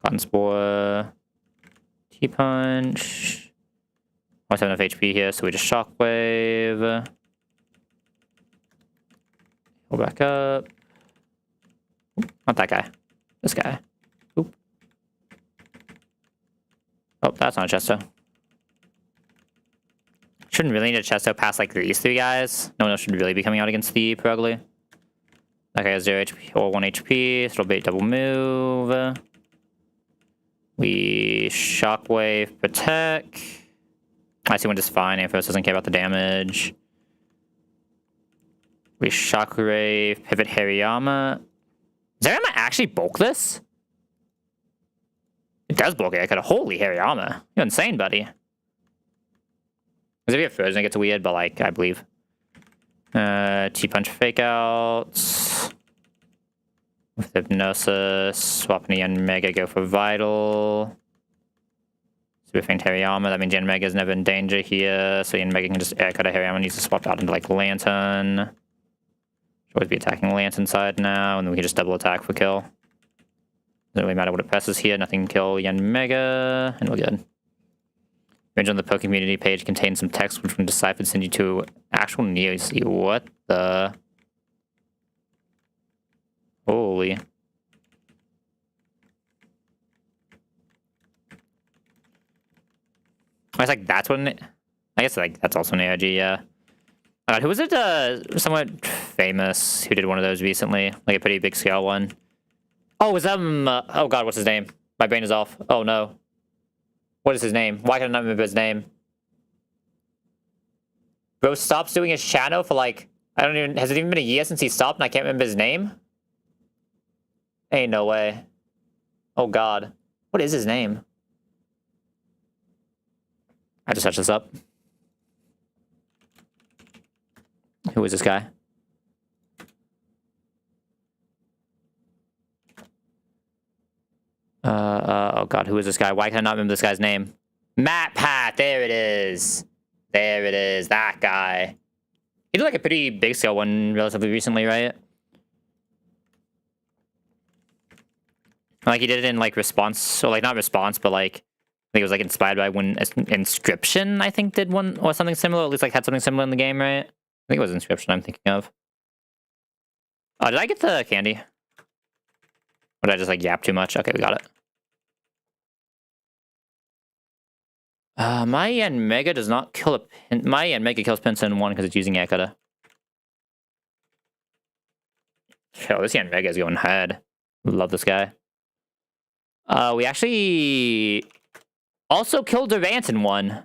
Cotton Spore. T-punch. Almost have enough HP here, so we just Shockwave. Go back up. Oop, not that guy. This guy. Oop. Oh, that's not a Chesto. Shouldn't really need a Chesto past like these three guys. No one else should really be coming out against the Perugly. That guy has 0 HP or 1 HP, so it'll be double move. We Shockwave, Protect. I see one just fine. Ampharos doesn't care about the damage. We Shockwave, Pivot Hariyama. Does Hariyama actually bulk this? It does bulk it. I could have. Holy Hariyama. You're insane, buddy. Because if you have frozen, it gets weird, but like, I believe. T-punch fake outs. With Hypnosis. Swap Yen Mega, go for Vital. Super Faint Hariyama. That means Yen Mega is never in danger here. So Yen Mega can just air cut a Hariyama. Needs to swap out into like Lantern. Should always be attacking Lantern side now. And then we can just double attack for kill. Doesn't really matter what it presses here. Nothing can kill Yen Mega. And we're good. Image on the Poke Community page contains some text which when deciphered send you to actual news. What the? Holy. I was like, that's what I guess like that's also an ARG, yeah. Who was it somewhat famous who did one of those recently? Like a pretty big scale one. Oh, was oh god, what's his name? My brain is off. Oh no. What is his name? Why can I not remember his name? Bro stops doing his channel for like, has it even been a year since he stopped and I can't remember his name? Ain't no way. Oh god. What is his name? I just searched this up. Who is this guy? Oh god, who is this guy? Why can I not remember this guy's name? Matt Pat, there it is. There it is, that guy. He did like a pretty big scale one relatively recently, right? Like he did it in like response, or like not response, but like, I think it was like inspired by when Inscription, I think, did one or something similar, at least like had something similar in the game, right? I think it was Inscription I'm thinking of. Oh, did I get the candy? Or did I just like yap too much? Okay, we got it. My Yen Mega does not kill a pin. My Yen Mega kills Pinson 1 because it's using Yakata. Yo, this Yen Mega is going ahead. Love this guy. We actually also killed Durant in 1.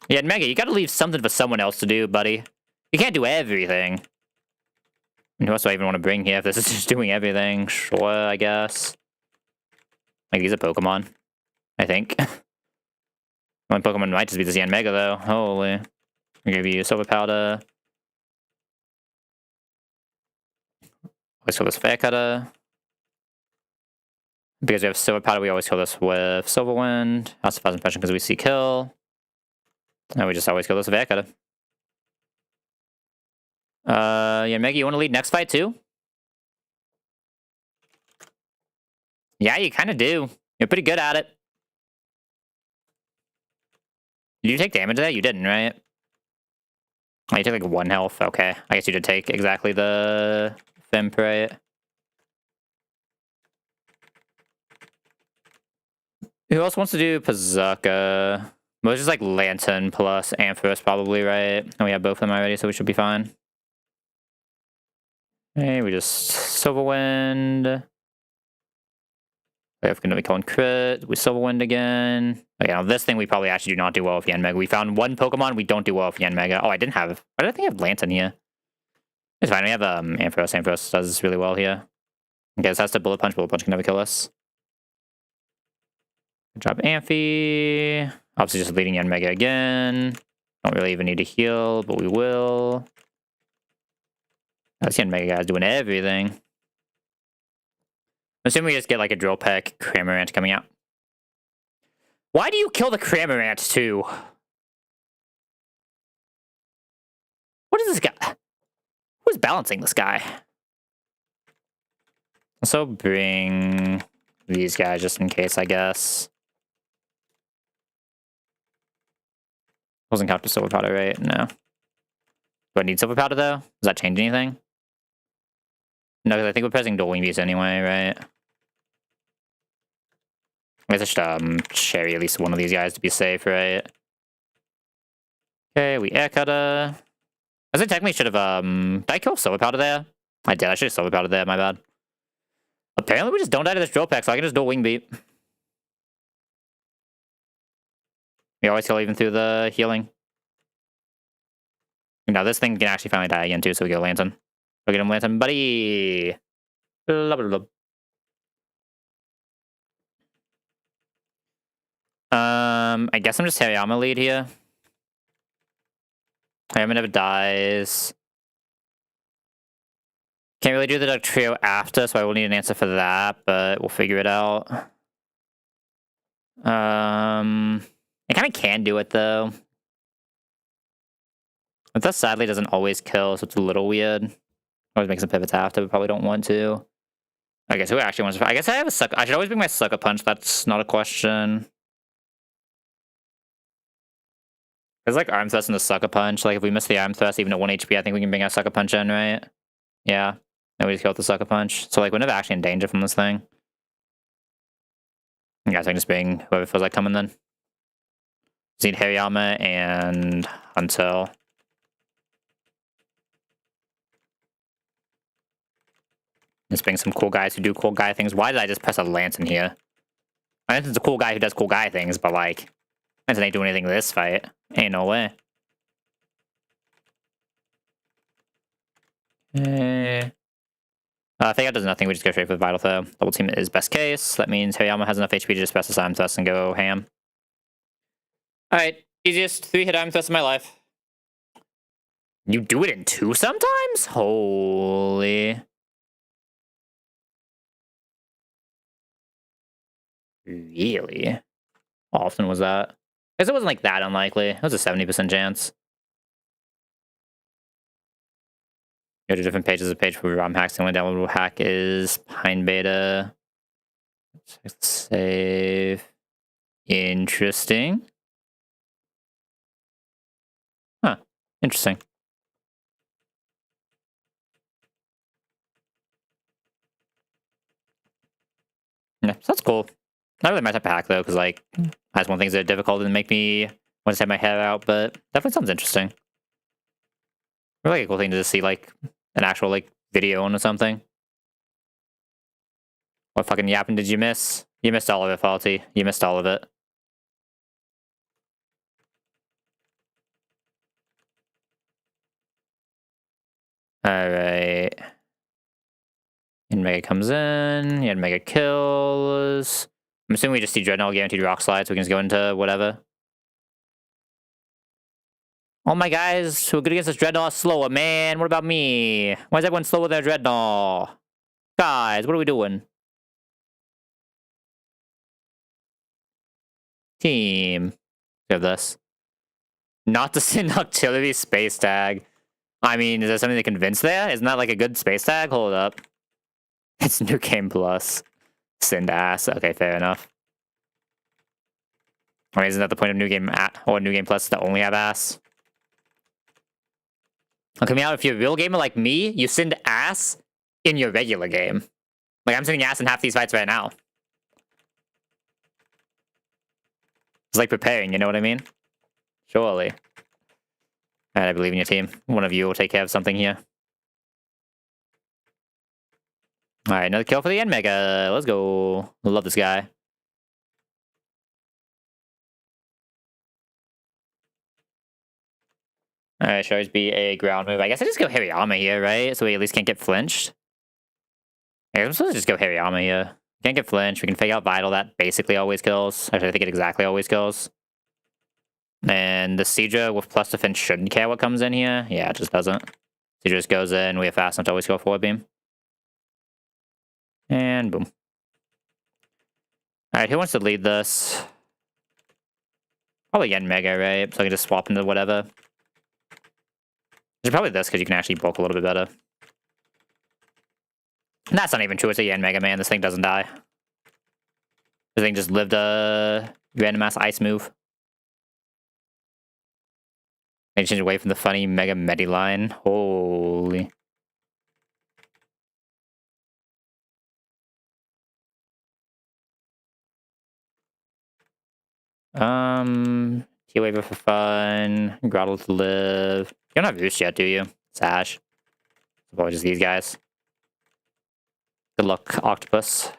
Yen Mega, you gotta leave something for someone else to do, buddy. You can't do everything. And who else do I even want to bring here if this is just doing everything? Sure, I guess. Like, he's a Pokemon. I think. One Pokemon might just be this Yen Mega, though. Holy. I'll give you Silver Powder. Always kill this Fair Cutter. Because we have Silver Powder, we always kill this with Silver Wind. House of Fast Impression because we see kill. And we just always kill this with Fair Cutter. Yeah, Mega, you want to lead next fight, too? Yeah, you kind of do. You're pretty good at it. Did you take damage there? You didn't, right? Oh, you took like 1 health. Okay. I guess you did take exactly the Vimp, right? Who else wants to do Pazaka? Well, it's just like Lantern plus Ampharos probably, right? And we have both of them already, so we should be fine. Hey, we just Silverwind. We're going to be calling crit. We Silverwind again. Okay, now this thing we probably actually do not do well with Yanmega. We found one Pokemon we don't do well with Yanmega. Oh, I didn't have... Why did I think I have Lantern here? It's fine. We have Ampharos. Ampharos does really well here. Okay, so that's the Bullet Punch. Bullet Punch can never kill us. Good job, Amphi. Obviously just leading Yanmega again. Don't really even need to heal, but we will. This Yanmega guy's doing everything. I'm assuming we just get like a Drill Peck, Cramorant coming out. Why do you kill the Cramorant too? What is this guy? Who's balancing this guy? Also bring these guys just in case, I guess. Wasn't count for Silver Powder, right? No. Do I need Silver Powder though? Does that change anything? No, because I think we're pressing Dual Wing Beast anyway, right? I guess I should cherry at least one of these guys to be safe, right? Okay, we Air Cutter. I think technically should have did I kill Silver Powder there? I did, I should have Silver Powder there, my bad. Apparently we just don't die to this Drill Peck, so I can just Dual Wing Beat. We always kill even through the healing. Now this thing can actually finally die again too, so we go Lantern. Go get him, Lantern, buddy! Blah, blah, blah. I guess I'm just Hariyama lead here. Hariyama never dies. Can't really do the Duck Trio after, so I will need an answer for that, but we'll figure it out. I kind of can do it, though. But that sadly doesn't always kill, so it's a little weird. Always make some pivots after, but probably don't want to. Okay, so who actually wants to... I guess I have a Sucker... I should always bring my Sucker Punch. That's not a question. There's like Arm Thrust and the Sucker Punch. Like, if we miss the Arm Thrust, even at 1 HP, I think we can bring our Sucker Punch in, right? Yeah. And we just kill with the Sucker Punch. So, like, we're never actually in danger from this thing. Yeah, so I can just bring whoever feels like coming then. Just need Hariyama and Hunter. Just bring some cool guys who do cool guy things. Why did I just press a Lantern here? Lantern's a cool guy who does cool guy things, but like... Lantern ain't doing anything in this fight. Ain't no way. Fake Out does nothing, we just go straight for Vital Throw. Double Team is best case. That means Hariyama has enough HP to just press the Arm Thrust and go ham. Alright, easiest 3-hit Arm Thrust in my life. You do it in 2 sometimes? Holy... Really? How often was that? I guess it wasn't like that unlikely. It was a 70% chance. Go to different pages. A page for ROM hacks. The only downloadable hack is Pine Beta. Save. Interesting. Huh. Interesting. Yeah, so that's cool. Not really my type of hack, though, because, like, that's one of the things that are difficult and make me want to take my head out, but definitely sounds interesting. Really a cool thing to just see, like, an actual, like, video on or something. What fucking yapping did you miss? You missed all of it, Faulty. You missed all of it. Alright. Yanmega comes in. Yanmega kills. I'm assuming we just see Dreadnought guaranteed Rock Slide, so we can just go into whatever. Oh my guys, who are good against this Dreadnought slower, man. What about me? Why is everyone slow with their Dreadnought? Guys, what are we doing? Team. We have this. Not to send Octillery Space Tag. I mean, is there something to convince there? Isn't that like a good space tag? Hold up. It's New Game Plus. Send ass. Okay, fair enough. I mean, isn't that the point of New Game or New Game Plus to only have ass? Okay, me out. If you're a real gamer like me, you send ass in your regular game. Like, I'm sending ass in half these fights right now. It's like preparing, you know what I mean? Surely. Alright, I believe in your team. One of you will take care of something here. Alright, another kill for the end mega. Let's go. Love this guy. Alright, should always be a ground move. I guess I just go Hariyama here, right? So we at least can't get flinched. Yeah, I'm supposed to just go Hariyama here. Can't get flinched. We can fake out Vital. That basically always kills. Actually, I think it exactly always kills. And the Seedra with plus defense shouldn't care what comes in here. Yeah, it just doesn't. Seedra just goes in. We have fast enough to always go forward beam. And boom. Alright, who wants to lead this? Probably Yen Mega, right? So I can just swap into whatever. It's probably this, because you can actually bulk a little bit better. And that's not even true. It's a Yen Mega, man. This thing doesn't die. This thing just lived a random ass ice move. They change away from the funny Mega Medi line. Holy. T-Waver for fun. Grottle to live. You don't have Roost yet, do you? Sash. Probably just these guys. Good luck, Octopus.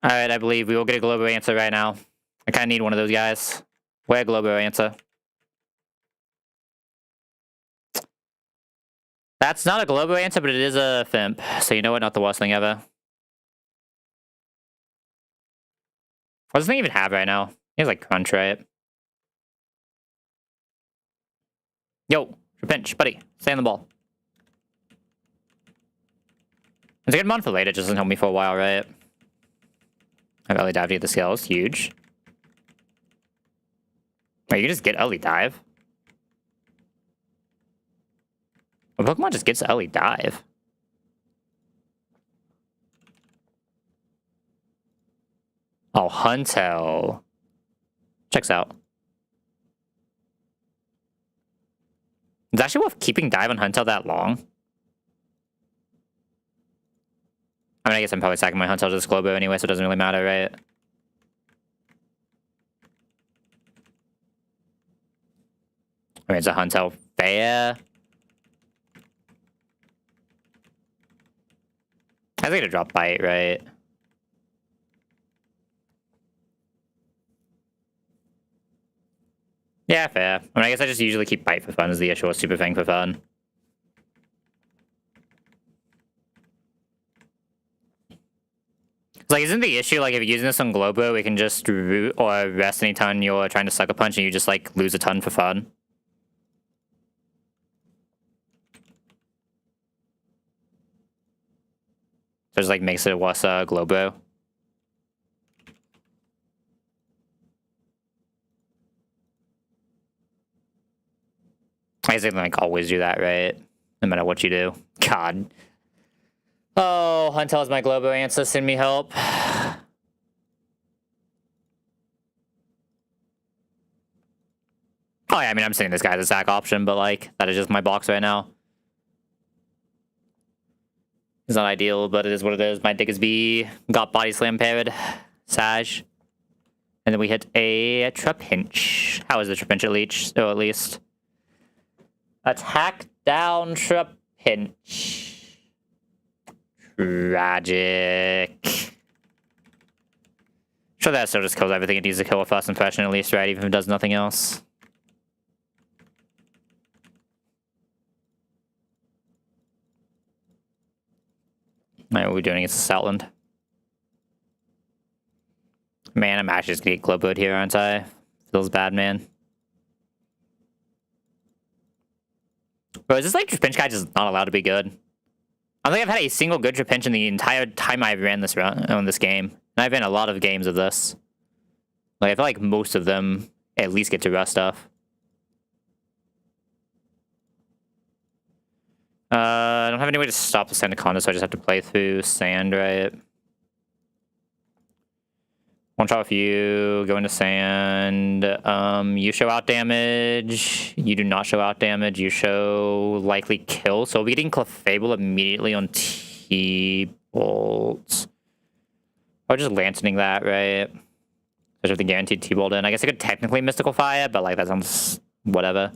Alright, I believe we will get a Globo answer right now. I kind of need one of those guys. Where Globo answer? That's not a Globo answer, but it is a Fimp. So you know what? Not the worst thing ever. What does this thing even have right now? He has like Crunch, right? Yo, pinch, buddy. Stay on the ball. It's a good month for late. It just doesn't help me for a while, right? I've early dived to get the skills. Huge. Wait, you can just get early dive? What Pokemon just gets early dive? Oh, Huntel. Checks out. It's actually worth keeping dive on Huntel that long. I mean, I guess I'm probably sacking my Huntel to this Globo anyway, so it doesn't really matter, right? I mean, it's a Huntel fair. I think it'll drop Bite, right? Yeah, fair. I mean, I guess I just usually keep Bite for fun as the issue, or Super Fang for fun. It's like, isn't the issue, like, if you're using this on Globo, it can just root or rest anytime you're trying to Sucker Punch and you just, like, lose a ton for fun? So it just, like, makes it worse, Globo. I guess they can, like, always do that, right? No matter what you do. God. Oh, Huntel is my Globo answer. Send me help. Oh, yeah, I mean, I'm saying this guy's a sack option, but, like, that is just my box right now. It's not ideal, but it is what it is. My Diggersby got Body Slam paired. Sage. And then we hit a Trapinch. How is the Trapinch at least? Oh, at least. Attack down Trapinch. Tragic. Sure, that still just kills everything it needs to kill with first impression, at least, right? Even if it does nothing else. Alright, what are we doing against Stoutland? Man, I'm actually just gonna get Globoed here, aren't I? Feels bad, man. Bro, is this like Trapinch guy just not allowed to be good? I don't think I've had a single good Trapinch in the entire time I've ran this run on this game. And I've ran a lot of games of this. Like, I feel like most of them at least get to rust stuff. I don't have any way to stop the Sandaconda, so I just have to play through sand, right? One shot with you, go into sand. You show out damage. You do not show out damage. You show likely kill. So we'll be getting Clefable immediately on T-Bolt. Or just Lanterning that, right? I have the guaranteed T-Bolt in. I guess I could technically Mystical Fire, but like that sounds whatever.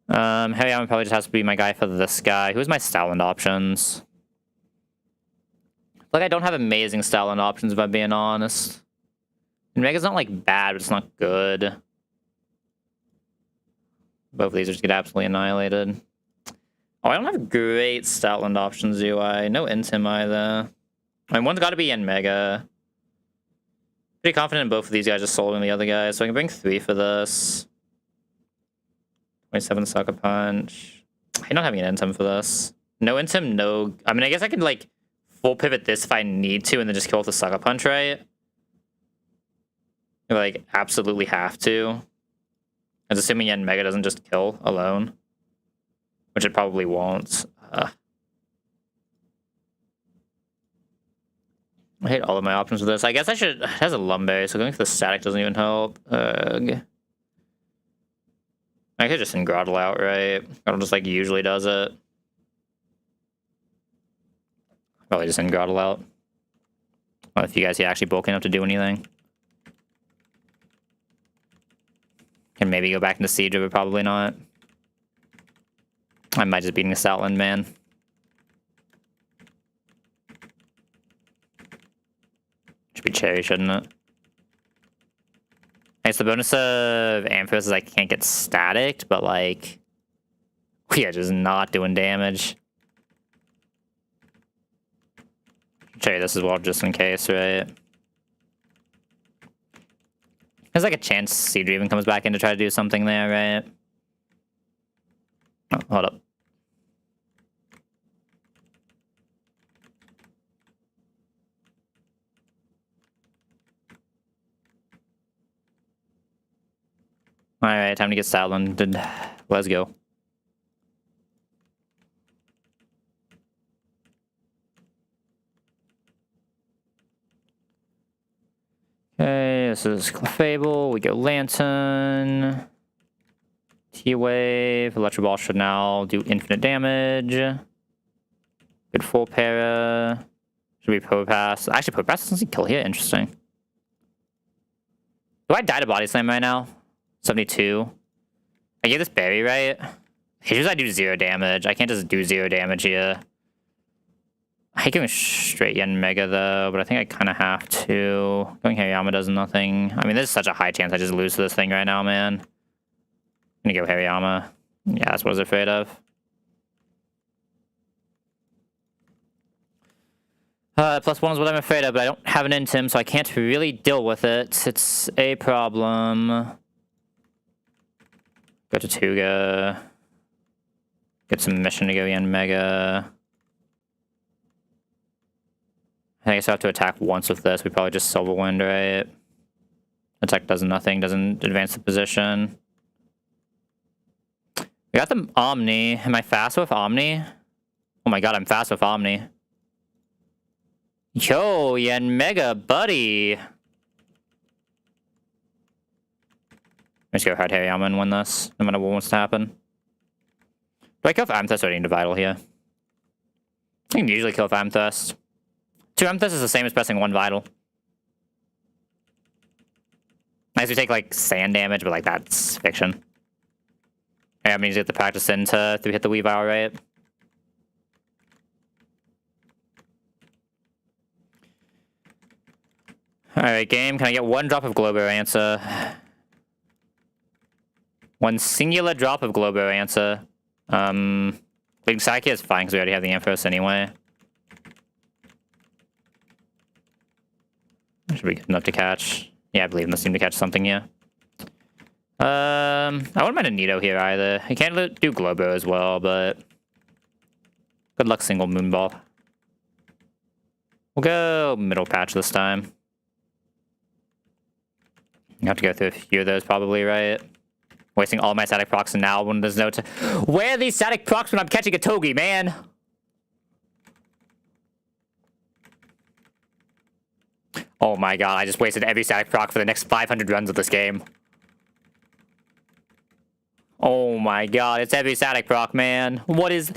Harry Allen probably just has to be my guy for this guy. Who's my Stoutland options? Like, I don't have amazing Stoutland options, if I'm being honest. And Mega's not, like, bad, but it's not good. Both of these are just get absolutely annihilated. Oh, I don't have great Stoutland options, do I? No Intim either. I mean, one's got to be in Mega. Pretty confident in both of these guys just soloing the other guys, so I can bring 3 for this. 27 Sucker Punch. I'm not having an Intim for this. No Intim, no... I mean, I guess I could, like... full pivot this if I need to, and then just kill with the Sucker Punch, right? Like, absolutely have to. As assuming Yen Mega doesn't just kill alone. Which it probably won't. I hate all of my options with this. I guess I should... It has a Lumberry, so going for the Static doesn't even help. I could just send Grotle out, right? Grotle just, like, usually does it. Probably just send Grotle out. Well, if you guys are actually bulky enough to do anything. Can maybe go back into Siege, but probably not. I might just beating a Stoutland, man. Should be Cherry, shouldn't it? I guess the bonus of Ampharos is I can't get staticked, but like... we are just not doing damage. Cherry this as well, just in case, right? There's like a chance Siege even comes back in to try to do something there, right? Oh, hold up. Alright, time to get Stoutland. Let's go. Okay, this is Clefable. We go Lantern. T-Wave. Electro Ball should now do infinite damage. Good full para. Should be Popass. Actually, Popass doesn't kill here. Interesting. Do I die to Body Slam right now? 72. I get this berry, right? Here's I do 0 damage. I can't just do 0 damage here. I hate going straight Yen Mega, though, but I think I kind of have to. Going Hariyama does nothing. I mean, there's such a high chance I just lose to this thing right now, man. I'm gonna go Hariyama. Yeah, that's what I was afraid of. +1 is what I'm afraid of, but I don't have an Intim, so I can't really deal with it. It's a problem. Go to Tuga. Get some mission to go Yen Mega. I guess I have to attack once with this. We probably just Silver Wind, right? Attack does nothing, doesn't advance the position. We got the Omni. Am I fast with Omni? Oh my god, I'm fast with Omni. Yo, Yen Mega, buddy! Let's go hard Hariyama and win this, no matter what wants to happen. Do I kill with Amethyst or do I need to Vital here? I can usually kill with Amethyst. 2 Amethyst is the same as pressing 1 Vital. Nice we take, like, sand damage, but, like, that's fiction. Yeah, that means you get the practice in to hit the Weavile, right? Alright, game. Can I get 1 drop of Globo Answer? 1 singular drop of Globo Answer. Leading Psyche is fine because we already have the Ampharos anyway. Should be good enough to catch. Yeah, I believe in this team to catch something, yeah. I wouldn't mind a Nido here either. I can't do Globo as well, but... good luck single Moonball. We'll go middle patch this time. You have to go through a few of those probably, right? Wasting all my static procs now when there's no where are these static procs when I'm catching a Togi, man? Oh my god, I just wasted every static proc for the next 500 runs of this game. Oh my god, it's every static proc, man. What is...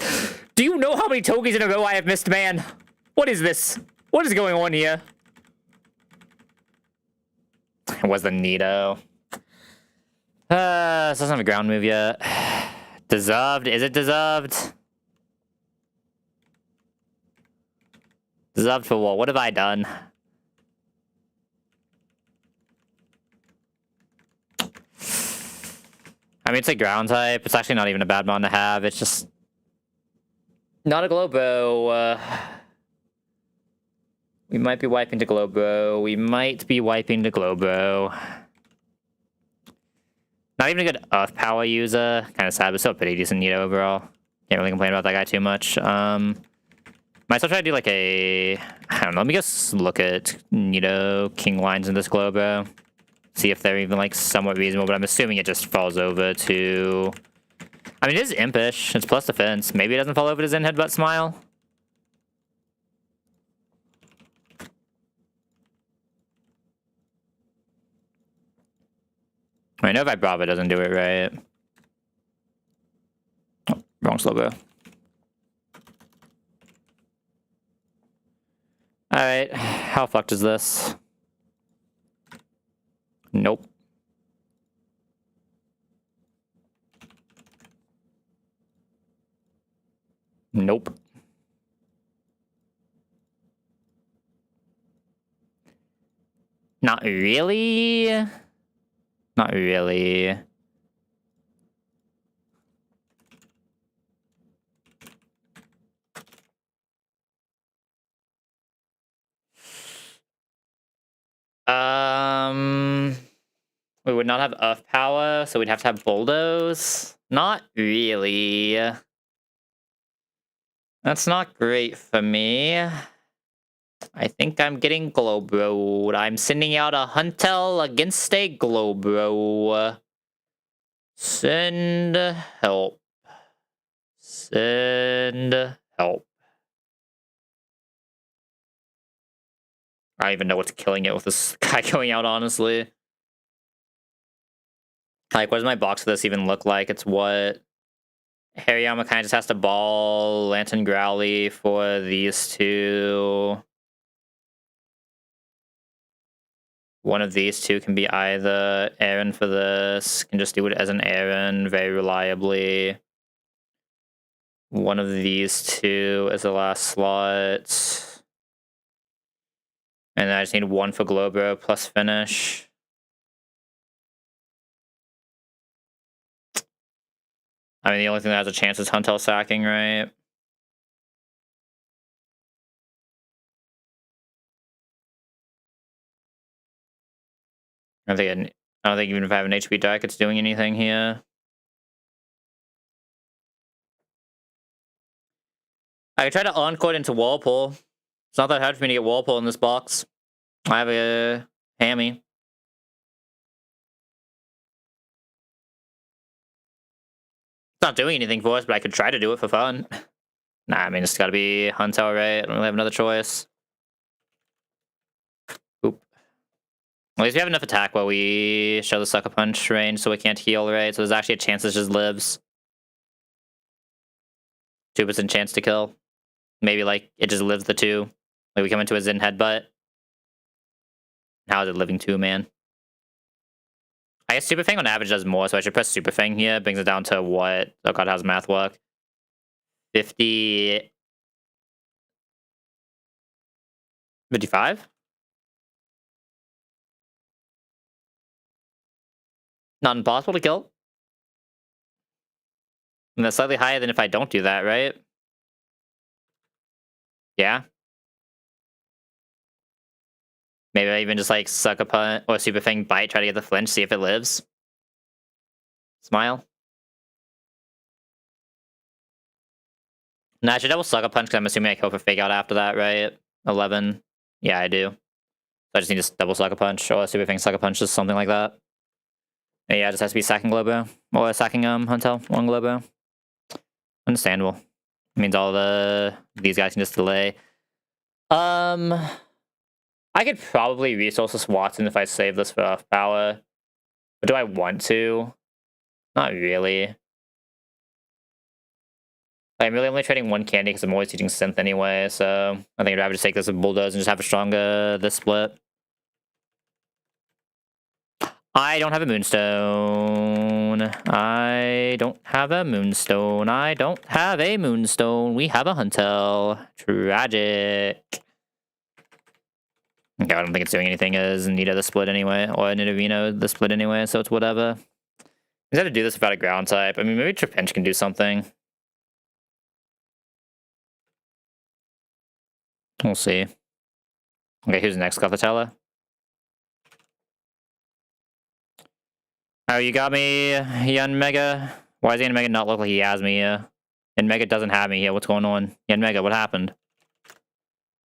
Do you know how many Togis in a row I have missed, man? What is this? What is going on here? It was the Nido. So it doesn't have a ground move yet. Deserved? Is it deserved? Deserved for what? What have I done? I mean, it's a ground type. It's actually not even a bad mon to have. It's just... Not a Glowbro. We might be wiping to Glowbro. We might be wiping to Glowbro. Not even a good Earth Power user. Kind of sad, but still a pretty decent Nido overall. Can't really complain about that guy too much. Might still try to do like a... I don't know, let me just look at Nido King lines in this Glowbro. See if they're even like somewhat reasonable, but I'm assuming it just falls over to... I mean, it is impish. It's plus defense. Maybe it doesn't fall over to Zen Headbutt Smile. I know Vibrava doesn't do it right. Oh, wrong Slowbro. Alright, how fucked is this? Nope. Nope. Not really. Not really. We would not have Earth Power, so we'd have to have Bulldoze. Not really. That's not great for me. I think I'm getting Glowbro. I'm sending out a Huntel against a Glowbro. Send help. Send help. I don't even know what's killing it with this guy going out, honestly. Like, what does my box for this even look like? It's what... Hariyama kind of just has to ball Lantern Growly for these two. One of these two can be either Aaron for this. Can just do it as an Aaron very reliably. One of these two as the last slot. And then I just need one for Glowbro plus finish. I mean, the only thing that has a chance is Huntel sacking, right? I don't think even if I have an HP deck, it's doing anything here. I could try to encore into Whirlpool. It's not that hard for me to get Whirlpool in this box. I have a Hammy. It's not doing anything for us, but I could try to do it for fun. Nah, I mean, it's gotta be Hunter, right? I don't really have another choice. Oop. At least we have enough attack while we show the Sucker Punch range so we can't heal, right? So there's actually a chance this just lives. 2% chance to kill. Maybe, like, it just lives the 2. Like, we come into a Zen Headbutt. How is it living 2, man? I guess Super Fang on average does more, so I should press Super Fang here. Brings it down to what? Oh god, how's math work? 50... 55? Not impossible to kill. And that's slightly higher than if I don't do that, right? Yeah. Maybe I even just like suck a punt or Super Fang bite, try to get the flinch, see if it lives. Smile. Nah, I should double Sucker Punch because I'm assuming I kill for Fake Out after that, right? 11. Yeah, I do. So I just need to double Sucker Punch or Super Fang Sucker Punch, just something like that. Yeah, it just has to be sacking Globo. Or sacking Huntel, one Globo. Understandable. It means all these guys can just delay. I could probably resources Watson if I save this for off power. But do I want to? Not really. I'm really only trading one candy because I'm always using synth anyway, so I think I'd rather just take this with bulldoze and just have a stronger this split. I don't have a moonstone. I don't have a moonstone. I don't have a moonstone. We have a Huntel. Tragic. Okay, I don't think it's doing anything as Nita the split anyway, or Nidavino the split anyway, so it's whatever. We have to do this without a ground type. I mean, maybe Trapinch can do something. We'll see. Okay, who's next? Cothatella? Oh, you got me, Yan Mega? Why does Yan Mega not look like he has me here? Yan Mega doesn't have me here. What's going on? Yan Mega, what happened?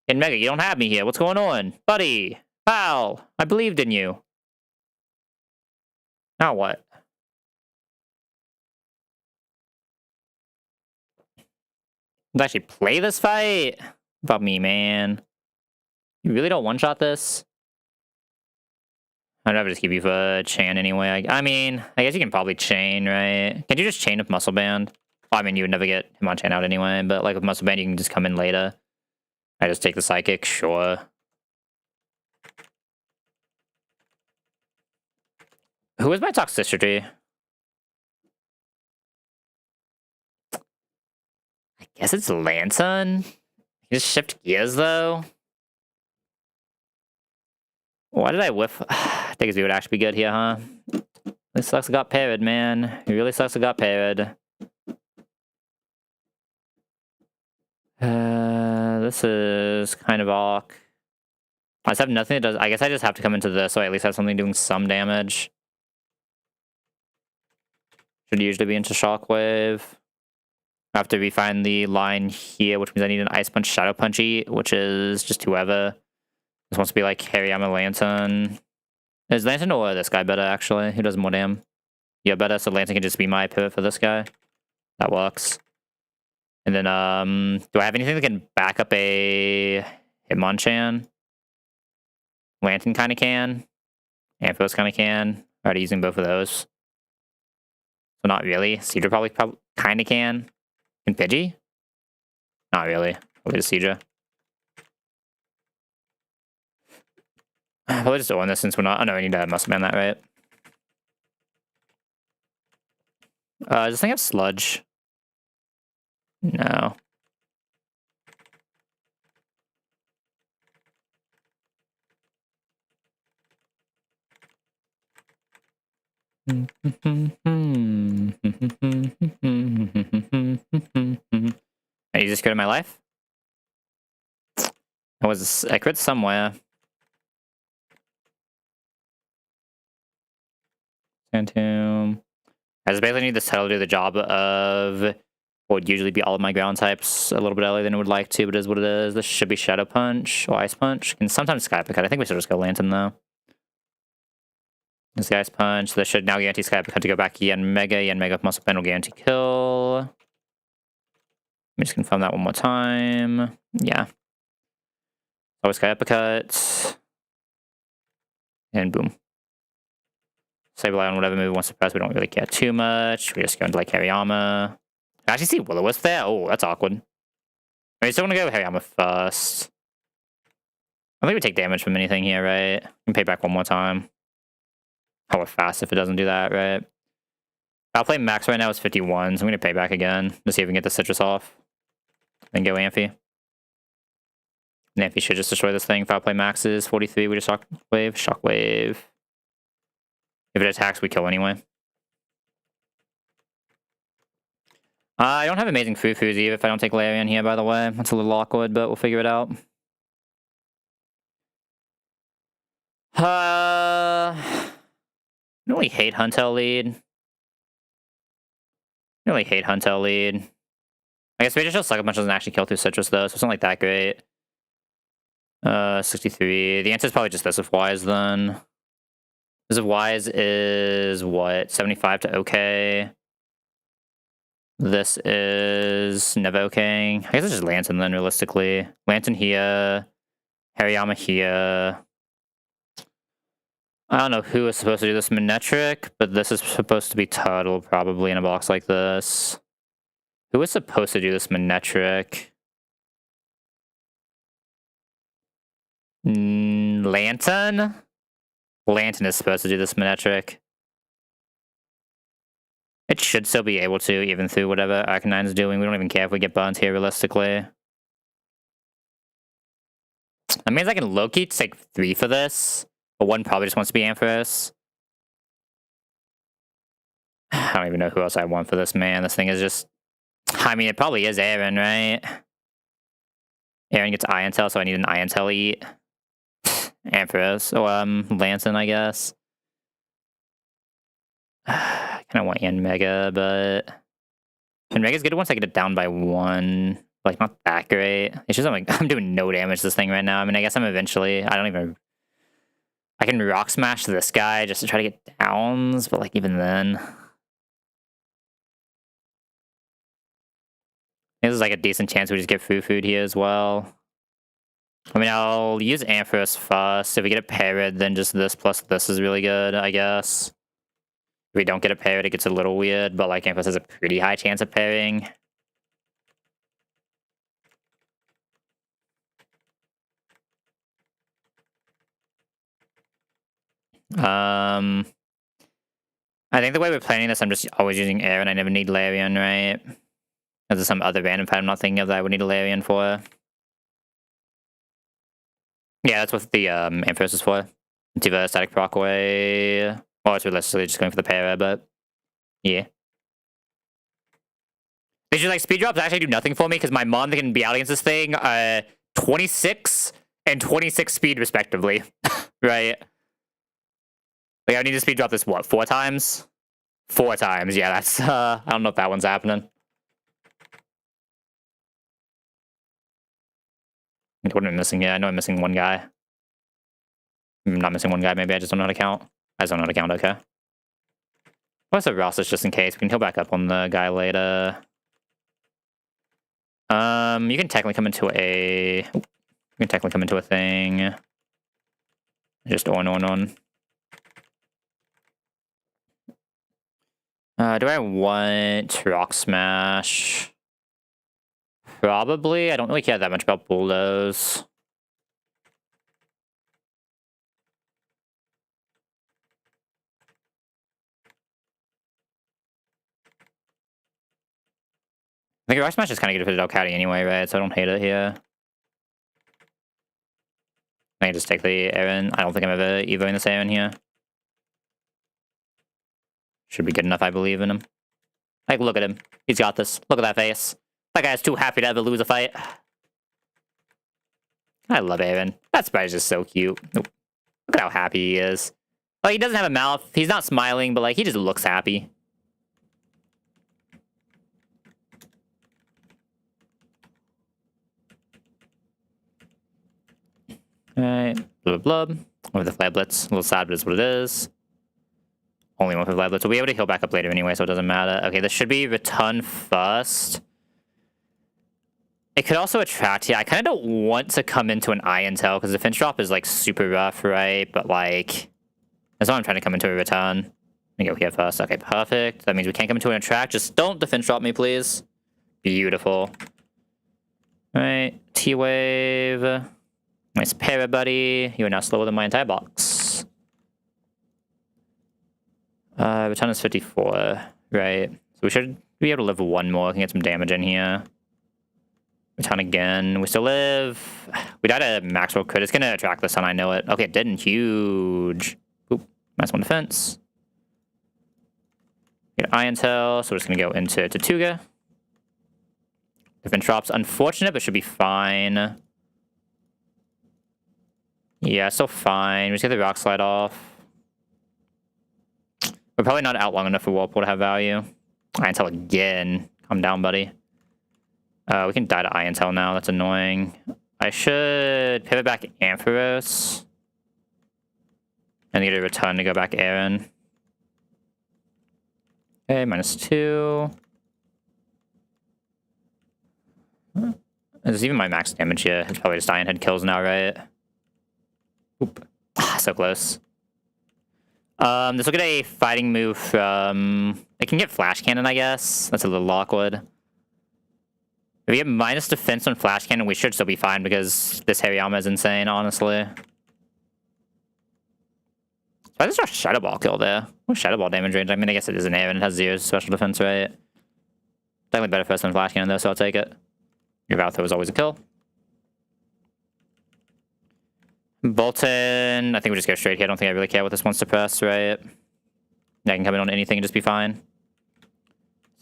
Yan Mega, you don't have me here. What's going on? Buddy! Pal! I believed in you. Now what? Let's actually play this fight? About me, man. You really don't one-shot this? I'd rather just keep you for chain anyway. I mean, I guess you can probably chain, right? Can you just chain with Muscle Band? Well, I mean, you would never get him on chain out anyway, but like with Muscle Band, you can just come in later. I just take the Psychic, sure. Who is my Toxicity? I guess it's Lantern? You just shift gears, though? Why did I whiff? I think it would actually be good here, huh? This sucks I got paired, man. It really sucks I got paired. This is kind of awk. I just have nothing that does. I guess I just have to come into this so I at least have something doing some damage. Should usually be into Shockwave. I have to refine the line here, which means I need an Ice Punch Shadow Punchy, which is just whoever. This wants to be like Hariyama Lantern. Is Lantern or this guy better, actually? Who does more damn? Yeah, better, so Lantern can just be my pivot for this guy. That works. And then, do I have anything that can back up a Hitmonchan? Lantern kind of can. Amphos kind of can. Already using both of those. So not really. Cedar probably kind of can. And Pidgey? Not really. Probably just Cedar. Probably just doing this since we're not. Oh no, I need to Muscle Man that, right? Does this thing have Sludge? No. Are you just good in my life? I crit somewhere. Phantom. I just basically need this title to do the job of what would usually be all of my ground types a little bit earlier than it would like to, but it is what it is. This should be Shadow Punch or Ice Punch. And sometimes Sky Uppercut. I think we should just go Lantern though. This Ice Punch. This should now guarantee Sky Uppercut to go back Yen Mega with Muscle Band will guarantee kill. Let me just confirm that one more time. Yeah. Always Sky Uppercut. And boom. Sableye on whatever move wants to press. We don't really care too much. We just go into like Hariyama. I actually see Will-O-Wisp there. Oh, that's awkward. Are you still gonna go with Hariyama first? I think we take damage from anything here, right? We can pay back one more time. How we're fast if it doesn't do that, right? I'll play max right now is 51, so I'm gonna pay back again to see if we can get the citrus off. Then go Amphi. And Amphi should just destroy this thing. Foul play max is 43. We just Shockwave. Shockwave. If it attacks, we kill anyway. I don't have amazing Foo-Foos either if I don't take Larian here, by the way. That's a little awkward, but we'll figure it out. I really hate Huntel lead. Really hate Huntel lead. I guess Raging Shell Sucker Punch doesn't actually kill through Citrus though, so it's not like that great. 63. The answer is probably just this if Wise then. This of Wise is what? 75 to okay. This is never okay. I guess it's just Lantern then, realistically. Lantern here. Hariyama here. I don't know who is supposed to do this Manetric, but this is supposed to be Turtle, probably, in a box like this. Who is supposed to do this Manetric? Lantern? Lantern is supposed to do this Manetric. It should still be able to, even through whatever Arcanine's doing. We don't even care if we get burnt here, realistically. That means I can low-key take 3 for this, but 1 probably just wants to be Ampharos. I don't even know who else I want for this, man. This thing is just... I mean, it probably is Aaron, right? Aaron gets Iron Tail, so I need an Iron Tail eat. Ampharos, or Lantern, I guess. I kind of want Yanmega, but Yanmega's good once I get it down by 1. Like, not that great. It's just I'm doing no damage to this thing right now. I mean, I guess I'm eventually... I can Rock Smash this guy just to try to get downs, but, like, even then... This is, like, a decent chance we just get food here as well. I mean, I'll use Ampharos first. If we get a Parrot, then just this plus this is really good, I guess. If we don't get a Parrot, it gets a little weird, but, like, Ampharos has a pretty high chance of pairing. I think the way we're planning this, I'm just always using air and I never need Larian, right? Is there some other random fight I'm not thinking of that I would need a Larian for? Yeah, that's what the Ampharos is for. It's either Static Proc away, or it's realistically just going for the para, but yeah. They should, like, speed drops actually do nothing for me because my month can be out against this thing 26 and 26 speed respectively, right? Like, I need to speed drop this, what, 4 times? 4 times, yeah, that's, I don't know if that one's happening. What am I missing? Yeah, I know I'm missing 1 guy. I'm not missing 1 guy, maybe I just don't know how to count. I just don't know how to count, okay. What's the Ross just in case? We can heal back up on the guy later. You can technically come into a... You can technically come into a thing. Just on. Do I want Rock Smash? Probably. I don't really care that much about Bulldoze. I think Rock Smash is kind of good for the Delcatty anyway, right? So I don't hate it here. I can just take the Aaron. I don't think I'm ever evoing this Aaron here. Should be good enough, I believe in him. Like, look at him. He's got this. Look at that face. That guy's too happy to ever lose a fight. I love Aaron. That sprite is just so cute. Look at how happy he is. Like, he doesn't have a mouth. He's not smiling, but, like, he just looks happy. Alright. Blub blub. Over the Flag Blitz. A little sad, but it's what it is. Only one for Flag Blitz. We'll be able to heal back up later anyway, so it doesn't matter. Okay, this should be Return first. It could also attract here. I kind of don't want to come into an Iron Tail because the Finch Drop is, like, super rough, right? But, like, that's why I'm trying to come into a Return. Let me go here first. Okay, perfect. That means we can't come into an Attract. Just don't Finch Drop me, please. Beautiful. Alright, T-Wave. Nice para, buddy. You are now slower than my entire box. Return is 54, right? So we should be able to live 1 more. I can get some damage in here. Return again. We still live. We died at Maxwell crit. It's gonna attract this one, I know it. Okay, it didn't. Huge. Oop. Nice 1 defense. Get Iron Tail, so we're just gonna go into Tatuga. Different drops. Unfortunate, but should be fine. Yeah, still fine. We just get the Rock Slide off. We're probably not out long enough for Whirlpool to have value. Iron Tail again. Calm down, buddy. We can die to Iron Tail now. That's annoying. I should pivot back Ampharos. And you get a return to go back Aaron. Okay, -2. This is even my max damage here. It's probably just Iron Head kills now, right? Oop. Ah, so close. This will get a fighting move from... It can get Flash Cannon, I guess. That's a little awkward. If we get minus defense on Flash Cannon, we should still be fine because this Hariyama is insane, honestly. Why does our Shadow Ball kill there? What Shadow Ball damage range? I mean, I guess it is an air and it has 0 special defense, right? Definitely better first than Flash Cannon, though, so I'll take it. Your Vow Throw is always a kill. Bolton, I think we just go straight here. I don't think I really care what this one's suppressed, right? Yeah, I can come in on anything and just be fine.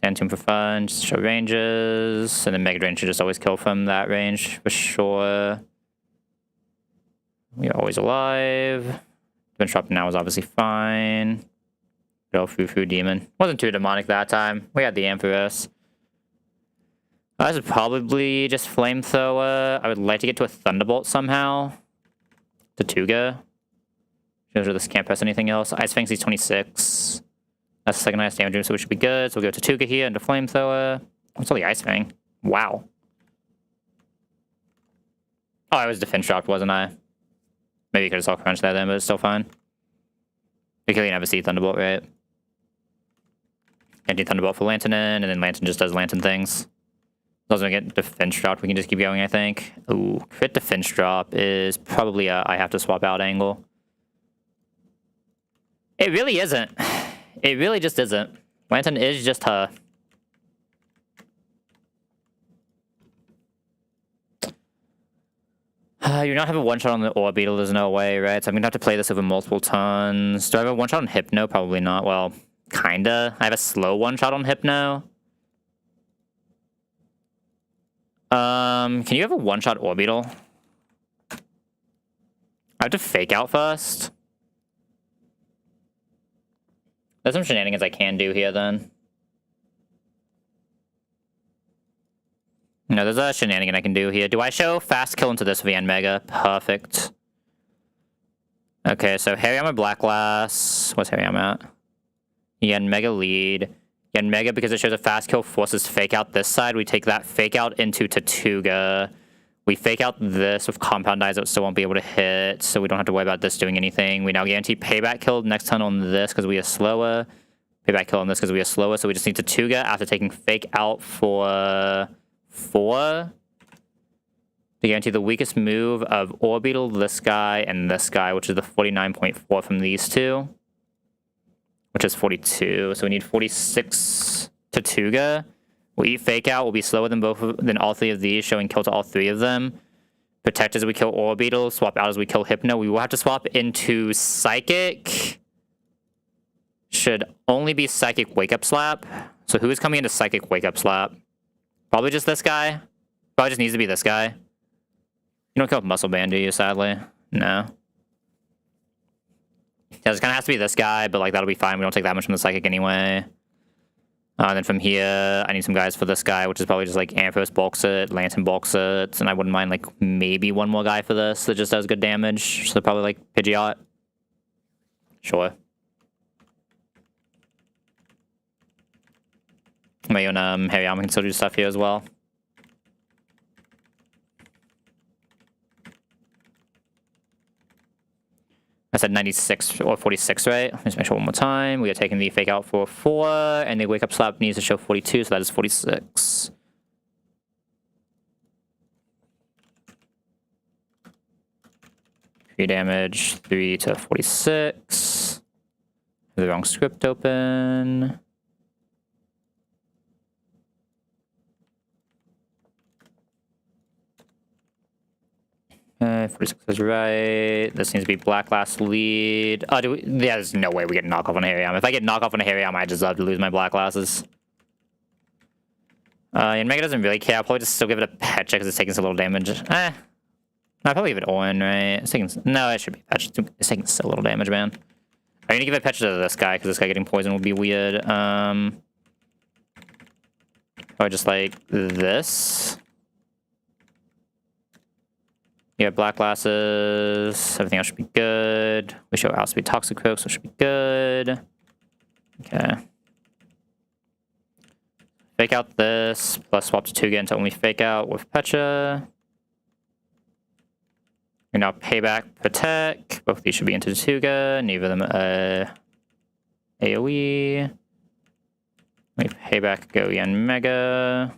Sand Tomb for fun, just show ranges. And then Mega Drain should just always kill from that range, for sure. We are always alive. Defense drop now is obviously fine. Go Fufu Demon. Wasn't too demonic that time. We had the Ampharos. This is probably just Flamethrower. I would like to get to a Thunderbolt somehow. Tatuga. Shows this can't press anything else. Ice Fang, he's 26. That's the second highest damage room, so we should be good. So we'll go Tatuga here into Flamethrower. What's all the Ice Fang? Wow. Oh, I was defense dropped, wasn't I? Maybe you could have saw crunch there then, but it's still fine. Because you never see Thunderbolt, right? Can't do Thunderbolt for Lantern in, and then Lantern just does Lantern things. Doesn't get defense dropped, we can just keep going, I think. Ooh, crit defense drop is probably a I have to swap out angle. It really isn't. It really just isn't. Lantern is just her. You not have a one-shot on the Orbeetle, there's no way, right? So I'm gonna have to play this over multiple turns. Do I have a one-shot on Hypno? Probably not. Well, kinda. I have a slow one-shot on Hypno. Can you have a one-shot Orbeetle? I have to fake out first. There's some shenanigans I can do here, then. No, there's a shenanigan I can do here. Do I show fast kill into this VN Mega? Perfect. Okay, so Hariyama Black Glass. What's Hariyama at? Yen Mega lead. Yen Mega, because it shows a fast kill, forces fake out this side. We take that fake out into Tatuga. We fake out this with Compound Eyes that still won't be able to hit, so we don't have to worry about this doing anything. We now guarantee payback kill next turn on this because we are slower. Payback kill on this because we are slower, so we just need Tatuga after taking fake out for 4 to guarantee the weakest move of Orbeetle, this guy, and this guy, which is the 49.4 from these two, which is 42. So we need 46 Tatuga. We'll eat fake out. We'll be slower than all 3 of these, showing kill to all 3 of them. Protect as we kill Orbeetle. Swap out as we kill Hypno. We will have to swap into Psychic. Should only be Psychic Wake Up Slap. So who is coming into Psychic Wake Up Slap? Probably just this guy. Probably just needs to be this guy. You don't kill with Muscle Band, do you, sadly? No. Yeah, it kind of has to be this guy, but like that'll be fine. We don't take that much from the Psychic anyway. And then from here, I need some guys for this guy, which is probably just like Ampharos bulks it, Lantern bulks it, and I wouldn't mind like maybe one more guy for this that just does good damage. So probably like Pidgeot. Sure. My own Hariyama can still do stuff here as well. I said 96 or 46, right? Let's make sure one more time. We are taking the fake out for 4, and the wake up slap needs to show 42, so that is 46. Free damage, 3 to 46. The wrong script open. Okay, 46 is right. This needs to be Black Glass lead. Oh, yeah, there's no way we get knockoff on a Hariyama. If I get knockoff on a Hariyama, I deserve to lose my Black Glasses. And Mega doesn't really care. I'll probably just still give it a pet check because it's taking so little damage. I'll probably give it on, right? It's taking... No, it should be patch. It's taking so little damage, man. I'm gonna give it a patch to this guy because this guy getting poisoned would be weird. Or just like this. You have black glasses. Everything else should be good. We show house to be toxic croak, so it should be good. Okay. Fake out this, plus swap to Tuga until we fake out with Pecha. And now payback, protect. Both of these should be into Tuga. Neither of them AoE. We payback, go Yen Mega.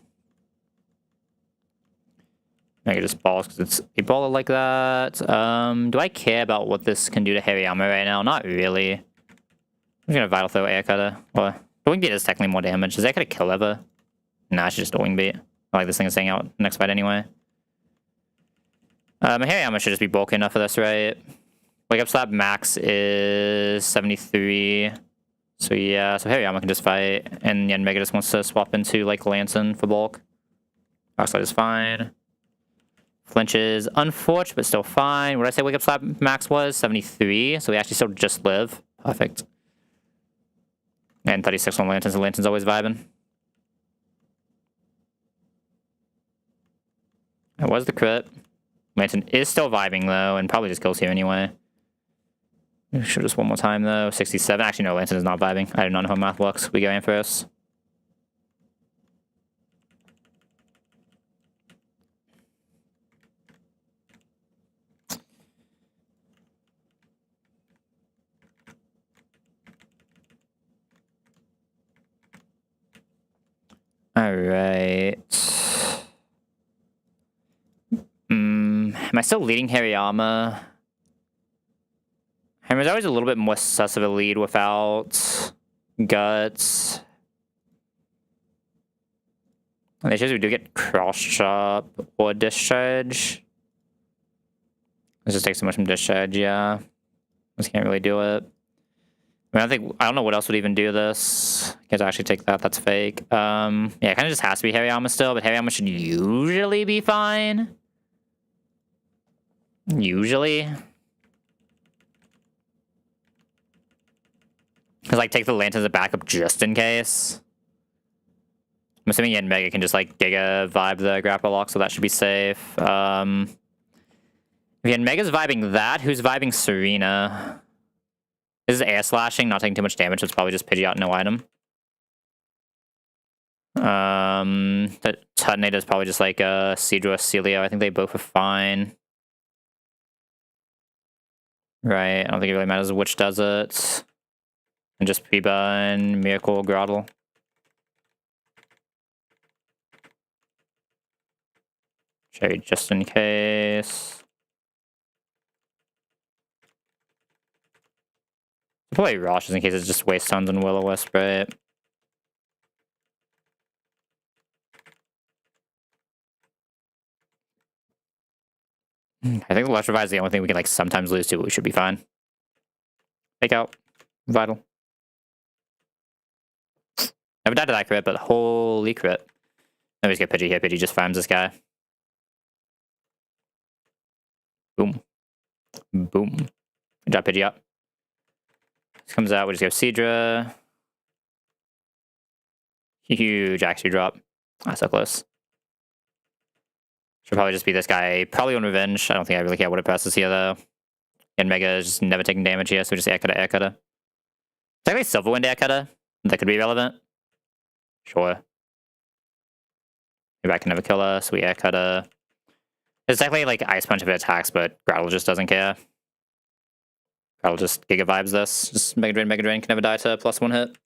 Mega just balls because it's a baller like that. Do I care about what this can do to Hariyama right now? Not really. I'm just gonna Vital Throw Air Cutter. Or the Wing Beat is technically more damage. Is Air Cutter kill ever? Nah, it's just a Wing Beat. I like this thing is staying out next fight anyway. My Hariyama should just be bulky enough for this, right? Wake Up Slap max is 73. So yeah, so Hariyama can just fight. And Yen Mega just wants to swap into like Lantern for bulk. Rockslide is fine. Flinch is unfortunate, but still fine. What did I say Wake Up Slap max was? 73. So we actually still just live. Perfect. And 36 on Lanterns. The Lantern's always vibing. That was the crit. Lantern is still vibing, though, and probably just kills here anyway. Show just one more time, though. 67. Actually, no, Lantern is not vibing. I do not know how math works. We go in first. Alright. Am I still leading Hariyama? Hammer's always a little bit more sus of a lead without Guts. And the issues we do get Cross Chop or Discharge. This just takes too much from Discharge, yeah. Just can't really do it. I mean, I don't know what else would even do this. Can't actually take that, that's fake. Yeah, it kind of just has to be Hariyama still, but Hariyama should usually be fine. Usually. Because, like, take the Lantern as a backup just in case. I'm assuming Yen Mega can just, like, Giga vibe the grapple lock, so that should be safe. If Yen Mega's vibing that, who's vibing Serena? This is air slashing, not taking too much damage, so it's probably just Pidgeot, no item. The Tutnate is probably just like Seadra or Celio. I think they both are fine. Right, I don't think it really matters which does it. And just Peba and Miracle Grottle. Cherry just in case. Probably Rosh in case it's just Waste Stones and Will-O-Wisp, right? I think the Electrify is the only thing we can like sometimes lose to, but we should be fine. Fake out. Vital. Never died to that crit, but holy crit. Let me just get Pidgey here. Pidgey just farms this guy. Boom. Boom. Good job, Pidgey up. This comes out, we just go Seadra. Huge Axie drop. Ah, so close. Should probably just be this guy. Probably on Revenge. I don't think I really care what it presses here, though. And Mega is just never taking damage here, so we just air cutter, air cutter. Technically Silverwind air cutter. That could be relevant. Sure. Maybe I can never kill her, so we air cutter. It's technically like Ice Punch if it attacks, but Grottle just doesn't care. Grottle just Giga vibes this. Just Mega Drain can never die to +1 hit.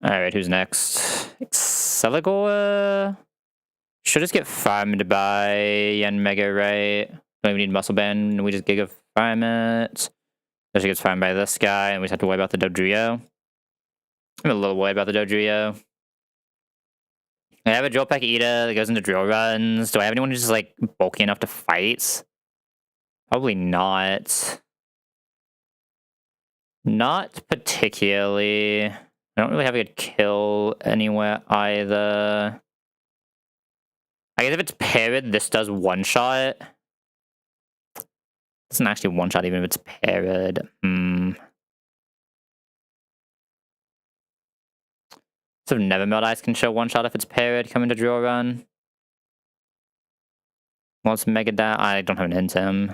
Alright, who's next? Exceligor? Should just get farmed by Yen Mega, right? Don't even need Muscle Band, we just Giga farm it. Just gets farmed by this guy, and we just have to worry about the Dodrio. I'm a little worried about the Dodrio. I have a Drill Peck Eater that goes into drill runs. Do I have anyone who's just like bulky enough to fight? Probably not. Not particularly. I don't really have a good kill anywhere either. I guess if it's paired, this does one-shot. Doesn't actually one-shot even if it's paired. So Never Melt Ice can show one shot if it's parried coming to drill run. Well, it's Mega Down. I don't have an hint to him.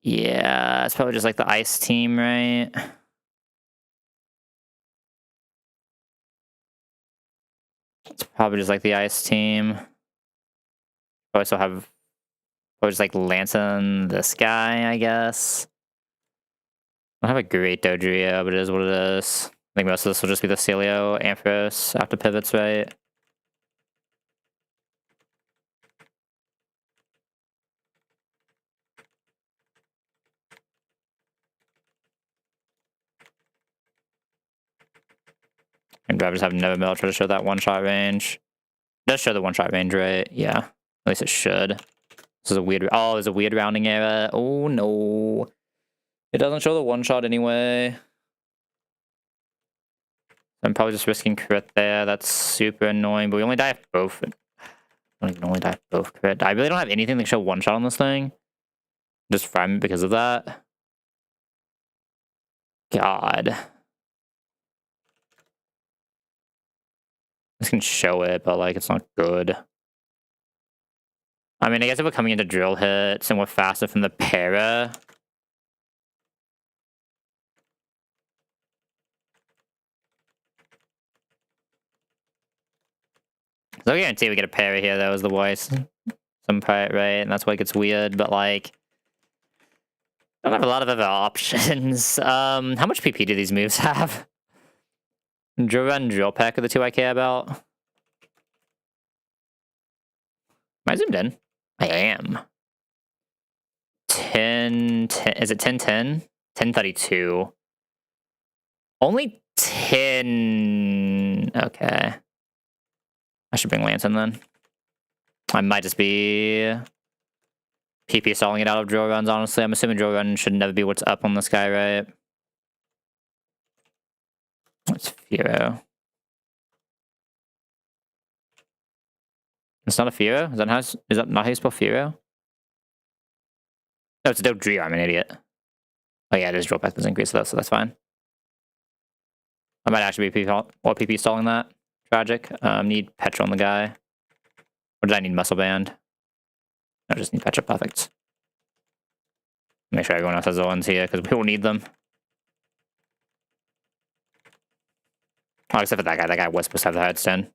Yeah, it's probably just like the ice team, right? It's probably just like the ice team. Probably still have, probably just like Lantern this guy, I guess. I don't have a great Dodrio, but it is what it is. I think most of this will just be the Celio Ampharos after pivots, right? And do I just have Never Melt try to show that one-shot range? It does show the one-shot range, right? Yeah. At least it should. This is a weird... Oh, there's a weird rounding error. Oh, no. It doesn't show the one-shot anyway. I'm probably just risking crit there. That's super annoying, but we only die if both... I don't even only die if both crit. I really don't have anything that can show one-shot on this thing. Just frame it because of that. God. This can show it, but like it's not good. I mean, I guess if we're coming into drill hits and we're faster from the para. So I guarantee we get a para here, though, is the voice. Some part, right? And that's why it gets weird, but like... I don't have a lot of other options. How much PP do these moves have? Drill Run, Drill Peck are the two I care about. Am I zoomed in? I am. 10, is it 1010? 1032. Only 10. Okay. I should bring Lantern then. I might just be PP stalling it out of drill runs, honestly. I'm assuming drill run should never be what's up on this guy, right? It's Firo. It's not a Firo? Is that not how you spell Firo? No, it's a Dodrio. I'm an idiot. Oh yeah, it is drill path is increased though, so that's fine. I might actually be PP stalling that. Tragic. Need Petra on the guy. Or did I need Muscle Band? I just need Petra. Perfect. Make sure everyone else has the ones here, because we will need them. Oh, except for that guy. That guy was supposed to have the headstone.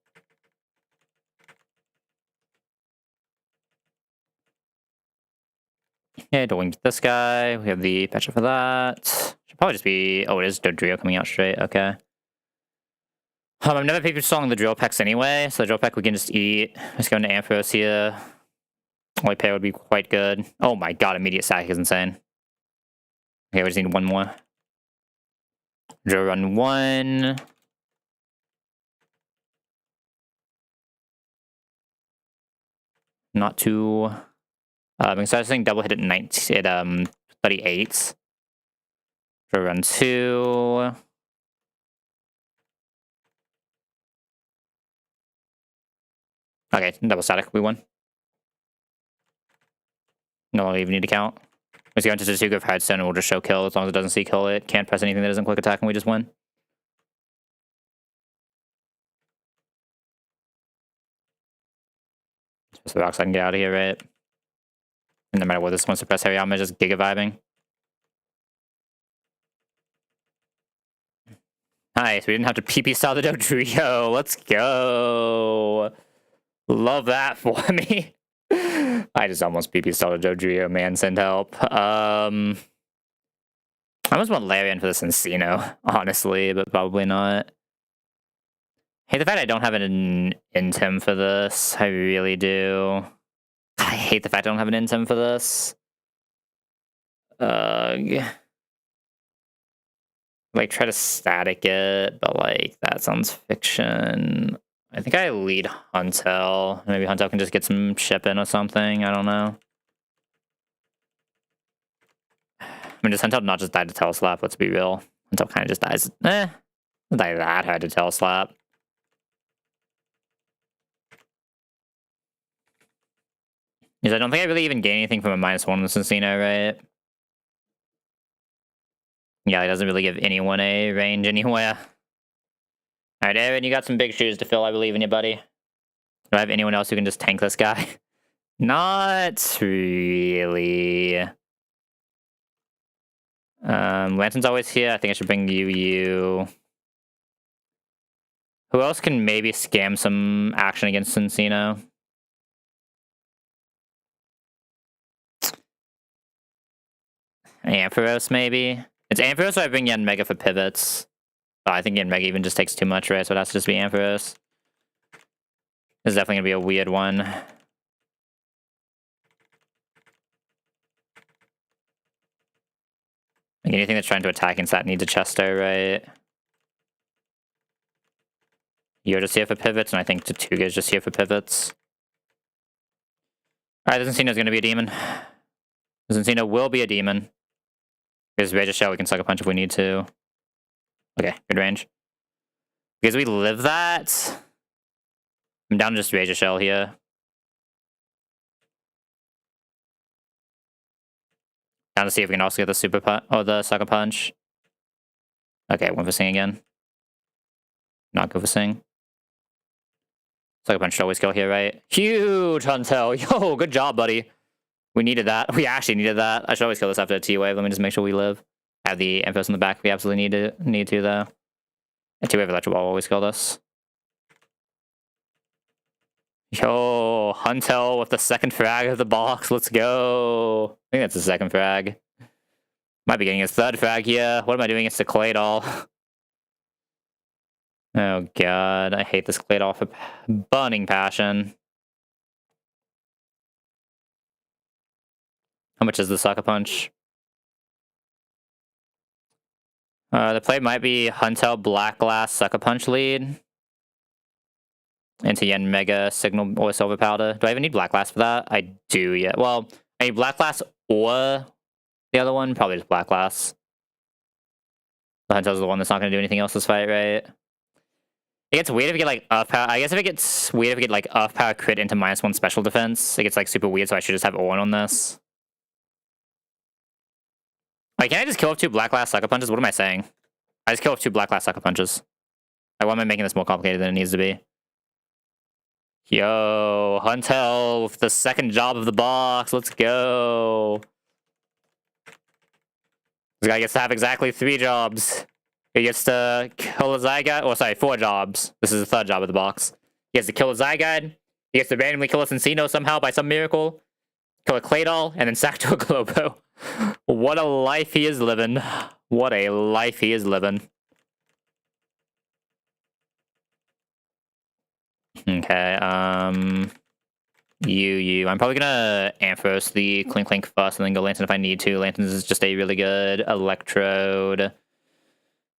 Okay, don't get this guy. We have the Petra for that. Should probably just be... Oh, it is Dodrio coming out straight. Okay. I've never people stalling the drill packs anyway, so the drill pack we can just eat. Let's go into Ampharos here. Only pair would be quite good. Oh my god, immediate stack is insane. Okay, we just need one more. Drill run 1. Not too... because I was saying double hit at 19, at 38. Drill run 2. Okay, double static, we won. No, I even need to count. Let's go into Tsuga of Headstone and we'll just show kill as long as it doesn't see kill it. Can't press anything that isn't quick attack and we just win. So the rocks I can get out of here, right? And no matter what this wants to press heavy, I'm just giga vibing. Nice, we didn't have to PP style the Dodrio. Let's go. Love that for me. I just almost PP stalled a Dodrio, man. Send help. I almost want Larian for this Encino, honestly, but probably not. Hate the fact I don't have an Intim for this. I really do. I hate the fact I don't have an Intim for this. Like, try to static it, but like, that sounds fiction. I think I lead Huntel. Maybe Huntel can just get some ship in or something. I don't know. I mean, does Huntel not just die to Teleslap? Let's be real. Huntel kind of just dies. Doesn't die that hard to Teleslap. Because I don't think I really even gain anything from a -1 in this Encino, right? Yeah, he doesn't really give anyone a range anywhere. Alright, Aaron, you got some big shoes to fill. I believe in you, buddy. Do I have anyone else who can just tank this guy? Not really. Lantern's always here. I think I should bring you. Who else can maybe scam some action against Cincino? Ampharos, maybe? It's Ampharos, so I bring Yen Mega for pivots. Oh, I think Yen Mega even just takes too much, right? So it has to just be Ampharos. This is definitely going to be a weird one. Like anything that's trying to attack inside needs a Chesto, right? You're just here for pivots, and I think Tatuga's just here for pivots. Alright, the Zincino's gonna be a demon. The Zincino will be a demon. Because Rage Shell, we can suck a punch if we need to. Okay, good range. Because we live that, I'm down to just Rage Shell here. Down to see if we can also get the super punch or the sucker punch. Okay, went for Sing again. Not go for Sing. Sucker punch should always kill here, right? Huge Huntel. Yo, good job, buddy. We needed that. We actually needed that. I should always kill this after a T-Wave. Let me just make sure we live. Have the Ampharos in the back. We absolutely need to though. A T-Wave Electro Ball always killed us. Yo, Huntel with the second frag of the box. Let's go. I think that's the second frag. Might be getting his third frag here. What am I doing against the Claydol? Oh god, I hate this Claydol for burning passion. How much is the sucker punch? The play might be Huntel Black Glass Sucker Punch lead. Into Yen Mega Signal or Silver Powder. Do I even need Black Glass for that? I do, yeah. Well, I need Black Glass or the other one. Probably just Black Glass. The Huntel's the one that's not going to do anything else this fight, right? It gets weird if you get like Earth Power. I guess if it gets weird if you get like Earth Power crit into -1 special defense, it gets like super weird, so I should just have Orn on this. Like, can I just kill off 2 Black Glass Sucker Punches? What am I saying? I just kill off 2 Black Glass Sucker Punches. Like, why am I making this more complicated than it needs to be? Yo, Huntel with the second job of the box. Let's go. This guy gets to have exactly 3 jobs. He gets to kill a Zyguide. Oh, sorry, 4 jobs. This is the 3rd job of the box. He gets to kill a Zyguide. He gets to randomly kill a Cincino somehow by some miracle. Kill a Claydol, and then sack to a Globo. What a life he is living. What a life he is living. Okay, I'm probably gonna Ampharos the Clink Clink first and then go Lantern if I need to. Lantern is just a really good Electrode.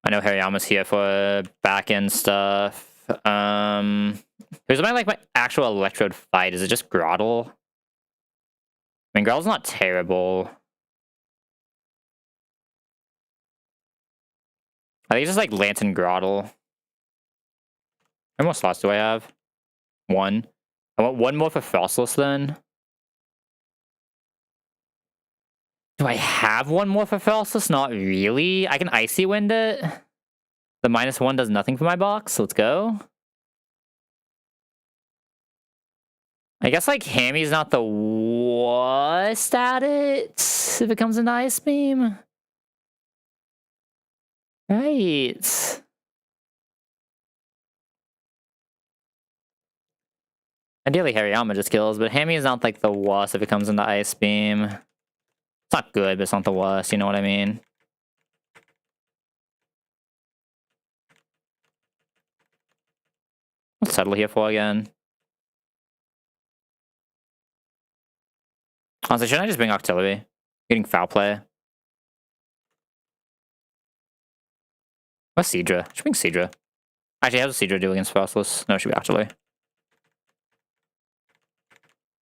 I know Hariyama's here for back-end stuff. Here's my actual Electrode fight. Is it just Groddle? I mean, Groddle's not terrible. I think it's just like Lantern Groddle. How many more slots do I have? 1. I want 1 more for Frostless then. Do I have 1 more for Frostless? Not really. I can Icy Wind it. The -1 does nothing for my box. Let's go. I guess like Hammy's not the worst at it if it comes into Ice Beam. Right. Ideally, Hariyama just kills, but Hammy is not like the worst if it comes into Ice Beam. It's not good, but it's not the worst, you know what I mean? What's Settle here for again? Honestly, shouldn't I just bring Octillery? Getting foul play. What's Seadra? Should bring Seadra. Actually, how does Seadra do against Frostless? No, it should be Octillery.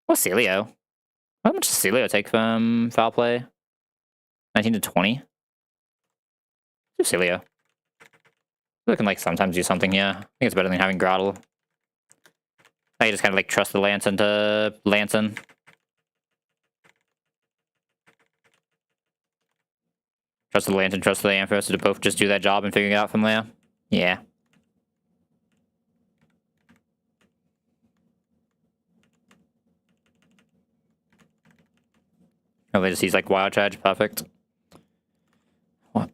What's Celio? How much does Celio take from foul play? 19 to 20? Do Celio. We can like sometimes do something, yeah. I think it's better than having Groddle. I just kind of like trust the Lantern to Lantern. Trust the Lantern, trust the Ampharos to both just do their job and figure it out from there. Yeah. Oh, they just use like Wild Charge, perfect.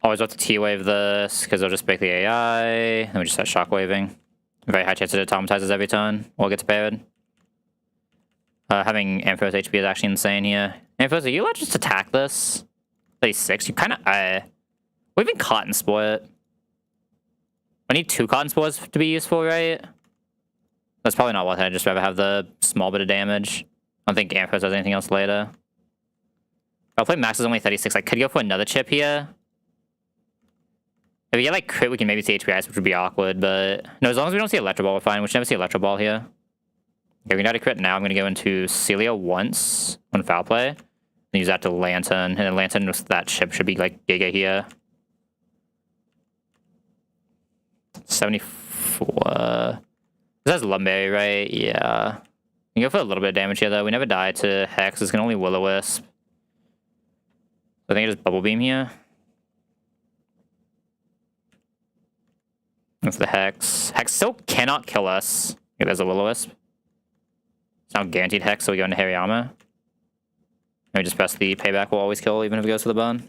Always have to T-wave this, because they'll just break the AI. Then we just start shockwaving. Very high chance it automatizes every turn, or gets buried. Having Ampharos HP is actually insane here. Ampharos, are you allowed to just attack this? 36, you kind of... we even Cotton Sport. I need 2 Cotton Sports to be useful, right? That's probably not worth it. I'd just rather have the small bit of damage. I don't think Ampharos has anything else later. I'll play Max is only 36. I could go for another chip here. If we get like crit, we can maybe see HPIs, which would be awkward, but... No, as long as we don't see Electro Ball, we're fine. We should never see Electro Ball here. Okay, we got a crit now. I'm going to go into Celia once on foul play. And use that to Lantern. And then Lantern with that chip should be like Giga here. 74. This has Lumberry, right? Yeah. We can go for a little bit of damage here, though. We never die to Hex. This can only Will-O-Wisp. I think I just Bubble Beam here. That's the Hex. Hex still cannot kill us. Okay, there's a Will-O-Wisp. It's now guaranteed Hex, so we go into Hariyama. And we just press the payback will always kill, even if it goes to the bone.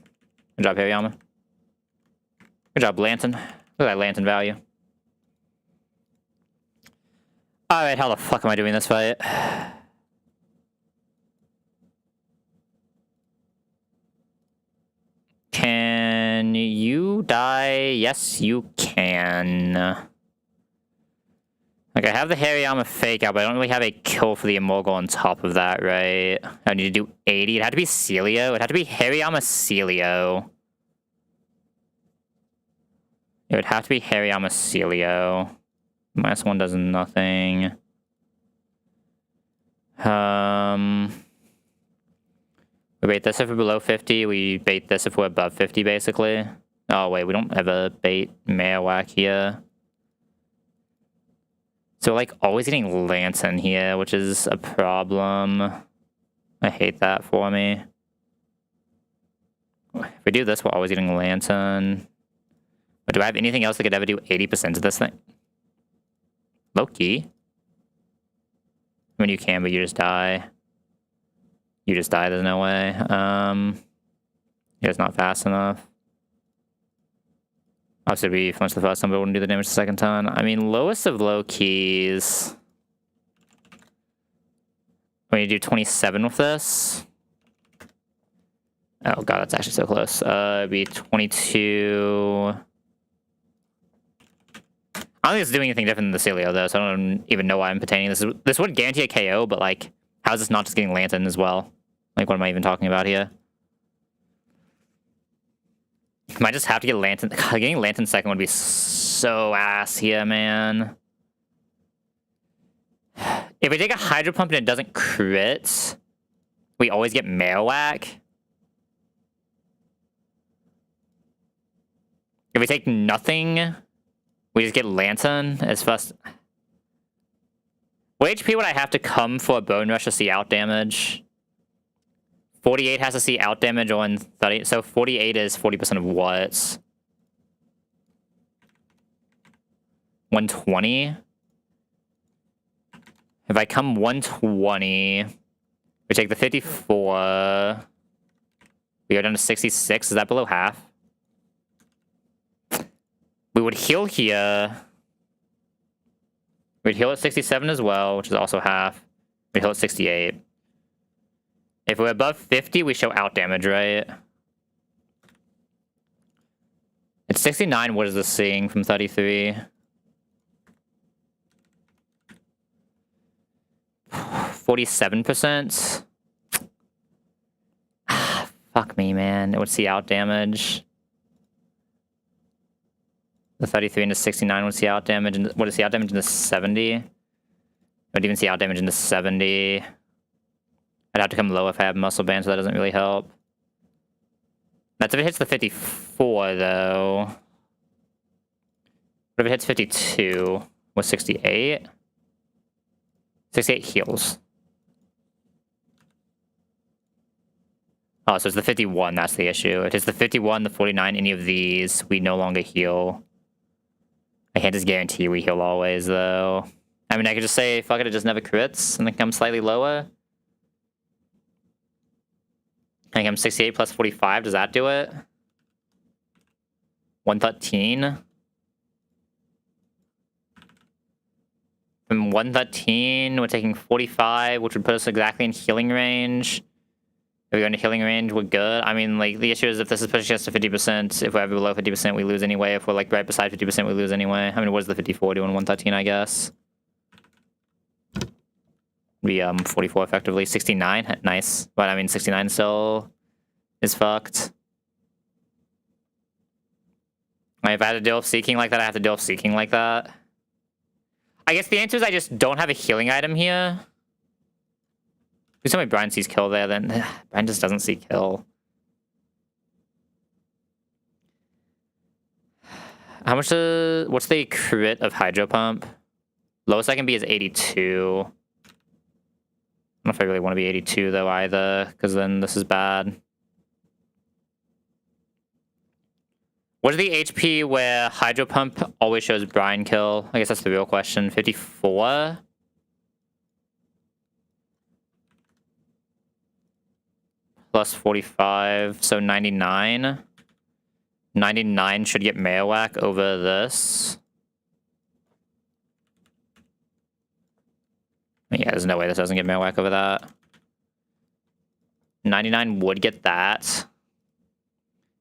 Good job, Hariyama. Good job, Lantern. Look at that Lantern value. Alright, how the fuck am I doing this fight? Can you die? Yes, you can. Like, I have the Hariyama fake out, but I don't really have a kill for the Immortal on top of that, right? I need to do 80. It had to be Celio. It had to be Hariyama Celio. It would have to be Hariyama Celio. -1 does nothing. We bait this if we're below 50. We bait this if we're above 50, basically. Oh, wait, we don't ever bait Marowak here. So, like, always getting Lantern here, which is a problem. I hate that for me. If we do this, we're always getting Lantern. But do I have anything else that could ever do 80% of this thing? Low-key. I mean, you can, but you just die. You just die, there's no way. It's not fast enough. Obviously, we flinch the first time, but wouldn't do the damage the second time. I mean, lowest of low keys. When you do 27 with this. Oh god, that's actually so close. It'd be 22. I don't think it's doing anything different than the Celio, though, so I don't even know why I'm pertaining this. This would guarantee a KO, but, like, how is this not just getting Lantern as well? Like, what am I even talking about here? Might just have to get Lantern. Getting Lantern second would be so ass here, man. If we take a Hydro Pump and it doesn't crit, we always get Marowak. If we take nothing, we just get Lantern as fast. What HP would I have to come for a Bone Rush to see out damage? 48 has to see out damage on 30. So 48 is 40% of what? 120? If I come 120, we take the 54. We go down to 66. Is that below half? We would heal here. We'd heal at 67 as well, which is also half. We'd heal at 68. If we're above 50, we show out damage, right? It's 69. What is this seeing from 33? 47%? Fuck me, man. It would see out damage. The 33 into 69 would see out damage. And what is see out damage into 70? It would even see out damage into 70. I'd have to come low if I have Muscle Band, so that doesn't really help. That's if it hits the 54, though. What if it hits 52 with 68? 68 heals. Oh, so it's the 51, that's the issue. It is the 51, the 49, any of these, we no longer heal. I can't just guarantee we heal always, though. I mean, I could just say, fuck it, it just never crits, and then come slightly lower. I think I'm 68 plus 45, does that do it? 113? From 113, we're taking 45, which would put us exactly in healing range. If we go into healing range, we're good. I mean, like, the issue is if this is pushing us to 50%, if we're ever below 50%, we lose anyway. If we're, like, right beside 50%, we lose anyway. I mean, what is the 54 doing? 113, I guess. Be 44 effectively. 69? Nice. But, I mean, 69 still is fucked. Like, if I had to deal with Seeking like that, I have to deal with Seeking like that. I guess the answer is I just don't have a healing item here. Please tell me Brian sees kill there, then Brian just doesn't see kill. How much what's the crit of Hydro Pump? Lowest I can be is 82. I don't know if I really want to be 82 though either, because then this is bad. What is the HP where Hydro Pump always shows Brian kill? I guess that's the real question. 54? Plus 45, so 99. 99 should get Marowak over this. Yeah, there's no way this doesn't get Marowak over that. 99 would get that.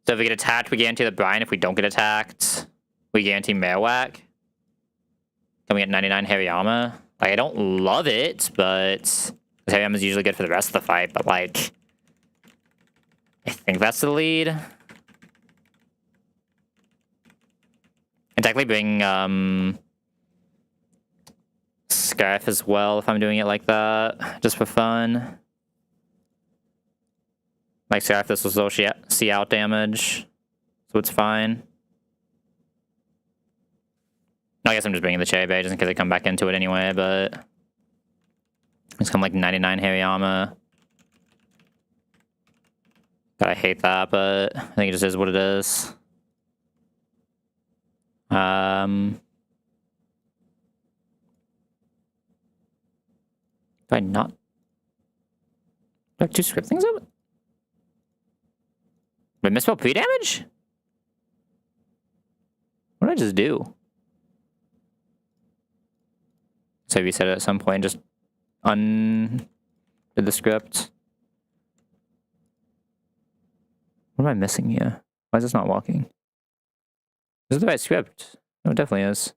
So if we get attacked, we guarantee the Brian. If we don't get attacked, we guarantee Marowak. Can we get 99 Hariyama? Like, I don't love it, but Hariyama is usually good for the rest of the fight, but like, I think that's the lead. And technically bring Scarf as well if I'm doing it like that, just for fun. Like Scarf, this was also see out damage, so it's fine. I guess I'm just bringing the Cherry Berry just in case I come back into it anyway, but it's come like 99 Hariyama. God, I hate that, but I think it just is what it is. Do I not? Do I have two script things open? Did I misspell pre-damage? What did I just do? So I reset it at some point, just undid the script. What am I missing here? Why is this not walking? This is the right script. No, it definitely is.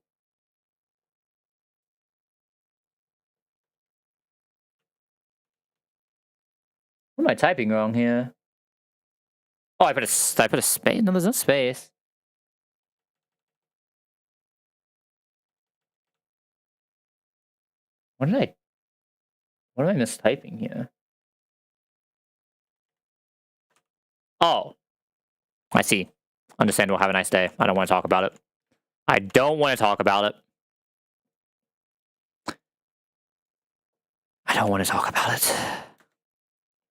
What am I typing wrong here? Oh, I put a space. No, there's no space. What am I mistyping here? Oh, I see. Understandable. Have a nice day. I don't want to talk about it. I don't want to talk about it. I don't want to talk about it.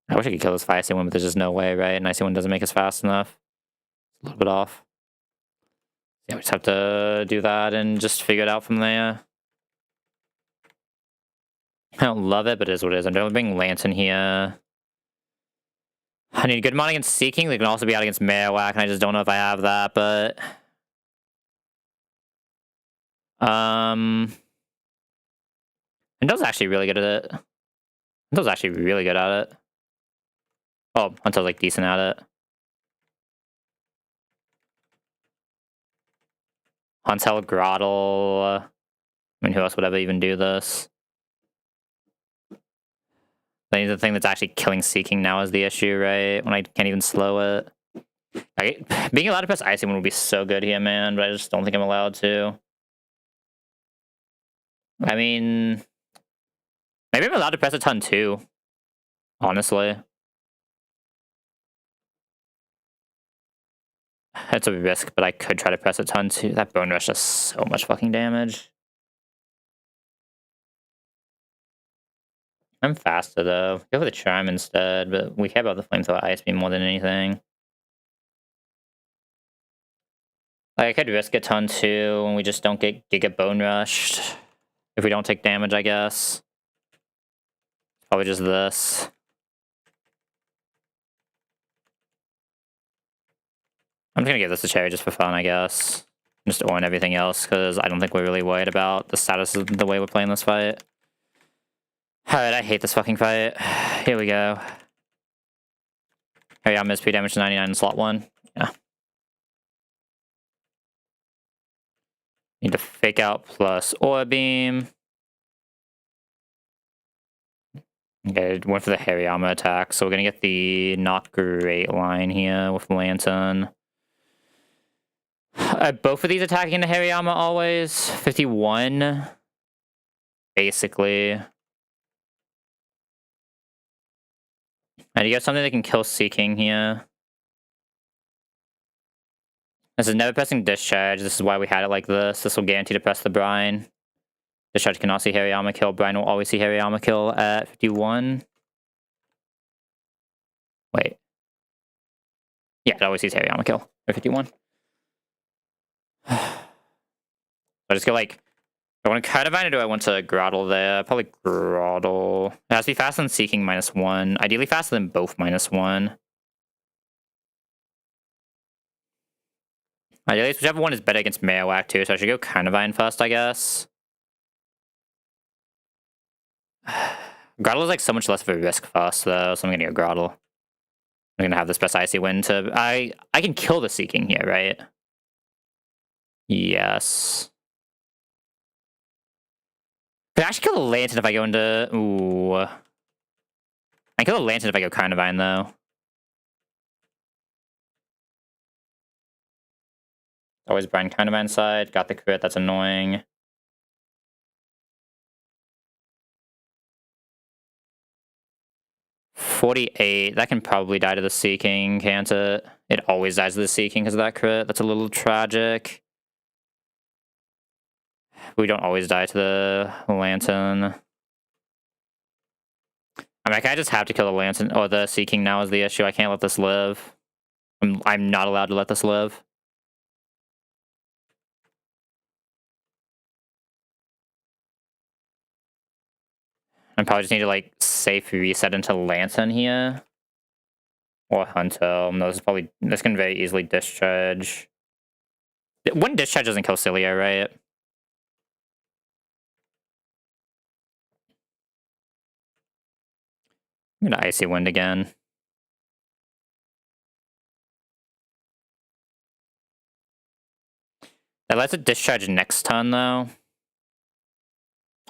I wish I could kill this Icy one, but there's just no way, right? And Icy one doesn't make us fast enough. A little bit off. Yeah, we just have to do that and just figure it out from there. I don't love it, but it is what it is. I'm definitely bringing Lantern here. I need a good amount against Seeking. They can also be out against Marowak, and I just don't know if I have that, but... Ando's actually really good at it. Ando's actually really good at it. Oh, Hunter's like decent at it. Huntel, Grottle. I mean, who else would ever even do this? I think the thing that's actually killing Seeking now is the issue, right? When I can't even slow it. Being allowed to press Icy One would be so good here, man, but I just don't think I'm allowed to. I mean... Maybe I'm allowed to press a ton too. Honestly. It's a risk, but I could try to press a ton too. That Bone Rush does so much fucking damage. I'm faster though. Go for the charm instead, but we care about the flamethrower ice beam more than anything. Like, I could risk a ton too, and we just don't get Giga Bone Rushed. If we don't take damage, I guess. Probably just this. I'm just gonna give this a cherry just for fun, I guess. Just on everything else, because I don't think we're really worried about the status of the way we're playing this fight. Alright, I hate this fucking fight. Here we go. Hey, I'm SP damage to 99 in slot 1. Yeah. Need to fake out plus Aura Beam. Okay, went for the Hairy Armor attack, so we're gonna get the not great line here with Lantern. Both of these attacking the Hairy Armor always. 51. Basically. And you got something that can kill Seeking here. This is never pressing Discharge. This is why we had it like this. This will guarantee to press the Brine. Discharge cannot see Hairy Armor kill. Brine will always see Hairy Armor kill at 51. Wait. Yeah, it always sees Hairy Armor kill at 51. I just go like, I want to Cardivine or do I want to Grottle there? Probably Grottle. It has to be faster than Seeking -1. Ideally faster than both -1. Ideally, whichever one is better against Marowak too, so I should go Cardivine first, I guess. Grottle is like so much less of a risk first though, so I'm gonna go Grottle. I'm gonna have this best Icy Wind to... I can kill the Seeking here, right? Yes. Could I actually kill the Lantern if I go into... Ooh. I can kill the Lantern if I go Carnivine, though. Always Brine Carnivine side. Got the crit, that's annoying. $48. That can probably die to the Seeking, can't it? It always dies to the Seeking because of that crit. That's a little tragic. We don't always die to the Lantern. I mean, I just have to kill the Lantern, or the Seeking now is the issue. I can't let this live. I'm not allowed to let this live. I probably just need to, like, safe reset into Lantern here. Or Hunter. No, this can very easily discharge. One discharge doesn't kill Cilia, right? I'm gonna Icy Wind again. That lets it discharge next turn, though.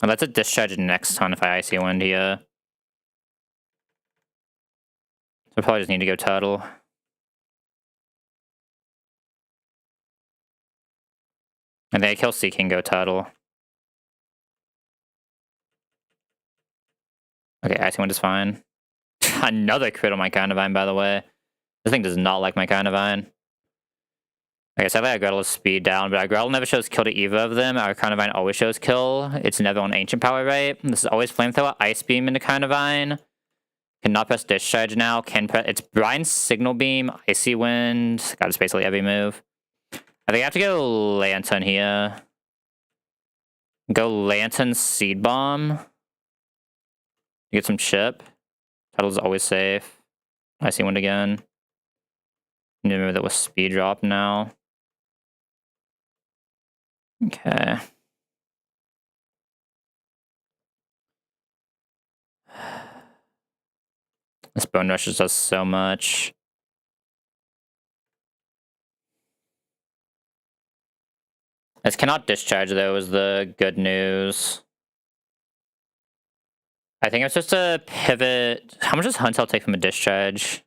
It lets it discharge next turn if I Icy Wind here. So I probably just need to go Turtle. And then I kill Seeking, go Turtle. Okay, Icy Wind is fine. Another crit on my Carnivine, by the way. This thing does not like my Carnivine. Like I said, our Gretel is speed down, but our Gretel never shows kill to either of them. Our Carnivine always shows kill. It's never on Ancient Power, right? This is always Flamethrower, Ice Beam into Carnivine. Cannot press Discharge now. Can press... It's Brine's Signal Beam, Icy Wind. God, it's basically every move. I think I have to go Lantern here. Go Lantern Seed Bomb. Get some chip. Turtle's always safe. Icy Wind again. Remember that was speed drop now. Okay. This Bone Rush does so much. This cannot discharge, though, is the good news. I think it's just a pivot. How much does Huntail take from a discharge?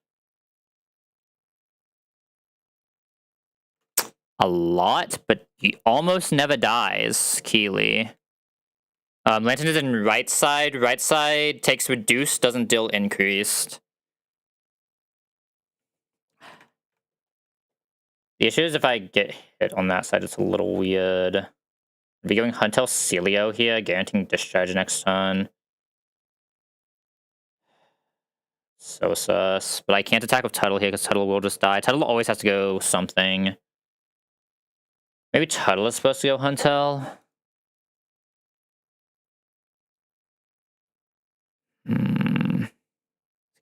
A lot, but he almost never dies, Keely. Lantern is in right side. Right side takes reduced, doesn't deal increased. The issue is if I get hit on that side, it's a little weird. I'll be going Huntail Celio here, guaranteeing discharge next turn. So sus. But I can't attack with Tuttle here because Tuttle will just die. Tuttle always has to go something. Maybe Tuttle is supposed to go Huntel?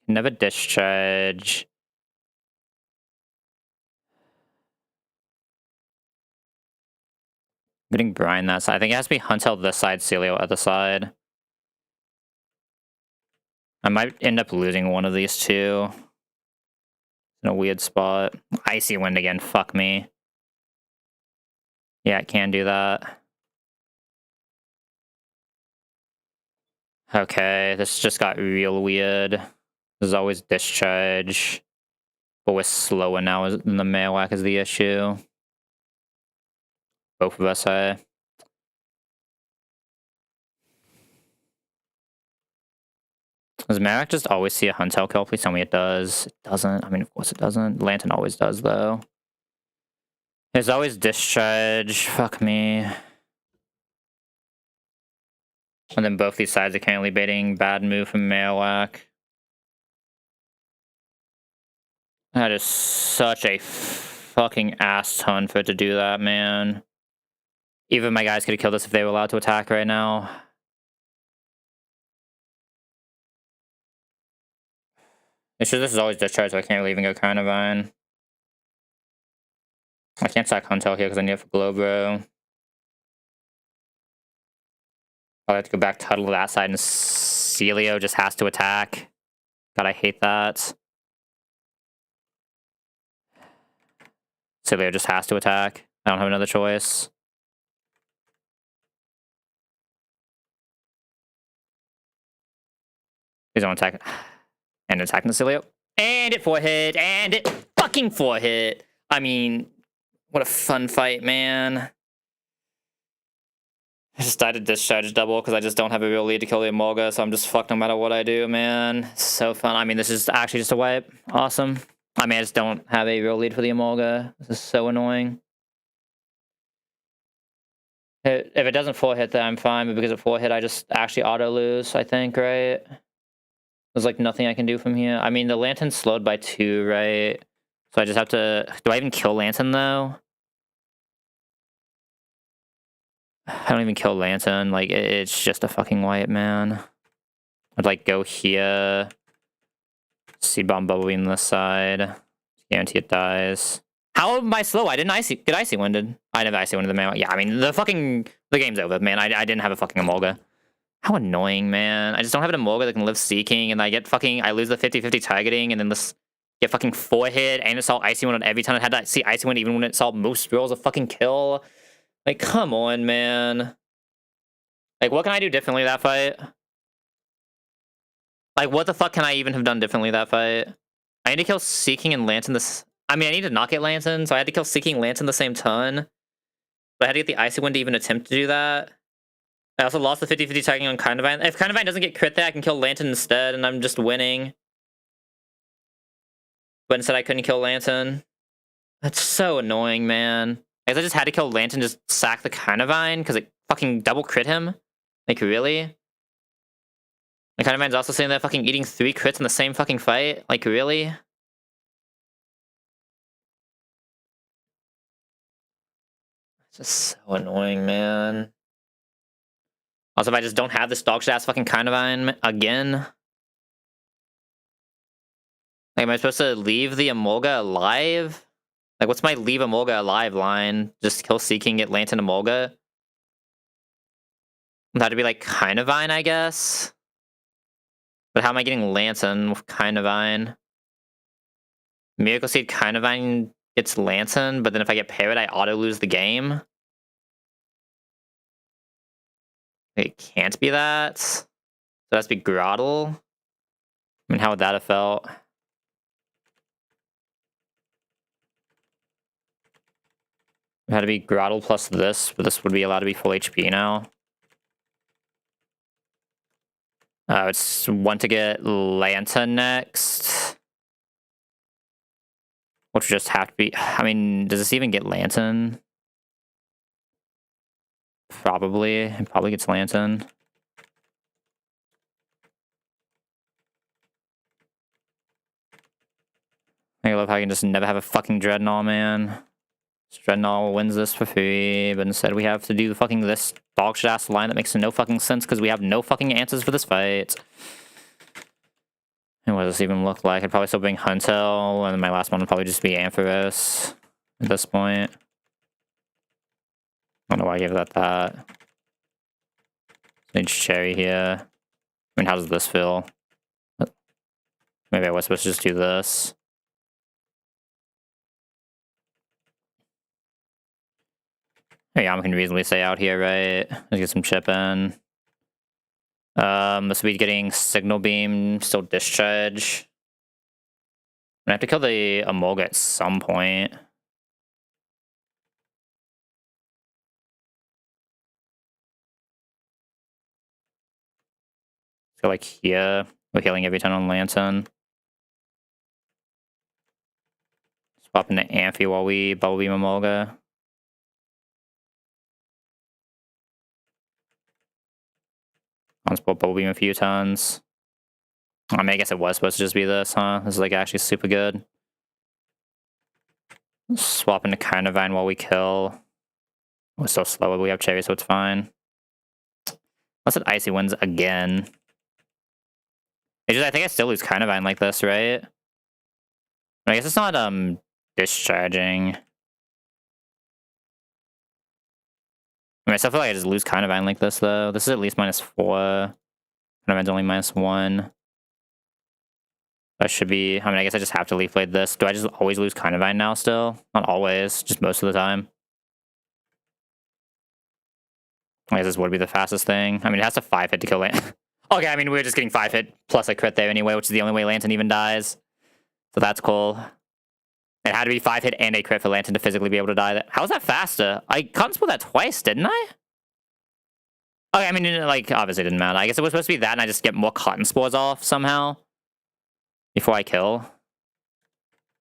Never discharge. I'm getting Brian that side. I think it has to be Huntel this side, Celio other side. I might end up losing one of these two. In a weird spot. Icy Wind again, fuck me. Yeah, I can do that. Okay, this just got real weird. There's always discharge. But we're slower now than the Marowak is the issue. Both of us are. Does Marowak just always see a Huntel kill? Please tell me it does. It doesn't. I mean, of course it doesn't. Lantern always does, though. There's always discharge. Fuck me. And then both these sides are currently baiting bad move from Marowak. That is such a fucking ass ton for it to do that, man. Even my guys could have killed us if they were allowed to attack right now. It's just this is always discharge, so I can't really even go Carnivine. I can't sack Huntel here because I need it for Glowbro. I'll have to go back Tuttle to that side, and Celio just has to attack. God, I hate that. Celio just has to attack. I don't have another choice. Please don't attack. And attacking the Celio. And it 4-hit. And it fucking 4-hit. I mean, what a fun fight, man. I just died to discharge double because I just don't have a real lead to kill the Emolga, so I'm just fucked no matter what I do, man. So fun. I mean, this is actually just a wipe. Awesome. I mean, I just don't have a real lead for the Emolga. This is so annoying. If it doesn't 4-hit, then I'm fine, but because it 4-hit, I just actually auto-lose, I think, right? There's like nothing I can do from here. I mean, the Lantern's slowed by 2, right? So I just have to... Do I even kill Lantern, though? I don't even kill Lantern. Like, it's just a fucking wipe, man. I'd like go here. Seed Bomb Bubble Beam this side. Guarantee it dies. How am I slow? I didn't get Icy Winded. I never Icy Winded the man. Yeah, I mean, the game's over, man. I didn't have a fucking Emolga. How annoying, man. I just don't have an Emolga that can live Seeking, and I lose the 50-50 targeting, and then this get fucking 4-hit, and assault Icy Wind on every time I had to see Icy Wind, even when it saw most rolls a fucking kill. Like, come on, man. Like, what can I do differently that fight? Like, what the fuck can I even have done differently that fight? I need to kill Seeking and Lantern this... I mean, I need to not get Lantern, so I had to kill Seeking Lantern the same turn. But I had to get the Icy Wind to even attempt to do that. I also lost the 50-50 tagging on Carnivine. If Carnivine doesn't get crit there, I can kill Lantern instead, and I'm just winning. But instead I couldn't kill Lantern. That's so annoying, man. I guess I just had to kill Lantern, just sack the Carnivine, because it fucking double crit him. Like, really? The Carnivine's also sitting there fucking eating 3 crits in the same fucking fight? Like, really? It's just so annoying, man. Also, if I just don't have this dog shit ass fucking Carnivine again. Like, am I supposed to leave the Emolga alive? Like, what's my leave Emolga alive line? Just kill Seeking, get Lantern Emolga? That'd be like Carnivine, I guess? But how am I getting Lantern with Carnivine? Miracle Seed Carnivine gets Lantern, but then if I get Parrot, I auto-lose the game? It can't be that. So it has to be Groddle. I mean, how would that have felt? It had to be Groddle plus this, but this would be allowed to be full HP now. It's one to get Lantern next. Which would just have to be... I mean, does this even get Lantern? Probably. It probably gets Lantern. I love how I can just never have a fucking Dreadnought, man. Dreadnought wins this for free, but instead we have to do fucking this dog shit ass line that makes no fucking sense because we have no fucking answers for this fight. And what does this even look like? I'd probably still bring Huntel, and then my last one would probably just be Ampharos at this point. I don't know why I gave that. Need Cherry here. I mean, how does this feel? Maybe I was supposed to just do this. Yeah, I can reasonably stay out here, right? Let's get some chip in. This will be getting Signal Beam, still Discharge. I have to kill the Emolga at some point. So like here, we're healing every turn on Lantern. Swap into Amphi while we Bubble Beam Emolga. Unsport Bubble Beam a few tons. I mean, I guess it was supposed to just be this, huh? This is like actually super good. Swap into Carnivine while we kill. We're so slow, but we have Cherry, so it's fine. Unless it Icy wins again. It's just, I think I still lose Carnivine like this, right? I guess it's not discharging. I mean, I still feel like I just lose Carnivine like this, though. This is at least -4. Carnivine's only -1. That should be... I mean, I guess I just have to Leaf Blade this. Do I just always lose Carnivine now still? Not always, just most of the time. I guess this would be the fastest thing. I mean, it has to 5-hit to kill Lantern. Okay, I mean, we're just getting 5-hit plus a crit there anyway, which is the only way Lantern even dies. So that's cool. It had to be 5-hit and a crit for Lantern to physically be able to die. How is that faster? I Cotton Spore that twice, didn't I? Okay, I mean, like, obviously it didn't matter. I guess it was supposed to be that, and I just get more Cotton Spores off somehow before I kill.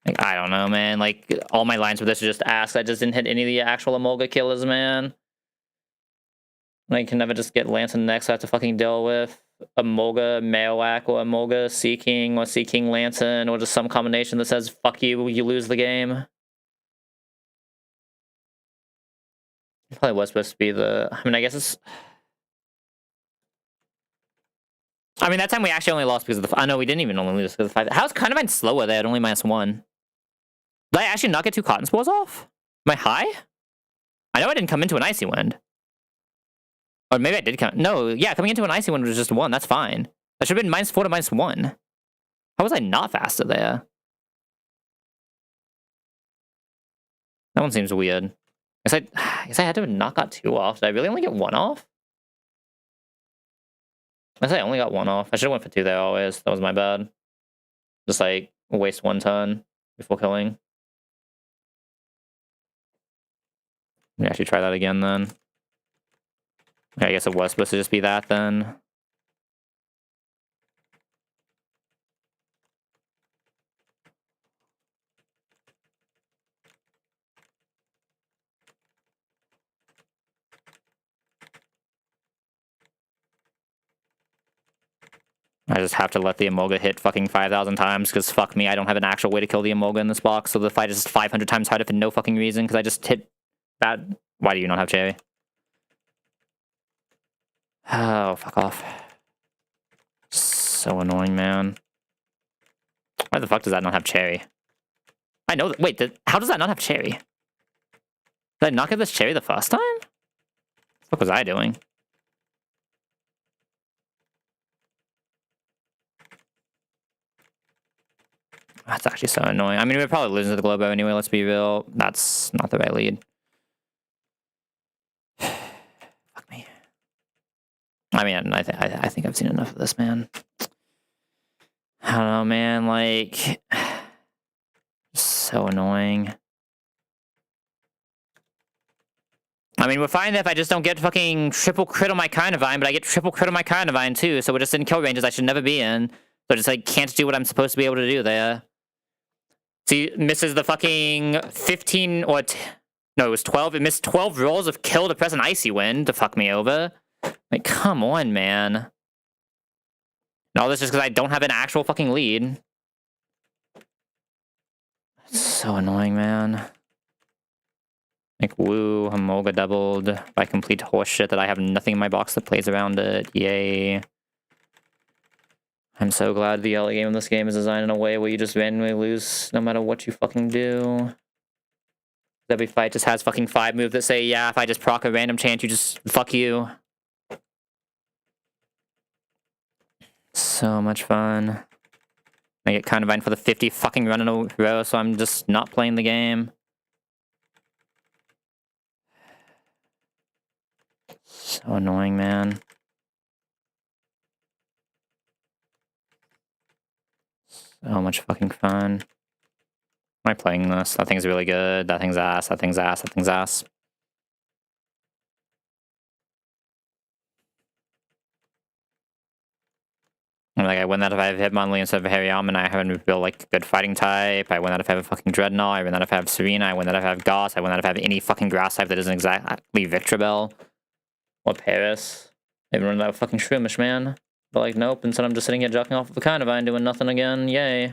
Like, I don't know, man. Like, all my lines with this are just ass. I just didn't hit any of the actual Emolga killers, man. I can never just get Lantern next. I have to fucking deal with Emolga Marowak or Emolga Seeking or Seeking Lantern or just some combination that says, fuck you, you lose the game. It probably was supposed to be the... I mean, I guess it's... I mean, that time we actually only lost because of the... I know we didn't even only lose because of the 5. How's Carnivine slower there at only -1? Did I actually not get 2 Cotton Spores off? Am I high? I know I didn't come into an Icy Wind. Or maybe I did come... No, yeah, coming into an Icy Wind was just 1. That's fine. That should have been -4 to -1. How was I not faster there? That one seems weird. I guess I had to not got 2 off. Did I really only get 1 off? I guess I only got 1 off. I should have went for 2 there always. That was my bad. Just like waste 1 turn before killing. Let me actually try that again then. I guess it was supposed to just be that then. I just have to let the Emolga hit fucking 5,000 times, because fuck me, I don't have an actual way to kill the Emolga in this box, so the fight is just 500 times harder for no fucking reason, because I just hit that. Why do you not have Cherry? Oh, fuck off. So annoying, man. Why the fuck does that not have Cherry? I know that. Wait, how does that not have Cherry? Did I not get this Cherry the first time? What was I doing? That's actually so annoying. I mean, we're probably losing to the Globo anyway, let's be real. That's not the right lead. Fuck me. I mean, I think I've seen enough of this, man. I don't know, man. Like, so annoying. I mean, we're fine if I just don't get fucking triple crit on my Carnivine, but I get triple crit on my Carnivine too, so we're just in kill ranges I should never be in. So I just, like, can't do what I'm supposed to be able to do there. See, misses the fucking 15 or... No, it was 12. It missed 12 rolls of kill to press an Icy Wind to fuck me over. Like, come on, man. And all this just because I don't have an actual fucking lead. It's so annoying, man. Like, woo, Hamolga doubled by complete horseshit that I have nothing in my box that plays around it. Yay. I'm so glad the early game of this game is designed in a way where you just randomly lose no matter what you fucking do. Every fight just has fucking 5 moves that say, yeah, if I just proc a random chance, you just fuck you. So much fun. I get kind of fine for the 50 fucking run in a row, so I'm just not playing the game. So annoying, man. So much fucking fun. Am I playing this? That thing's really good. That thing's ass. That thing's ass. That thing's ass. Like, I win that if I have Hitmonlee instead of Hariyama, and I have a real, like, good fighting type. I win that if I have a fucking Dreadnought. I win that if I have Serena. I win that if I have Goss. I win that if I have any fucking grass type that isn't exactly Victreebel or Paris. I even run that with fucking Shroomish, man. But, like, nope. Instead, I'm just sitting here jocking off of a Carnivine doing nothing again. Yay.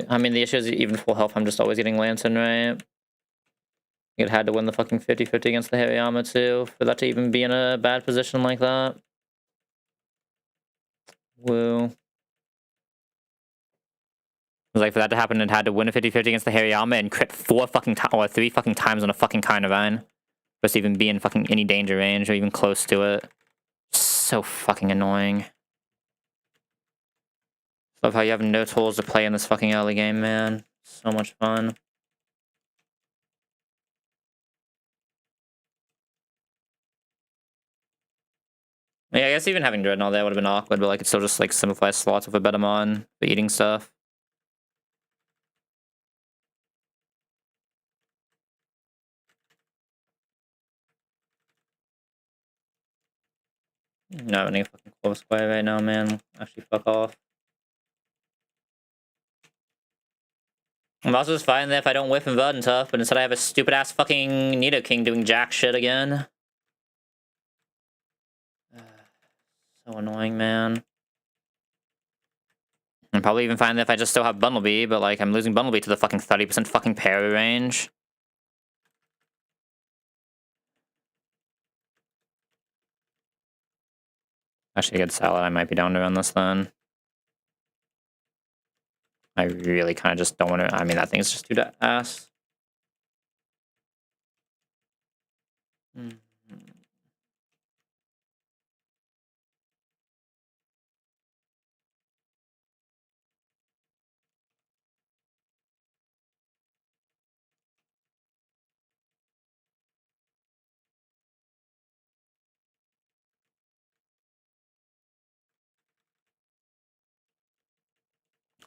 I mean, the issue is even full health, I'm just always getting Lantern, right? It had to win the fucking 50-50 against the Hariyama, too, for that to even be in a bad position like that. Woo. Like, for that to happen, it had to win a 50-50 against the Hariyama and crit 3 fucking times on a fucking Carnivine. Supposed to even be in fucking any danger range or even close to it. So fucking annoying. Love how you have no tools to play in this fucking early game, man. So much fun. Yeah, I guess even having Dreadnought there would have been awkward, but like it still just like simplifies slots with a Betamon for eating stuff. Not any fucking close play right now, man. Actually, fuck off. I'm also just fine there if I don't whiff and Bud and tough, but instead I have a stupid ass fucking Nidoking doing jack shit again. So annoying, man. I'm probably even fine there if I just still have Bumblebee, but like I'm losing Bumblebee to the fucking 30% fucking parry range. Actually, a good salad. I might be down to run this then. I really kind of just don't want to. I mean, that thing's just too ass. Mm.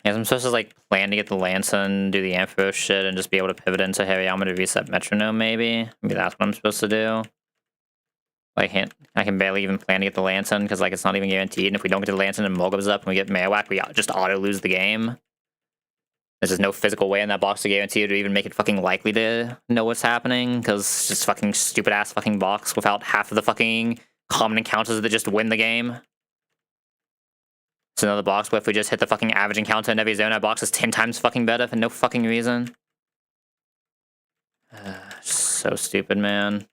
Yes, I'm supposed to like plan to get the Lanson, do the Ampharos shit, and just be able to pivot into Hariyama to reset Metronome, maybe? Maybe that's what I'm supposed to do. Like, I can barely even plan to get the Lanson, because like it's not even guaranteed, and if we don't get the Lanson and Mulgub's up and we get Marowak, we just auto-lose the game. There's just no physical way in that box to guarantee it or even make it fucking likely to know what's happening, because it's just fucking stupid-ass fucking box without half of the fucking common encounters that just win the game. It's another box where if we just hit the fucking average encounter in every zone, our box is 10 times fucking better for no fucking reason. So stupid, man.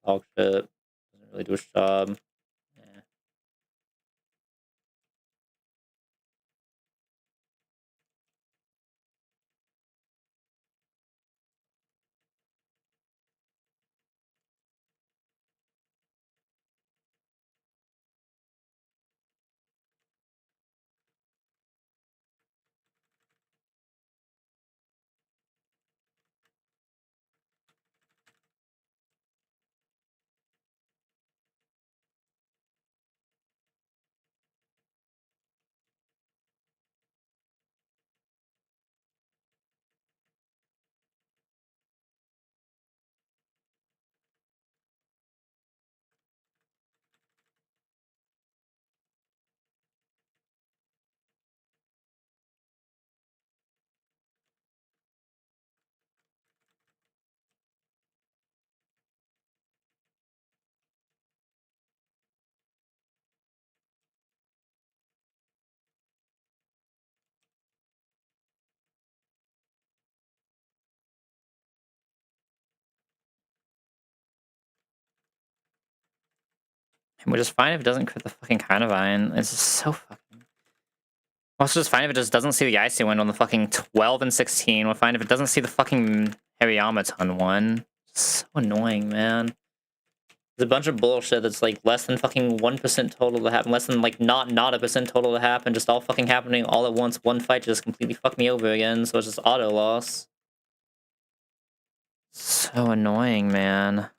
Dog shit. Doesn't really do its job. Yeah. And we're just fine if it doesn't crit the fucking Carnivine. It's just so fucking... Also just fine if it just doesn't see the Icy Wind on the fucking 12 and 16. We're fine if it doesn't see the fucking Hariyamaton one. So annoying, man. There's a bunch of bullshit that's like less than fucking 1% total to happen, less than like not a percent total to happen, just all fucking happening all at once. One fight just completely fucked me over again, so it's just auto loss. So annoying, man.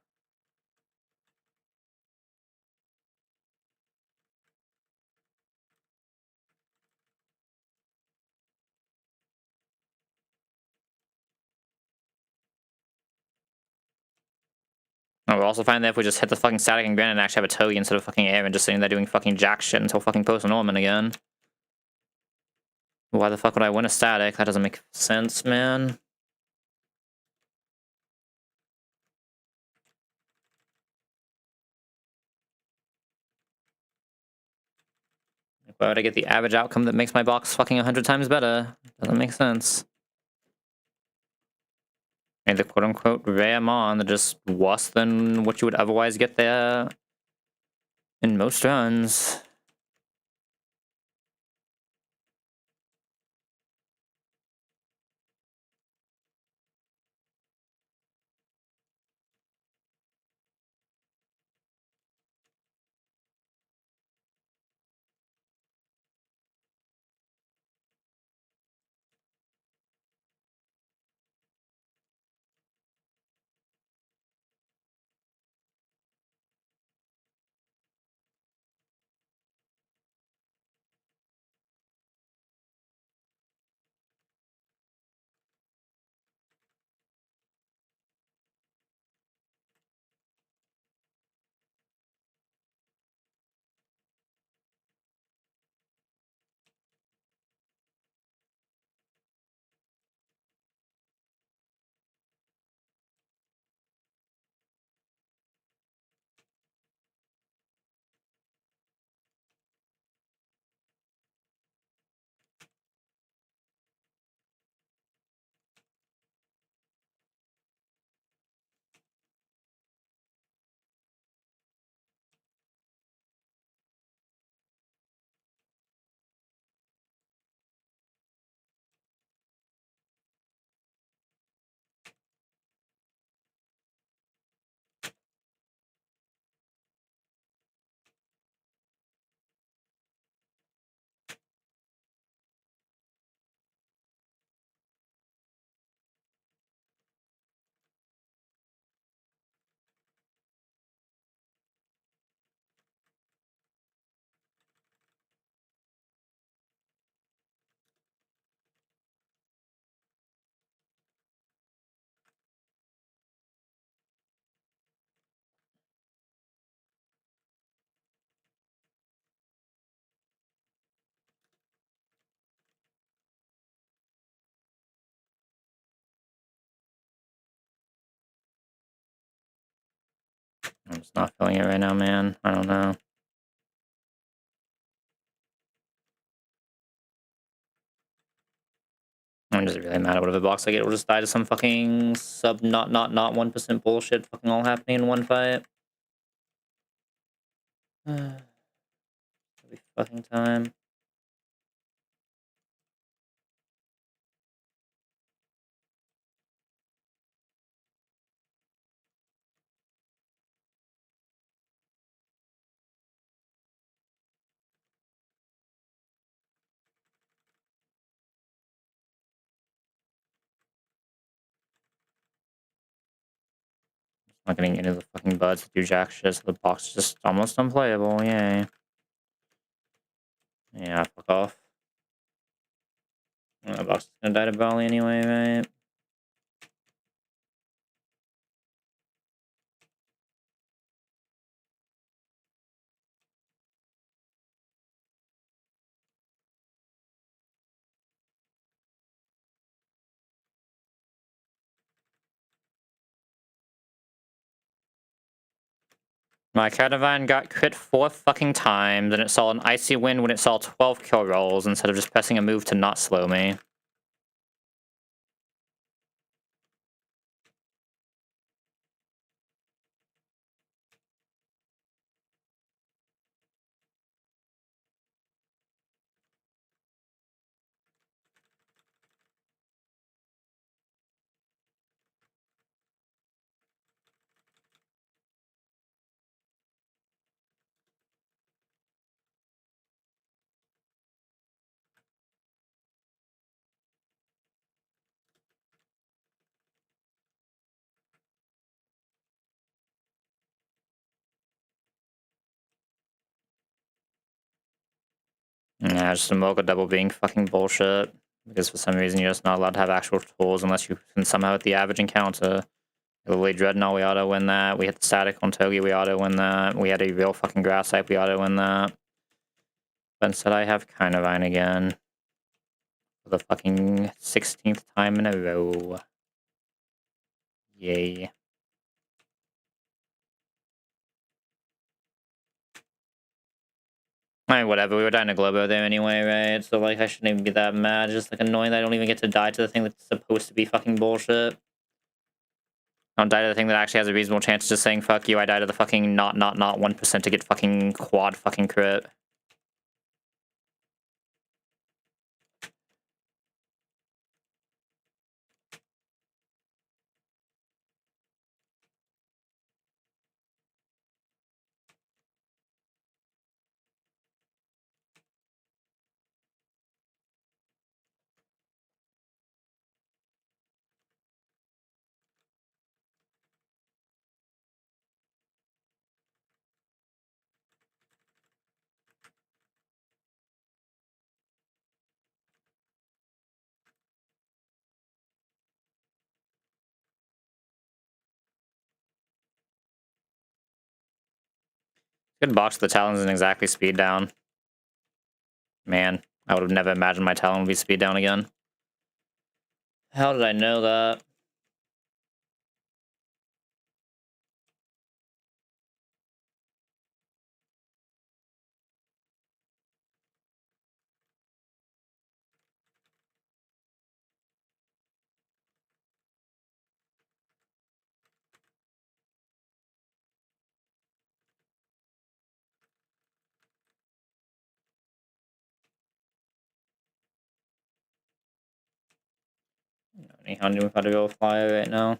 And we'll also find that if we just hit the fucking static and Granite and actually have a Togi instead of fucking air and just sitting there doing fucking jack shit until fucking post Norman again. Why the fuck would I win a static? That doesn't make sense, man. Why would I get the average outcome that makes my box fucking 100 times better? Doesn't make sense. And the quote-unquote rare mon that just worse than what you would otherwise get there in most runs. I'm just not feeling it right now, man. I don't know. I'm just really mad at whatever box I get. Will just die to some fucking sub not 1% bullshit fucking all happening in one fight. Every fucking time. Not getting any of the fucking buds to do jack shit, so the box is just almost unplayable, yay. Yeah, fuck off. The box is gonna die to volley anyway, right? My Caravan got crit 4 fucking times, and it saw an Icy Wind when it saw 12 kill rolls instead of just pressing a move to not slow me. Yeah, just a Mocha double being fucking bullshit. Because for some reason you're just not allowed to have actual tools unless you can somehow hit the average encounter. Literally Dreadnought, we auto win that. We hit the static on Togi, we auto win that. We had a real fucking grass type, we auto win that. But instead I have Carnivine again. For the fucking 16th time in a row. Yay. I mean, whatever, we were dying to Globo there anyway, right? So, like, I shouldn't even be that mad. It's just, like, annoying that I don't even get to die to the thing that's supposed to be fucking bullshit. I don't die to the thing that actually has a reasonable chance of just saying, fuck you, I die to the fucking not 1% to get fucking quad fucking crit. Good box the Talons isn't exactly speed down. Man, I would have never imagined my Talon would be speed down again. How did I know that? How do we gotta go fly right now?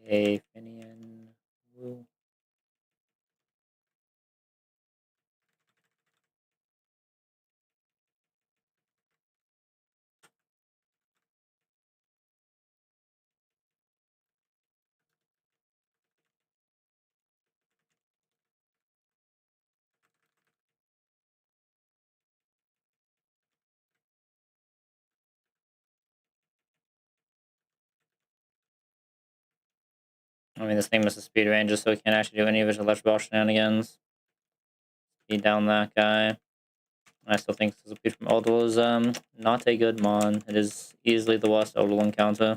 Yay, Finian. Woo. I mean, this thing misses speed range so it can't actually do any of his electric ball shenanigans. Speed down that guy. I still think this speed from Odal is not a good mon. It is easily the worst Odal encounter.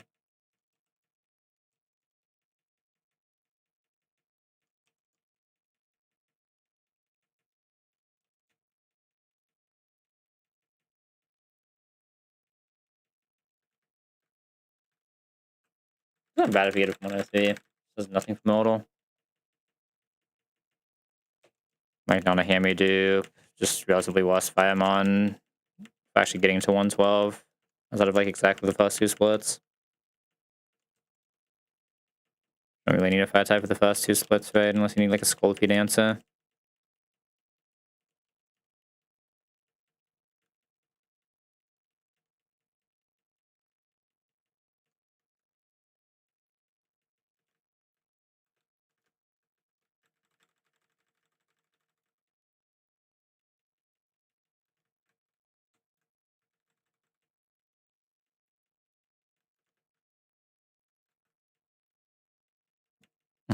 Not bad if you get it from 103. There's nothing from mortal. Like not a hammy dupe. Just relatively worse Fireman. Actually getting to 112. Instead of like exactly the first two splits. Don't really need a fire type for the first two splits, right? Unless you need like a Sculpey Dancer.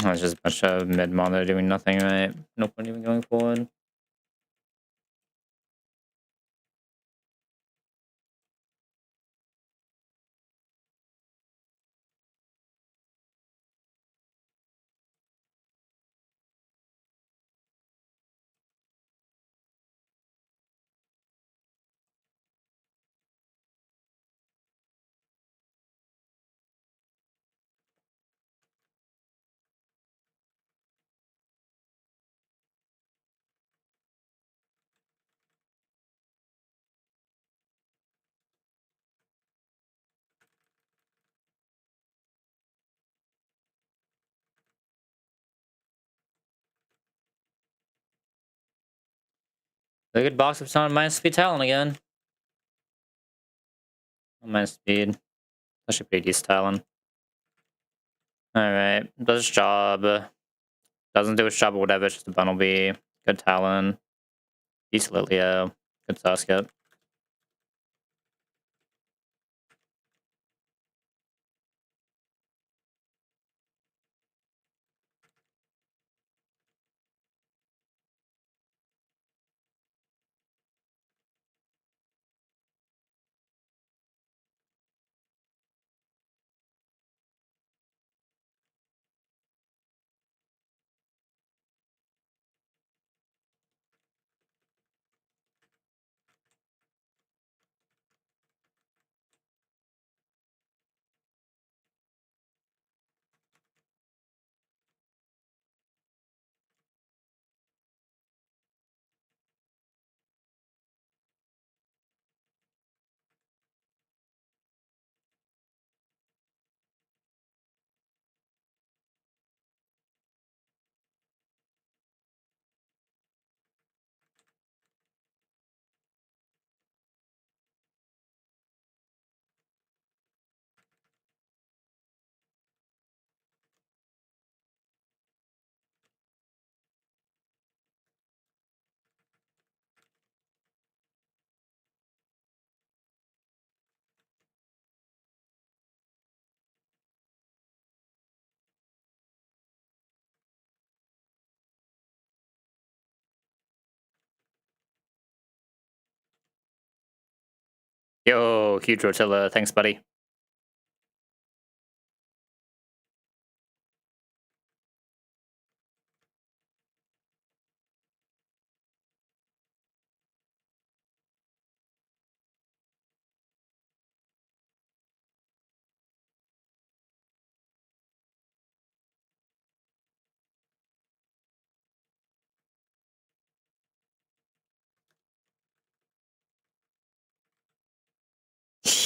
It's just a bunch of mid-mono doing nothing, right? No point even going forward. A good box of sound minus speed talent again. Minus speed. That should be decent talent. Alright. Does its job. Doesn't do its job or whatever, it's just a Bunnelby. Good talent. Decent Lilio. Good Sasket. Yo, huge Rotilla. Thanks, buddy.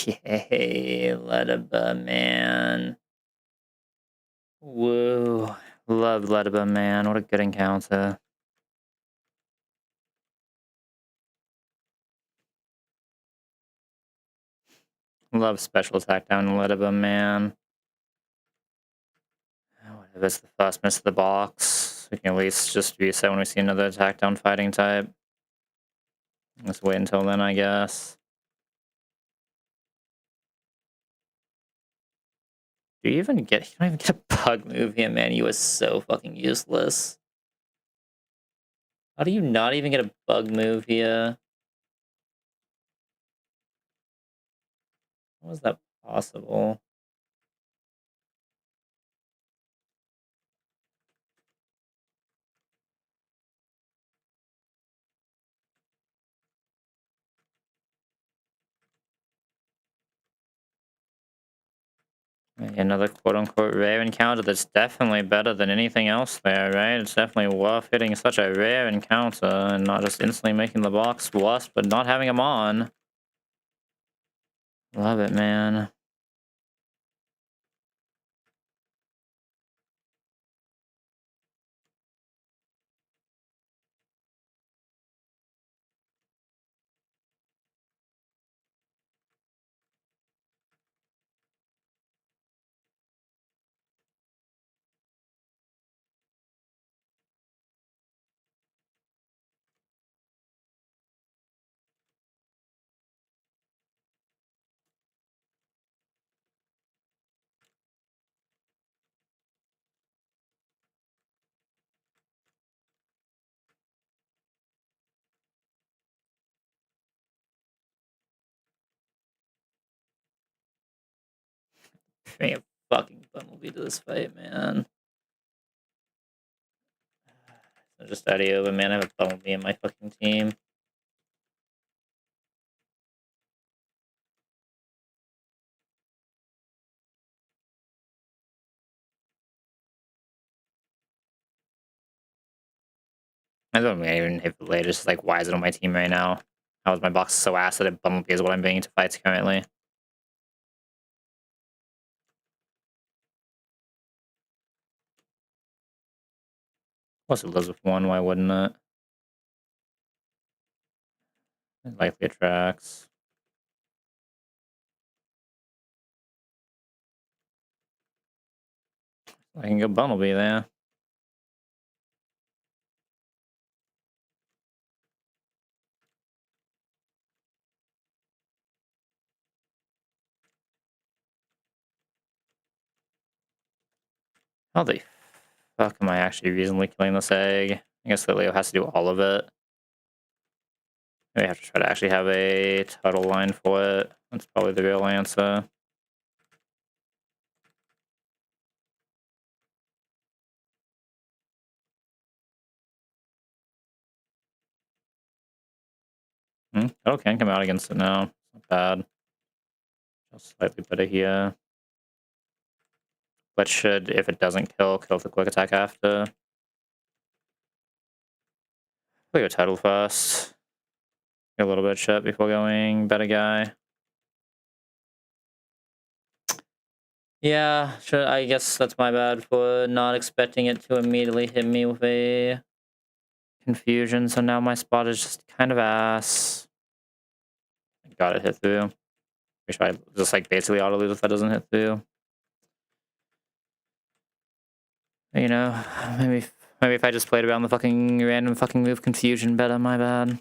Yay, Letaba, man. Whoa. Love Letaba, man. What a good encounter. Love special attack down Letaba, man. Whatever, it's the first miss of the box. We can at least just reset when we see another attack down fighting type. Let's wait until then, I guess. Do you even get... You don't even get a bug move here, man. You are so fucking useless. How do you not even get a bug move here? How is that possible? Another quote-unquote rare encounter that's definitely better than anything else there, right? It's definitely worth hitting such a rare encounter and not just instantly making the box worse, but not having them on. Love it, man. Bring a fucking Bumblebee to this fight, man. So just out of over, man. I have a Bumblebee in my fucking team. I don't even hit the later. It's just like, why is it on my team right now? How is my box so ass that a Bumblebee is what I'm bringing to fights currently? Plus it lives with one, why wouldn't it? It likely attracts. I can go Bumblebee there. How the fuck am I actually reasonably killing this egg? I guess that Leo has to do all of it. Maybe I have to try to actually have a Tuttle line for it. That's probably the real answer. Tuttle can come out against it now. Not bad. Just slightly better here. But should, if it doesn't kill the quick attack after. We'll go Tuttle first. Get a little bit of shit before going better guy. Yeah, sure. I guess that's my bad for not expecting it to immediately hit me with a confusion. So now my spot is just kind of ass. Got it hit through. Wish I just like basically auto lose if that doesn't hit through. You know, maybe if I just played around the fucking random fucking move confusion better, my bad.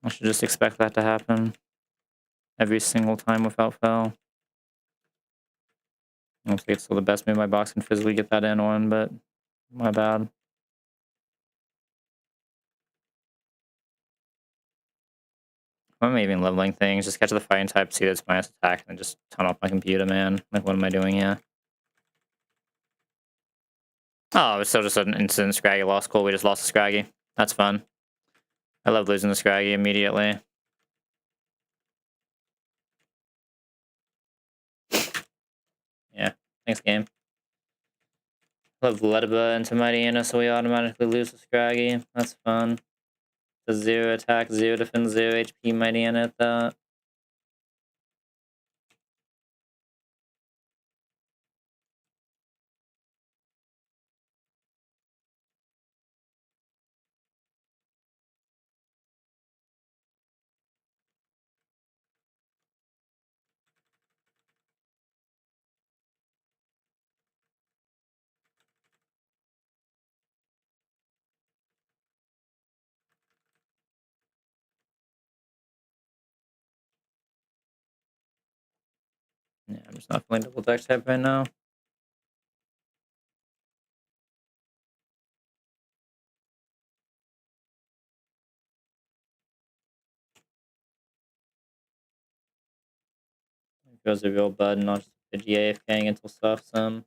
I should just expect that to happen every single time without fail. I don't think it's still the best move my box can physically get that in on, but my bad. I'm even leveling things. Just catch the fighting type, see that's minus attack, and then just turn off my computer, man. Like, what am I doing here? Oh, it's still just an instant Scraggy loss. Cool, we just lost the Scraggy. That's fun. I love losing the Scraggy immediately. Yeah, thanks, game. Love Ledba into Mightyena, so we automatically lose the Scraggy. That's fun. The 0 attack, 0 defense, 0 HP Mightyena at that. Yeah, I'm just not playing double deck type right now. It goes a real bud, not just the AFKing until stuff some.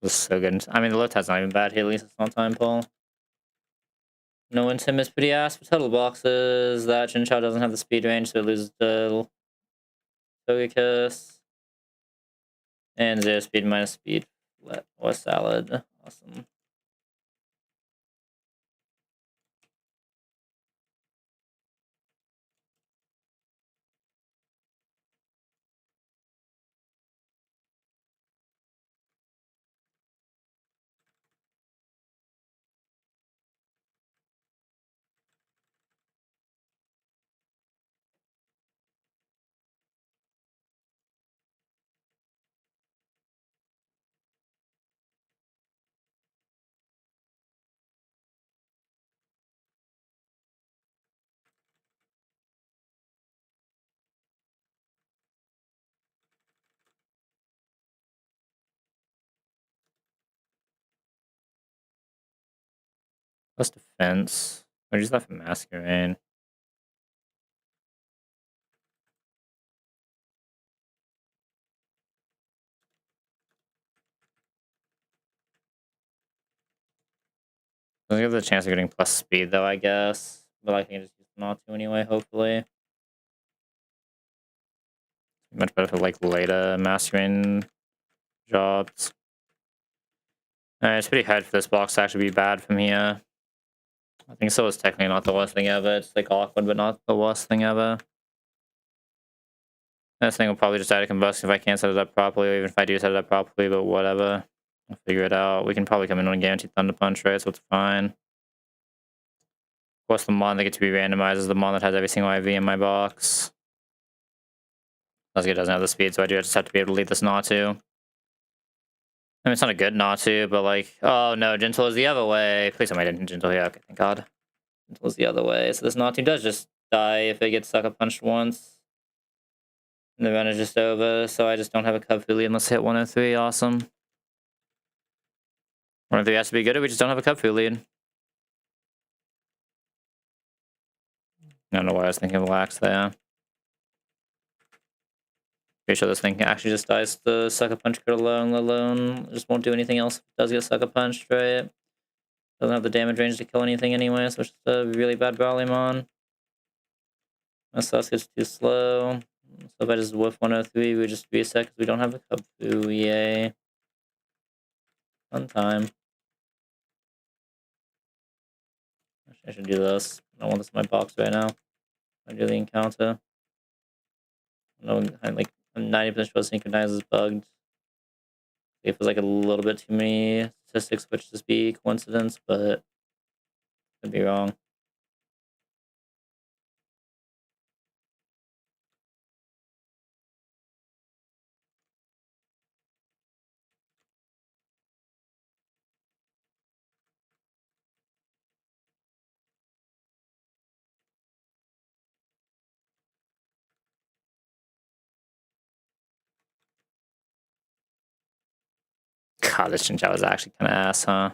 This is so good. I mean, the low tide's not even bad here. At least it's not time pull. No Intim is pretty ass for total boxes. That Chinchou doesn't have the speed range, so it loses the Togekiss. And 0 speed minus speed. Or salad. Awesome. Plus defense. Or just left Masquerain. Doesn't give the chance of getting plus speed though, I guess. But I can just use not to anyway, hopefully. Much better for like later Masquerain jobs. Alright, it's pretty hard for this box to actually be bad from here. I think so is technically not the worst thing ever. It's like awkward, but not the worst thing ever. This thing will probably just die to combustion if I can't set it up properly, or even if I do set it up properly, but whatever. I'll figure it out. We can probably come in on Guaranteed Thunder Punch, right? So it's fine. Of course, the mon that gets to be randomized is the mon that has every single IV in my box. Nuzlocke doesn't have the speed, so I do just have to be able to lead this Natu. I mean, it's not a good Natu, but like, oh no, Gentle is the other way. Please tell me I didn't Gentle here. Okay, thank God. Gentle is the other way. So this Natu does just die if it gets Sucker Punched once. And the run is just over, so I just don't have a Cub Fu lead unless I hit 103. Awesome. 103 has to be good, or we just don't have a Cub Fu lead. I don't know why I was thinking of Lax there. Pretty sure this thing actually just dies the Sucker Punch crit alone. Just won't do anything else if it does get Sucker Punched, right? Doesn't have the damage range to kill anything anyway, so it's just a really bad Brawlymon. My sauce gets too slow. So if I just whiff 103, we just reset because we don't have a Cub Fu. Yay. Fun time. Actually, I should do this. I don't want this in my box right now. I do the encounter. No, I'm like, I'm 90% sure Synchronize is bugged. It feels like a little bit too many statistics, which just be coincidence, but could be wrong. God, this Chinchou is actually kind of ass, huh?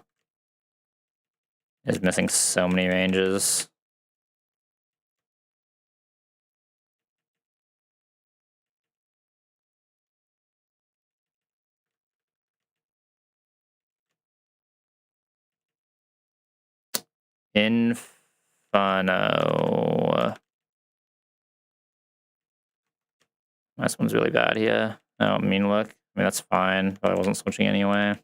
It's missing so many ranges. Inferno. This one's really bad here. Oh, mean look. I mean, that's fine, but I wasn't switching anyway.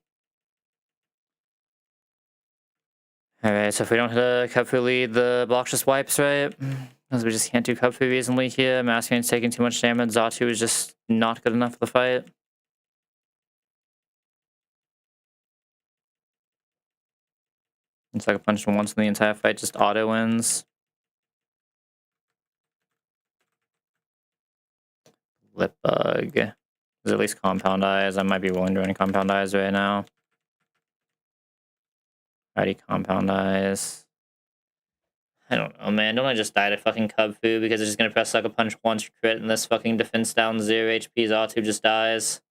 Alright, so if we don't hit a Cub Fu lead, the box just wipes, right? Because we just can't do Cub Fu reasonably here. Masquerain's taking too much damage. Xatu is just not good enough for the fight. It's like a punch once in the entire fight, just auto wins. Lip Bug. There's at least Compound Eyes. I might be willing to run Compound Eyes right now. Alrighty, Compound Eyes. I don't know, man. Don't I just die to fucking Cub Fu because it's just gonna press Sucker Punch once crit and this fucking defense down 0 HP Xatu just dies.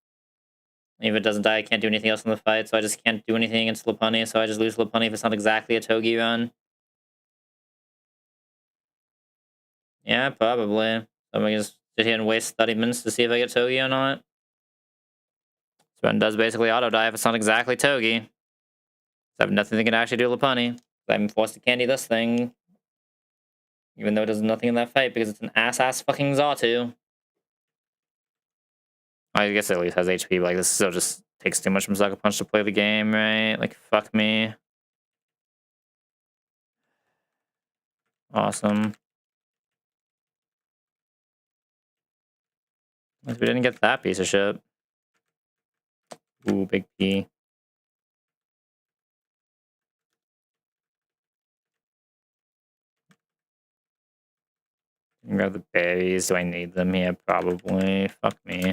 If it doesn't die, I can't do anything else in the fight, so I just can't do anything against Lopunny, so I just lose Lopunny if it's not exactly a Togi run. Yeah, probably. So I'm gonna just sit here and waste 30 minutes to see if I get Togi or not. Sven does basically auto dive. It's not exactly Togi. I have nothing that can actually do Lopunny. I'm forced to candy this thing. Even though it does nothing in that fight because it's an ass fucking Xatu. I guess it at least has HP, but like this still just takes too much from Sucker Punch to play the game, right? Like fuck me. Awesome. At least we didn't get that piece of shit. Ooh, big P. Grab the berries. Do I need them here? Probably. Fuck me.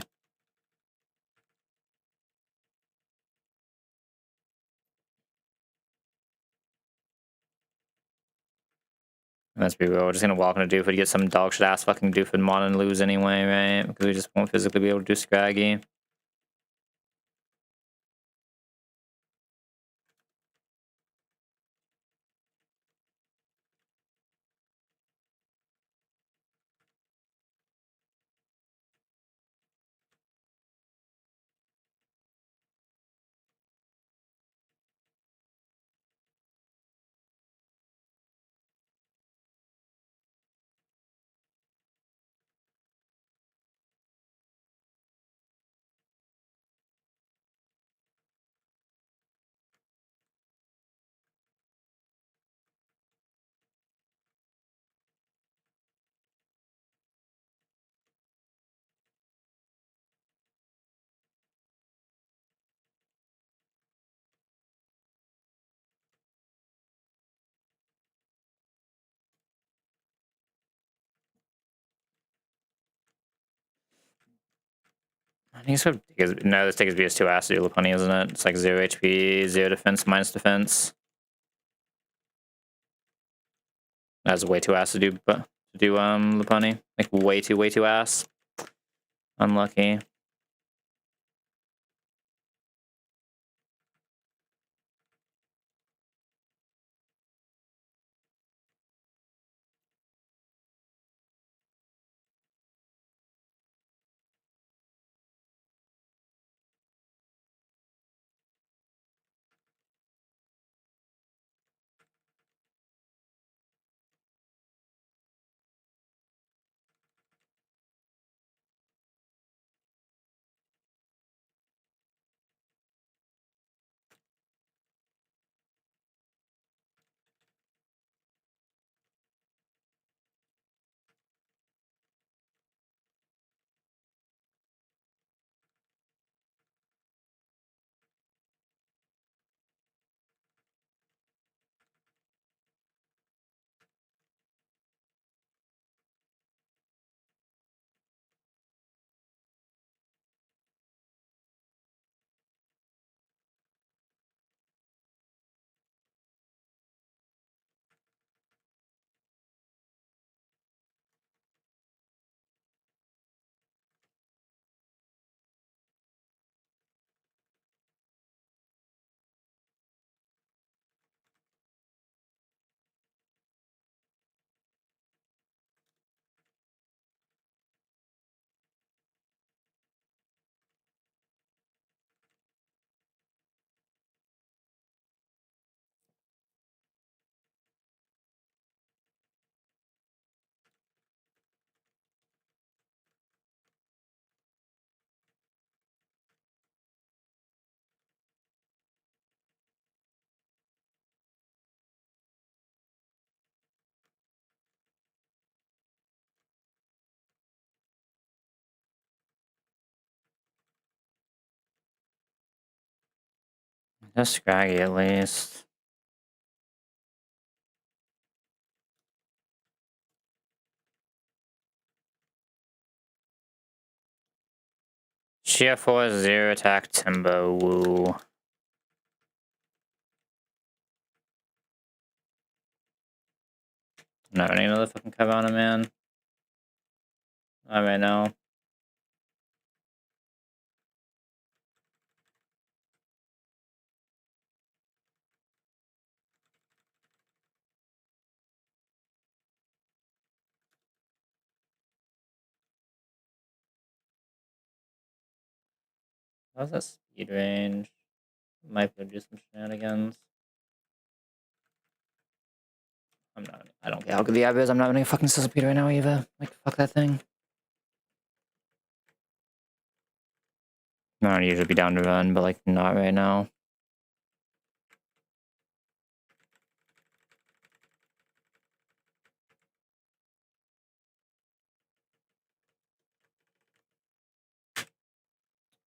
Let's be real. We're just gonna walk into Doofus to get some dog shit ass fucking Doofus Mon and lose anyway, right? Because we just won't physically be able to do Scraggy. I think it's no, this takes BS2 ass to do Lopunny, isn't it? It's like 0 HP, 0 defense, minus defense. That's way too ass to do Lopunny. Like way too ass. Unlucky. Just Scraggy at least. Sheer Force, 0 attack, Timbo, woo. Not running another fucking Carvana, man. Not right now. How's that speed range? Might be able to do some shenanigans. I don't care how good the app is. I'm not running a fucking speed right now either. Like, fuck that thing. I don't usually be down to run, but like, not right now.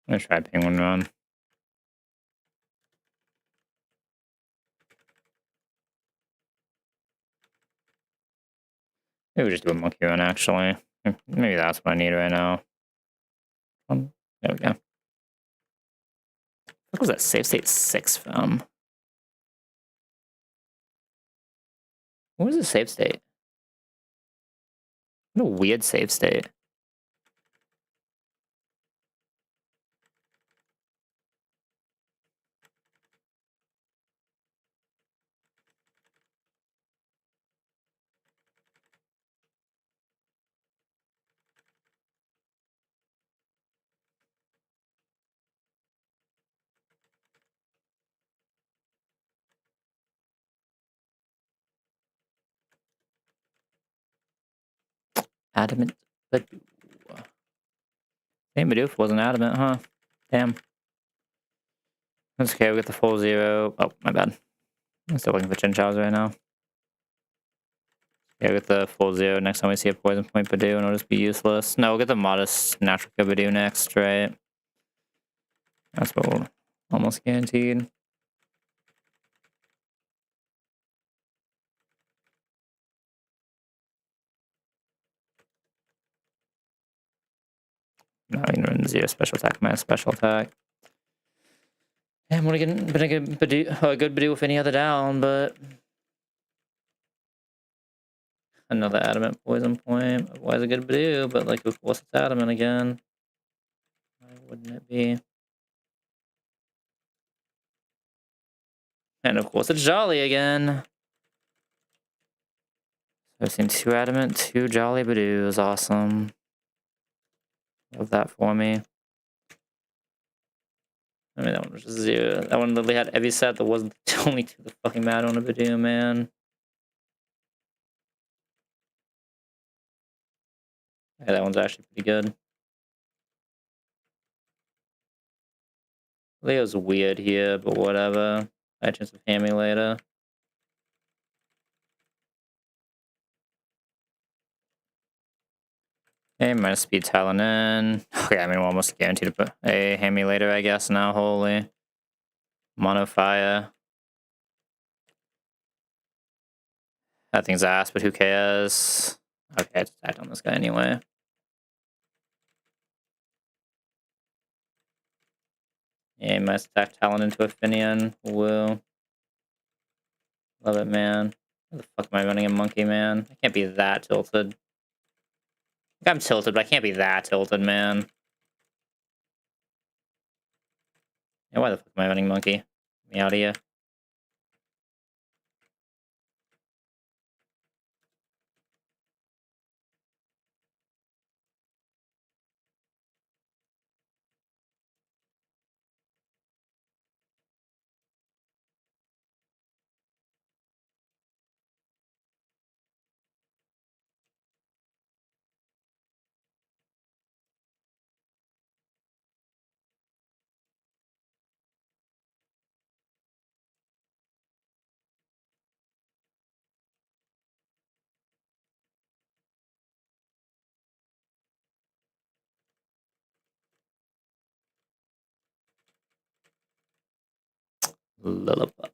I'm gonna try penguin run. Maybe we just do a monkey run, actually. Maybe that's what I need right now. There we go. What was that save state 6 from? What was the save state? What a weird save state. Adamant Badoo. Damn, Badoof wasn't adamant, huh? Damn. That's okay, we got the full 0. Oh, my bad. I'm still looking for Chin Chows right now. Yeah, we get the full 0 next time we see a poison point Badoo, and it'll just be useless. No, we'll get the modest natural Badoo next, right? That's what we're almost guaranteed. Now we can run 0 special attack, minus special attack. And would have been a good Badoo with any other down, but another adamant poison point. Otherwise a good Badoo, but like of course it's adamant again. Why wouldn't it be? And of course it's Jolly again. I've seen 2 adamant, 2 Jolly Badoos. Awesome. Love that for me. I mean, that one was just 0. That one literally had every set that wasn't only 2 the fucking mad on a Badoo, man. Yeah, that one's actually pretty good. Leo's weird here, but whatever. High chance of Hammy later. Okay, minus speed Talon in. Okay, I mean, we're almost guaranteed to put a Hammy later, I guess, now. Holy. Mono Fire. That thing's ass, but who cares? Okay, I just attacked on this guy anyway. Yeah, minus attack Talon into a Finian. Woo. Love it, man. Where the fuck am I running a monkey, man? I can't be that tilted. I'm tilted, but I can't be that tilted, man. Yeah, why the fuck am I running monkey? Get me out of here. Lullaby.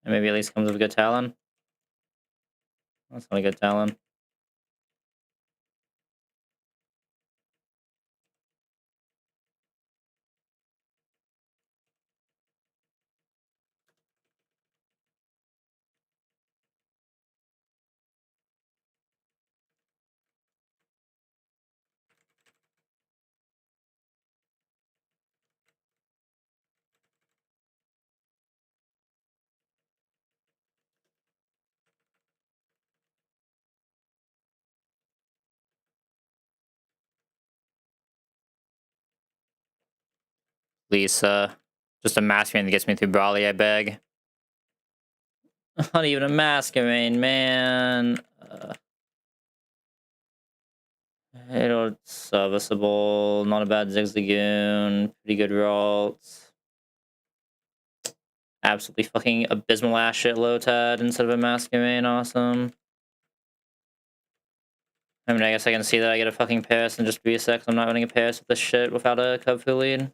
And maybe at least comes with a good Talon. That's not a good Talon. Lisa. Just a masquerade that gets me through Brawly, I beg. Not even a masquerade, man. It'll serviceable. Not a bad Zigzagoon. Pretty good rolls. Absolutely fucking abysmal ass shit Lotad instead of a masquerade. Awesome. I mean, I guess I can see that I get a fucking Paris and just reset. I'm not running a Paris with this shit without a Cub Fu lead.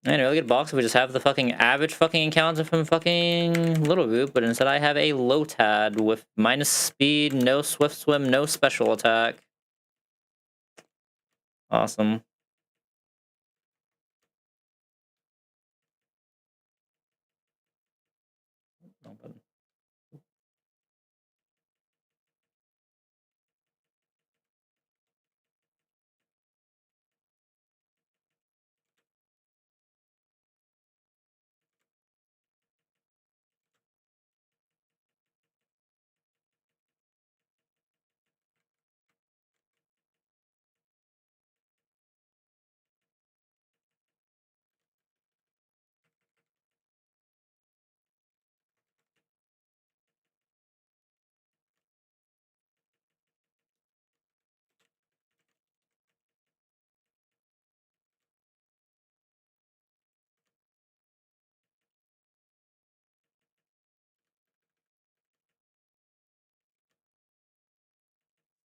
Anyway, look at box. We just have the fucking average fucking encounter from fucking Little Root, but instead I have a Lotad with minus speed, no swift swim, no special attack. Awesome.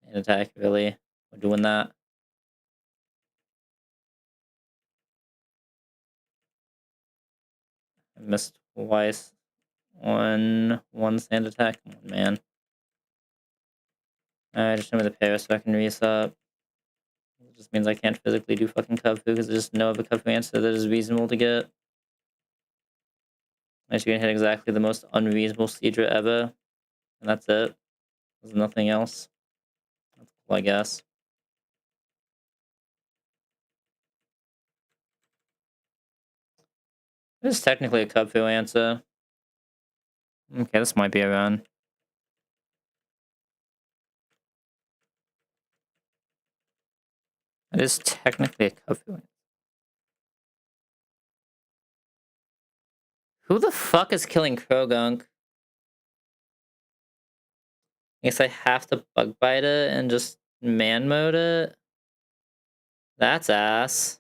And attack, really. We're doing that. I missed twice on one sand attack. Come on, man. I just remember the Paris so I can reset. It just means I can't physically do fucking Kung Fu because there's just no other Kung Fu answer that is reasonable to get. I'm just gonna hit exactly the most unreasonable Seedra ever. And that's it. There's nothing else. That's cool, I guess. It is technically a Kung Fu answer. Okay, this might be a run. It is technically a Kung Fu answer. Who the fuck is killing Krogunk? I guess I have to bug bite it and just man mode it. That's ass.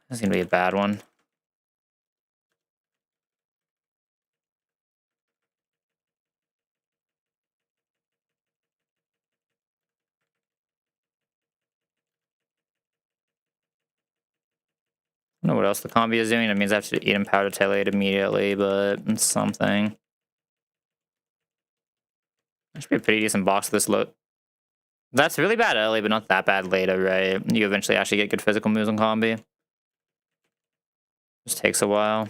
That's gonna be a bad one. I don't know what else the combi is doing. It means I have to eat him powder tailate immediately, but it's something. That should be a pretty decent box this load. That's really bad early, but not that bad later, right? You eventually actually get good physical moves on combi. Just takes a while.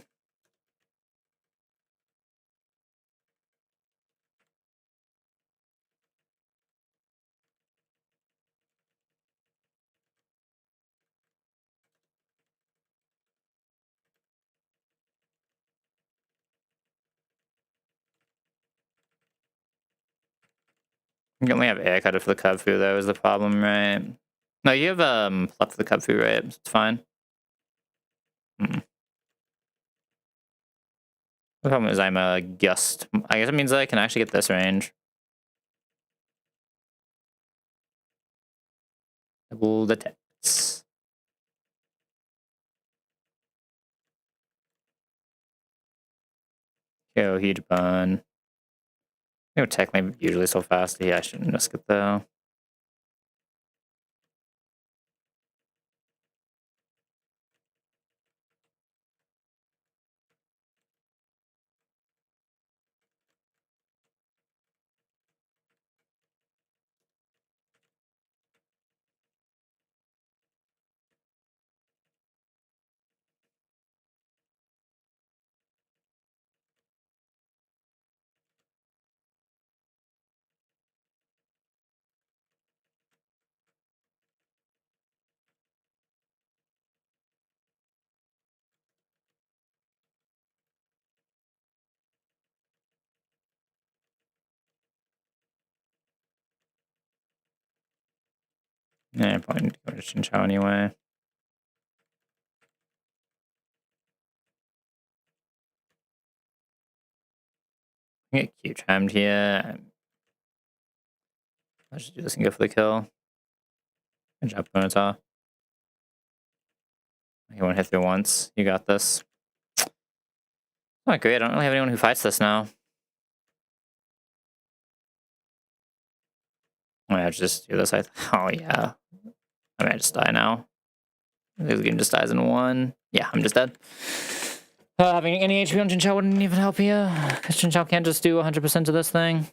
You only have air cutter for the Cub Fu, though, is the problem, right? No, you have pluck for the Cub Fu, right? It's fine. The problem is I'm a gust. I guess it means that I can actually get this range. Double the text. Yo, huge bun. It would technically usually so fast. Yeah, I shouldn't risk it though. Yeah, probably need to go to Chinchou anyway. Get Q-timed here. Let's just do this and go for the kill. Good job, Punita. You won't hit through once. You got this. Oh, great. I don't really have anyone who fights this now. I might just do this. Oh, yeah. I might just die now. This game just dies in one. Yeah, I'm just dead. Having any HP on Chinchou wouldn't even help here. Because Chinchou can't just do 100% of this thing.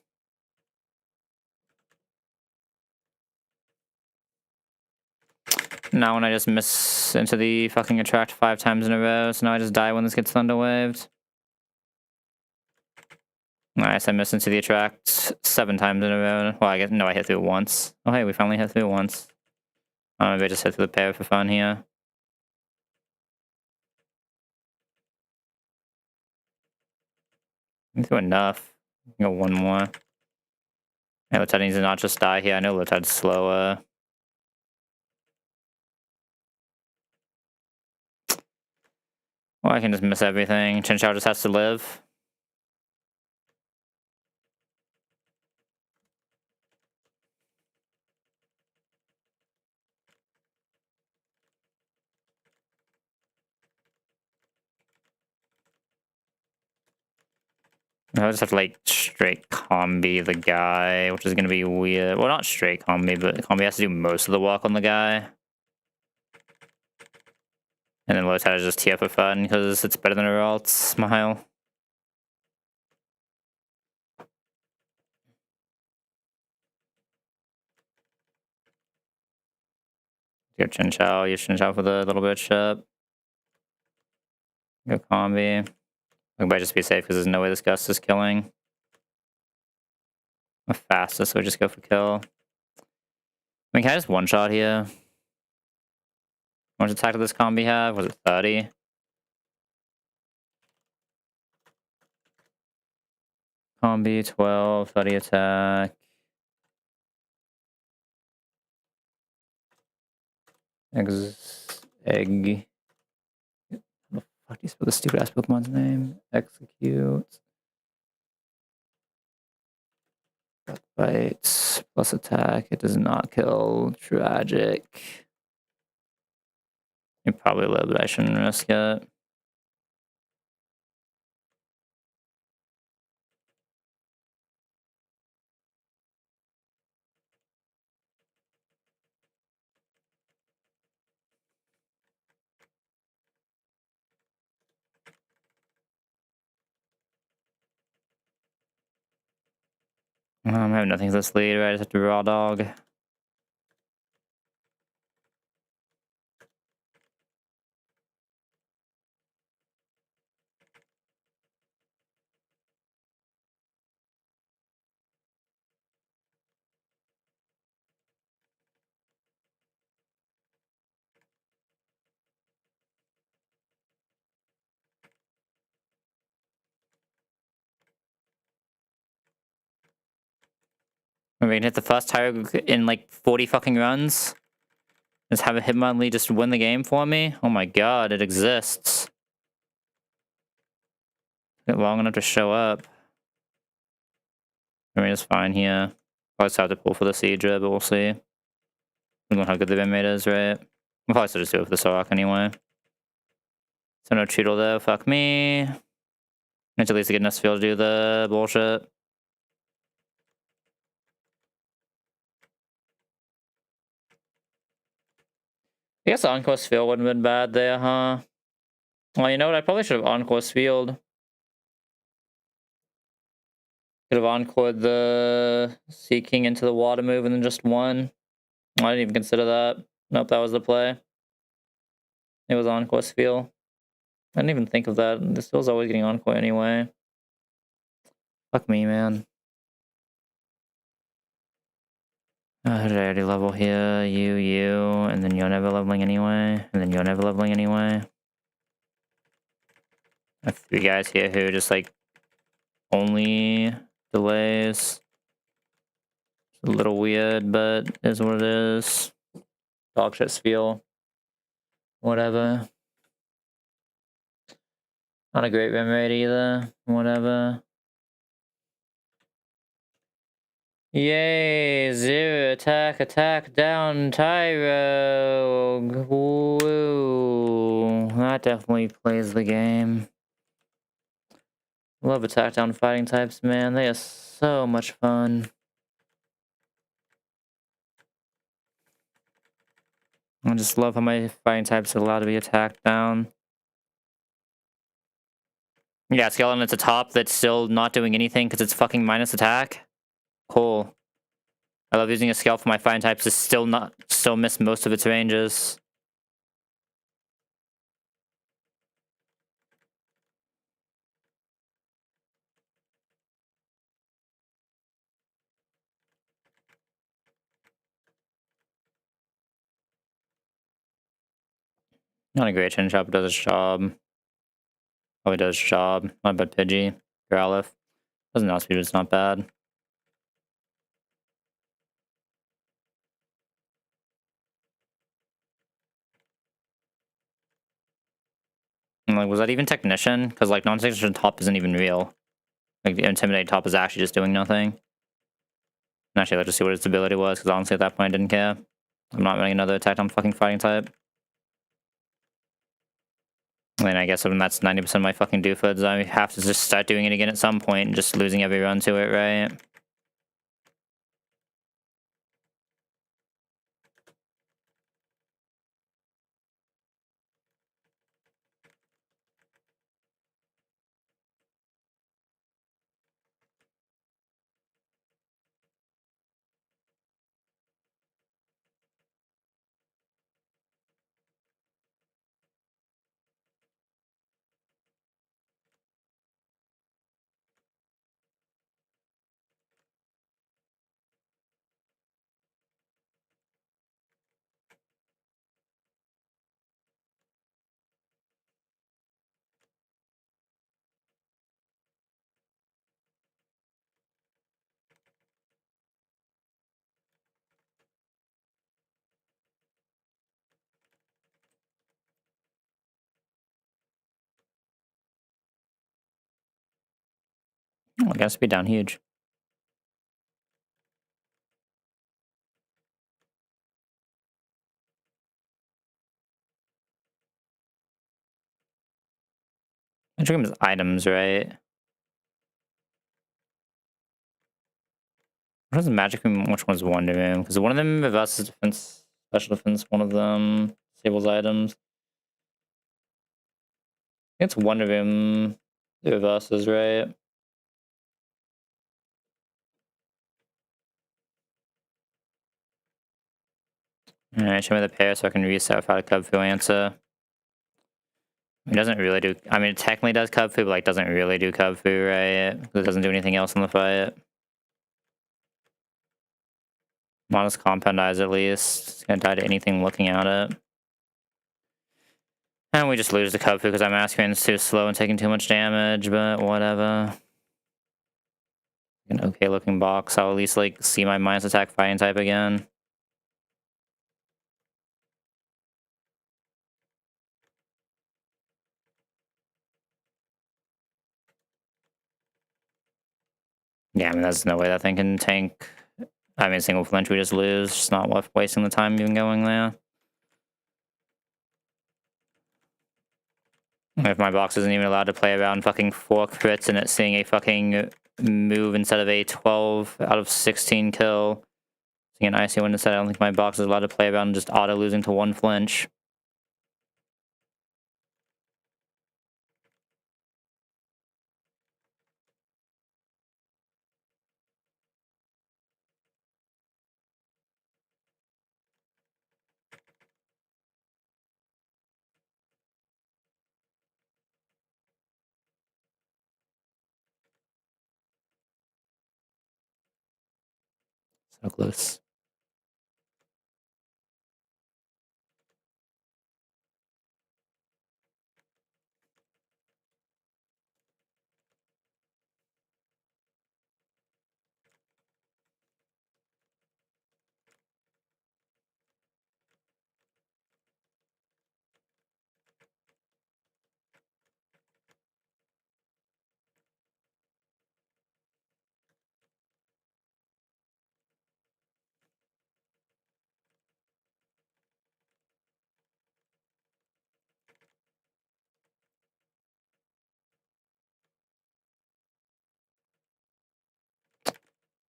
Now when I just miss into the fucking attract 5 times in a row, so now I just die when this gets thunder waved. Nice, I missed into the attract 7 times in a row. Well, I guess, no, I hit through it once. Oh, hey, we finally hit through it once. Maybe I just hit through the pair for fun here. I'm through enough. Go one more. Yeah, Lotad needs to not just die here. I know Lotad's slower. Well, I can just miss everything. Chinchou just has to live. I just have to like straight combi the guy, which is gonna be weird. Well, not straight combi, but combi has to do most of the work on the guy. And then Lotad is just TF for fun because it's better than her alt. Smile. Go Chinchou, use Chinchou for the little bit ship. Go combi. We might just be safe because there's no way this Gust is killing. The fastest, so we just go for kill. I mean, can I just one-shot here? How much attack did this combi have? Was it 30? Combi 12, 30 attack. Egg. How the fuck do you spell the stupid ass Pokemon's name? Execute. Bites plus attack. It does not kill. Tragic. You probably live, but I shouldn't risk it. I have nothing to this lead, right? I just have to raw dog. We can hit the first tire in like 40 fucking runs. Just have a Hitmonlee just win the game for me. Oh my god, it exists. Took it long enough to show up. I mean, it's fine here. I'll just have to pull for the Seadra, but we'll see. I don't know how good the Inmate is, right? We'll probably still just do it for the Sorok anyway. So no Cheetle though, fuck me. It's at least a good enough feel to do the bullshit. I guess Encore Sphere wouldn't have been bad there, huh? Well, you know what? I probably should have Encore Sphealed. Could have encored the Sea King into the water move and then just won. I didn't even consider that. Nope, that was the play. It was Encore Spheal. I didn't even think of that. This feels always getting Encore anyway. Fuck me, man. Did I already level here? You, and then you're never leveling anyway, and then you're never leveling anyway. I have 3 guys here who just like only delays. It's a little weird, but is what it is. Dog shit spiel. Whatever. Not a great win rate either. Whatever. Yay! Zero attack down Tyro. Woo! That definitely plays the game. Love attack down fighting types, man. They are so much fun. I just love how my fighting types are allowed to be attacked down. Yeah, skeleton at the top that's still not doing anything because it's fucking minus attack. Cool. I love using a scale for my fighting types to still miss most of its ranges. Not a great chin shot, but does its job. Probably does its job. Not bad Pidgey. Growlithe. Doesn't outspeed, but it's not bad. And like, was that even Technician? Because like non-Technician top isn't even real. Like the Intimidate top is actually just doing nothing. And actually, let's just see what its ability was, because honestly at that point I didn't care. I'm not running another attack on fucking fighting type. And I guess when that's 90% of my fucking doofuds, I have to just start doing it again at some point and just losing every run to it, right? Oh, I guess be down huge. I took him as items, right? What was Magic Room? Which one's Wonder Room? Because one of them reverses defense, special defense. One of them disables items. I think it's Wonder Room. The reverses, right? Alright, show me the pair so I can reset without a Cubfu answer. It doesn't really do. I mean, it technically does Cubfu, but like doesn't really do Cubfu, right? Because it doesn't do anything else in the fight. Modest Compound Eyes, at least. It's gonna die to anything looking at it. And we just lose the Cubfu because our Masquerade's too slow and taking too much damage, but whatever. An okay looking box. I'll at least like see my minus attack fighting type again. Yeah, I mean, there's no way that thing can tank. I mean, single flinch, we just lose. It's not worth wasting the time even going there. If my box isn't even allowed to play around fucking 4 crits and it's seeing a fucking move instead of a 12 out of 16 kill. Seeing an icy one instead, I don't think my box is allowed to play around just auto losing to 1 flinch. So close.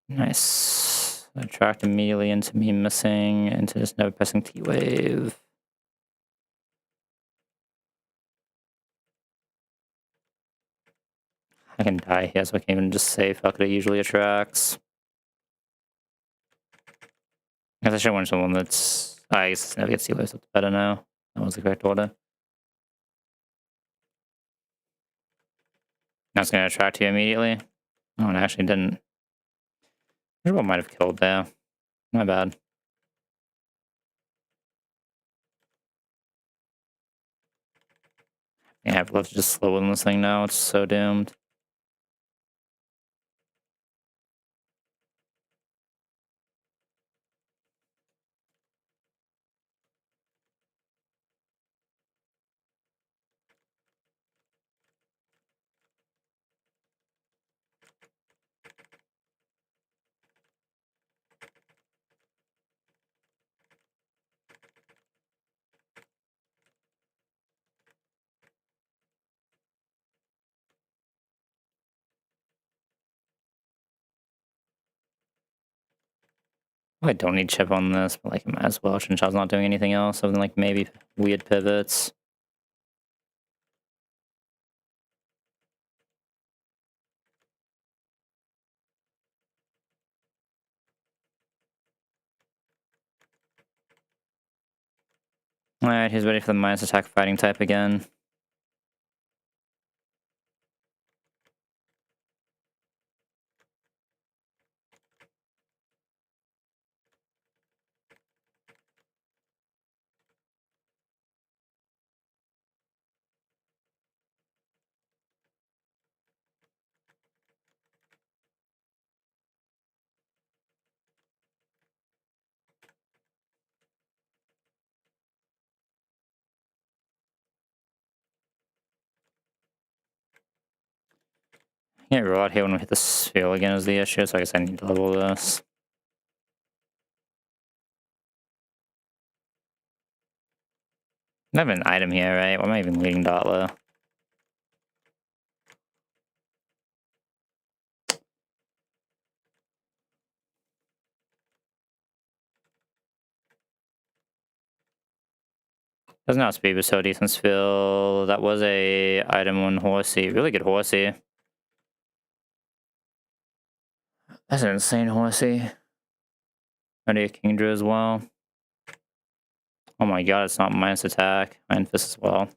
Nice. Attract immediately into me missing, into just never pressing T-Wave. I can die here, so I can even just say fuck it, it usually attracts. I guess I should want someone that's... I guess never gets T-Waves, that's better now. That was the correct order. That's gonna attract you immediately. Oh, it actually didn't. I might have killed there. My bad. I have love to just slow in this thing now. It's so doomed. I don't need chip on this, but like I might as well. Shincha's not doing anything else other than like maybe weird pivots. Alright, he's ready for the minus attack fighting type again. Yeah, right here when we hit the sphere again is the issue, so I guess I need to level this. I have an item here, right? Why am I even leading Dotla? Doesn't outspeed, but so decent spill. That was a item on Horsey. Really good Horsey. That's an insane Horsey. Ready a Kingdra as well. Oh my god, it's not minus attack. Minus fist as well.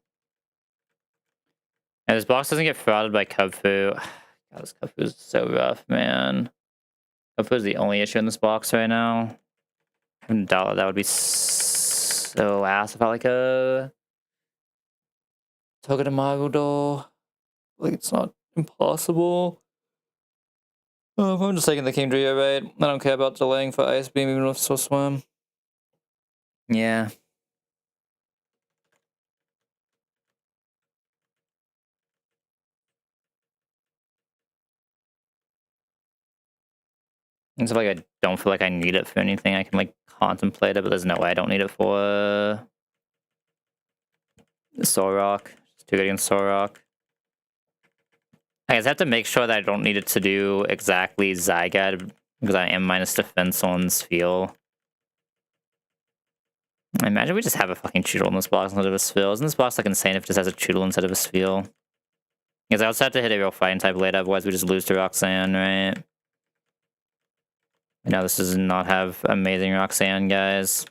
And this box doesn't get frauded by Kubfu. God, this Kubfu is so rough, man. Kubfu is the only issue in this box right now. I doubt that would be so ass if I like a Togedemaru door. Like it's not impossible. I'm just taking the King Drio raid. I don't care about delaying for Ice Beam even if it's so swim. Yeah. It's like I don't feel like I need it for anything. I can like contemplate it, but there's no way I don't need it for Solrock. It's too good against Solrock. I guess I have to make sure that I don't need it to do exactly Zygarde because I am minus defense on Spheal. I imagine we just have a fucking Choodle in this box instead of a Spheal. Isn't this box like insane if it just has a Choodle instead of a Spheal? Because I also have to hit a real fighting type later, otherwise we just lose to Roxanne, right? I know this does not have amazing Roxanne, guys.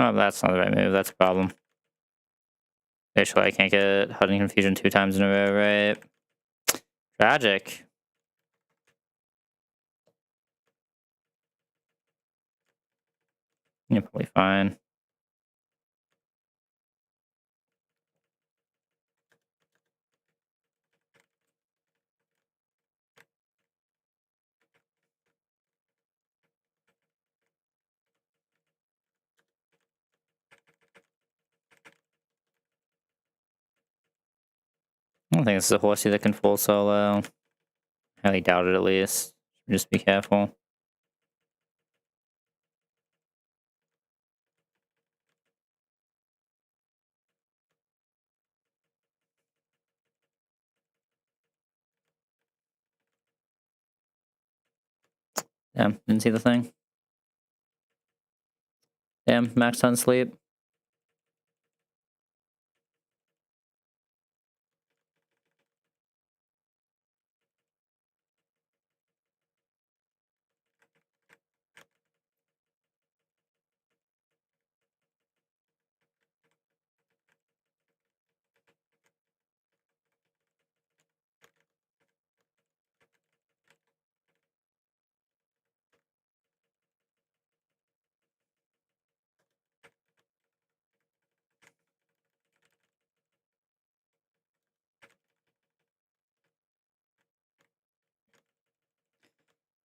Oh, that's not the right move. That's a problem. Actually, I can't get Hunting Confusion 2 times in a row, right? Tragic. You're probably fine. I don't think this is a horsey that can full solo. Highly doubt it, at least. Just be careful. Damn, didn't see the thing. Damn, max on sleep.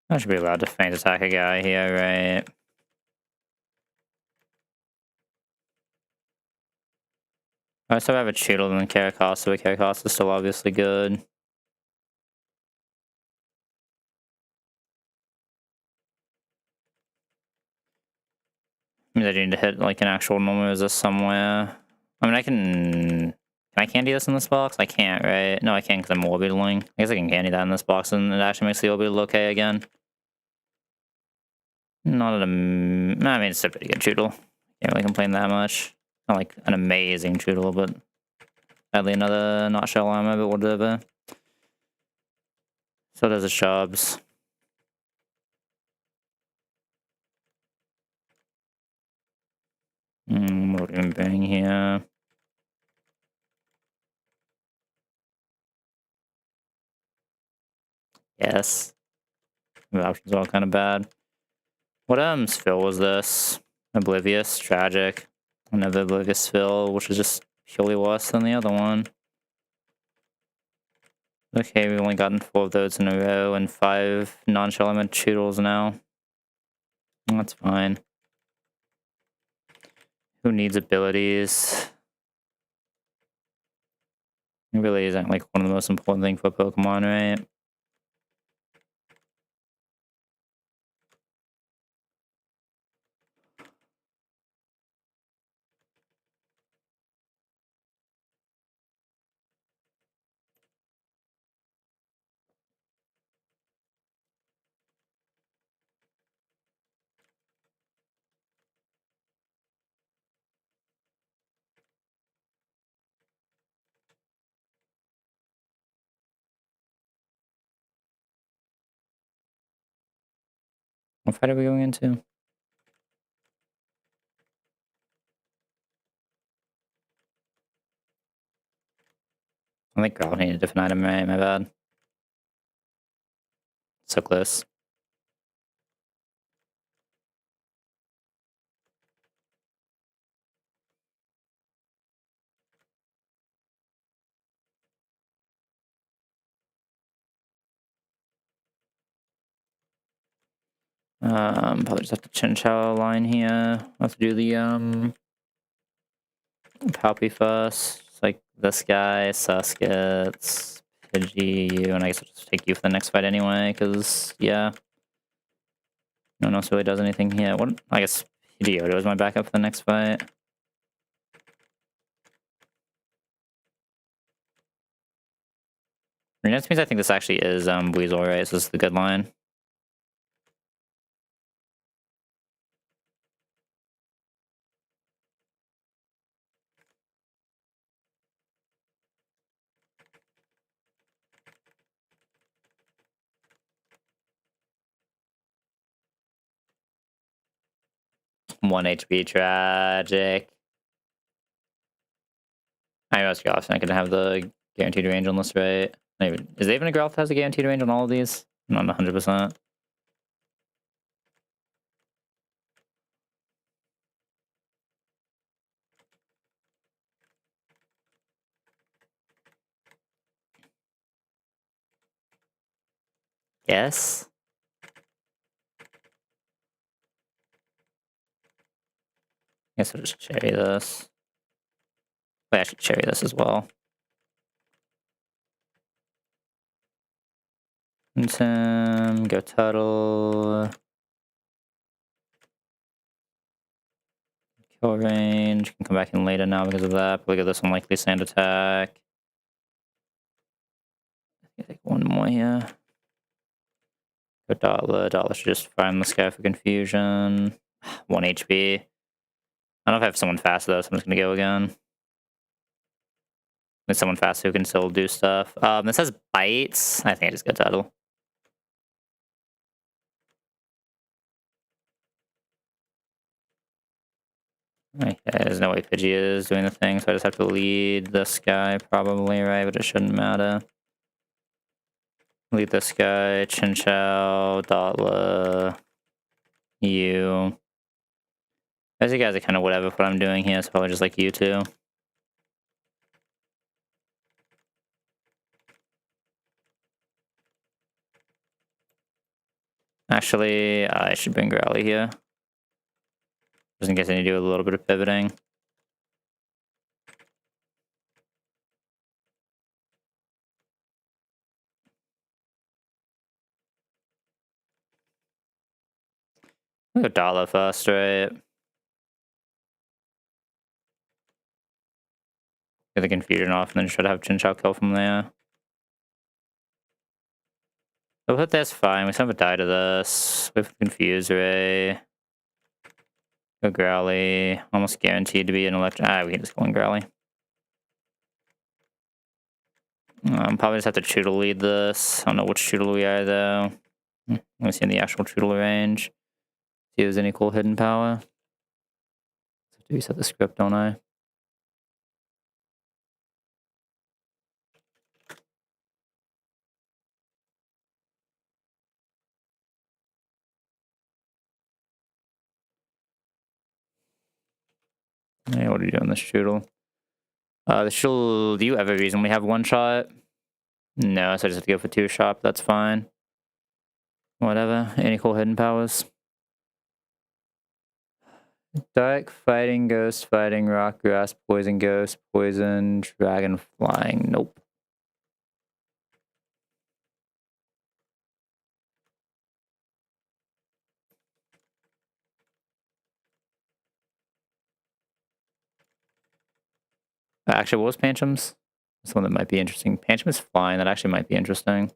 I should be allowed to feint attack a guy here, right? I still have a Cheadle and Caracasa, but Caracasa is still obviously good. Means I need to hit like an actual normal resist somewhere. I mean, I can. Can I candy this in this box? I can't, right? No, I can't because I'm orbitaling. I guess I can candy that in this box and it actually makes the orbital okay again. Not at a. I mean, it's a pretty good Choodle. Can't really complain that much. Not like an amazing Choodle, but sadly another not shell armor, but whatever. So does the Shubs. What are we bang here? Yes. The options are all kind of bad. What spill was this? Oblivious, tragic. Another Oblivious spill, which is just purely worse than the other one. Okay, we've only gotten 4 of those in a row and 5 non-shell element Choodles now. That's fine. Who needs abilities? It really isn't like one of the most important things for Pokemon, right? What fight are we going into? I think Growl needed a different item, right? My bad. So close. Probably just have to Chinchou line here. I'll have to do the Palpy first. It's like this guy, Suskets, Pidgey, you, and I guess I'll just take you for the next fight anyway, because yeah. No one else really does anything here. What I guess Hidioto is my backup for the next fight. I mean, that means I think this actually is Weasel, right? So this is the good line. 1 HP, tragic. I must go off, so I can have the guaranteed range on this, right? Is there even a girl that has a guaranteed range on all of these? I'm not 100%. Yes? Guess I'll just cherry this. Wait, I should cherry this as well. And go Tuttle. Kill range. Can come back in later now because of that. But look at this unlikely sand attack. I think one more here. Go Dotla. Dotla should just find this guy for confusion. 1 HP. I don't know if I have someone fast though, so I'm just gonna go again. With someone fast who can still do stuff. This has bites. I think I just go Tuttle. Okay, there's no way Pidgey is doing the thing, so I just have to lead this guy probably, right? But it shouldn't matter. Lead this guy, Chinchou, Dotla, you. As you guys are kind of whatever what I'm doing here, it's probably just like you two. Actually, I should bring Growly here. Just in case I need to do a little bit of pivoting. I'll go Dotla first, right? Get the confusion off and then try to have Chinchou kill from there. We'll hit this fine. We still have a die to this. We have Confuse Ray. Go Growly. Almost guaranteed to be an electric. We can just go in Growly. Probably just have to Choodle lead this. I don't know which Choodle we are though. Let me see in the actual Choodle range. See if there's any cool hidden power. Do you set the script, don't I? Hey, what are you doing, this Choodle? The Choodle, do you ever reasonably have one shot? No, so I just have to go for 2 shot. That's fine. Whatever. Any cool hidden powers? Dark, fighting, ghost, fighting, rock, grass, poison, ghost, poison, dragon, flying. Nope. Actually, what was Panchams? That's one that might be interesting. Pancham is flying. That actually might be interesting.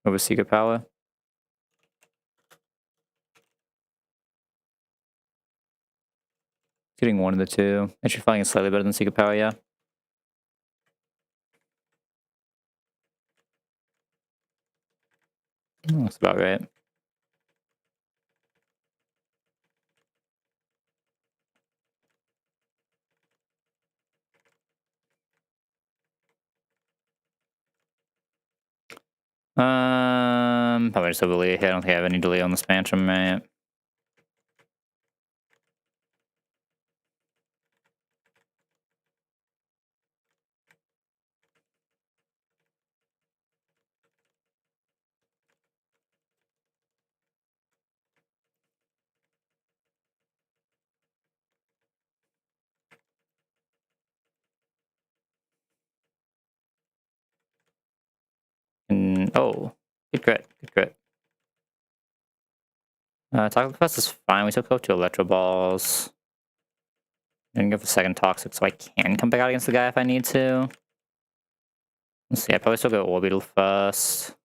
Over Secret Power. Getting one of the two. Actually, flying is slightly better than Secret Power, yeah. That's about right. Probably just a delay here. I don't think I have any delay on this Pancham, right? Oh, good crit, good crit. Toxic Fest is fine. We took out 2 Electro Balls. And go for second Toxic so I can come back out against the guy if I need to. Let's see, I probably still go Orbital first.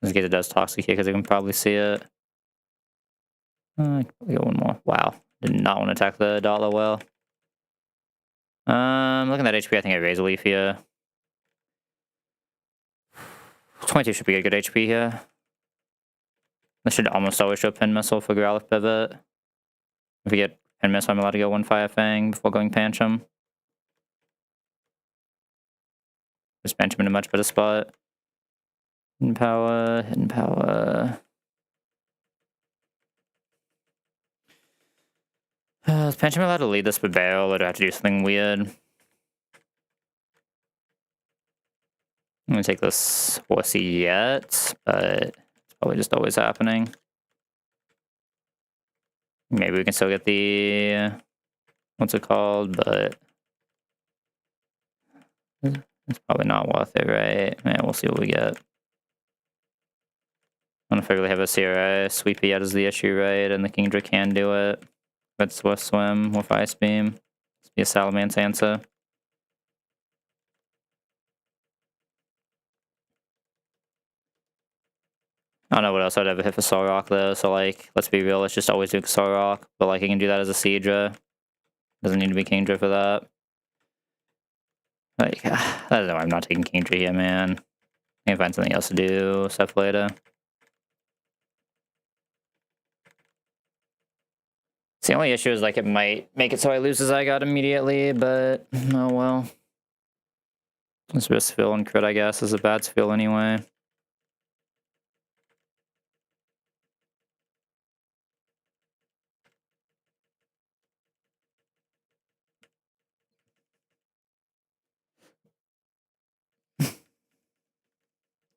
In case it does Toxic here, because I can probably see it. I can go one more. Wow. Did not want to attack the Dollar well. Looking at HP, I think I raise a leaf here. 22 should be a good HP here. This should almost always show Pin Missile for Growlithe Pivot. If we get Pin Missile, I'm allowed to go 1 Fire Fang before going Tantrum. Just bench him in a much better spot. Hidden Power, Hidden Power. Is Pancham allowed to lead this with Barrel, or do I have to do something weird? I'm gonna take this Horsey yet, but it's probably just always happening. Maybe we can still get the... what's it called, but... it's probably not worth it, right? Yeah, we'll see what we get. I don't know if I really have a CRI. Sweepy yet is the issue, right? And the Kingdra can do it. But Swift Swim with Ice Beam. Let's be a Salamence answer. I don't know what else I'd ever hit for Solrock though, so like, let's be real, let's just always do Solrock. But like, I can do that as a Seadra. Doesn't need to be Kingdra for that. Like, I don't know, I'm not taking Kingdra here, man. I can find something else to do stuff later. The only issue is like it might make it so I lose as I got immediately, but oh well. This risk fill and crit, I guess, is a bad spill anyway.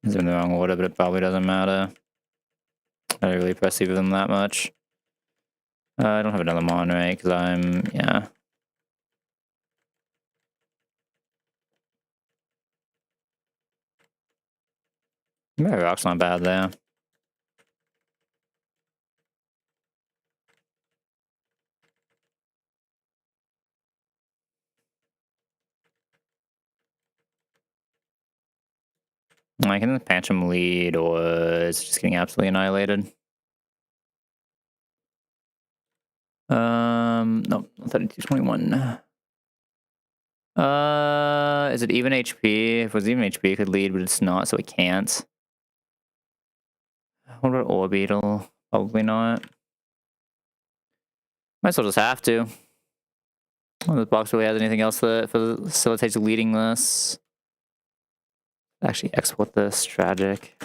It's in the wrong order, but it probably doesn't matter. I don't really press either of them that much. I don't have another Mon, right? Because I'm, yeah. Maybe Rock's not bad there. I can Pancham lead, or is it just getting absolutely annihilated? No, 32-21. Is it even HP? If it was even HP, it could lead, but it's not, so it can't. What about Orbeetle? Probably not. Might as well just have to. Well, the box really has anything else that facilitates leading this. Actually, export this. Tragic.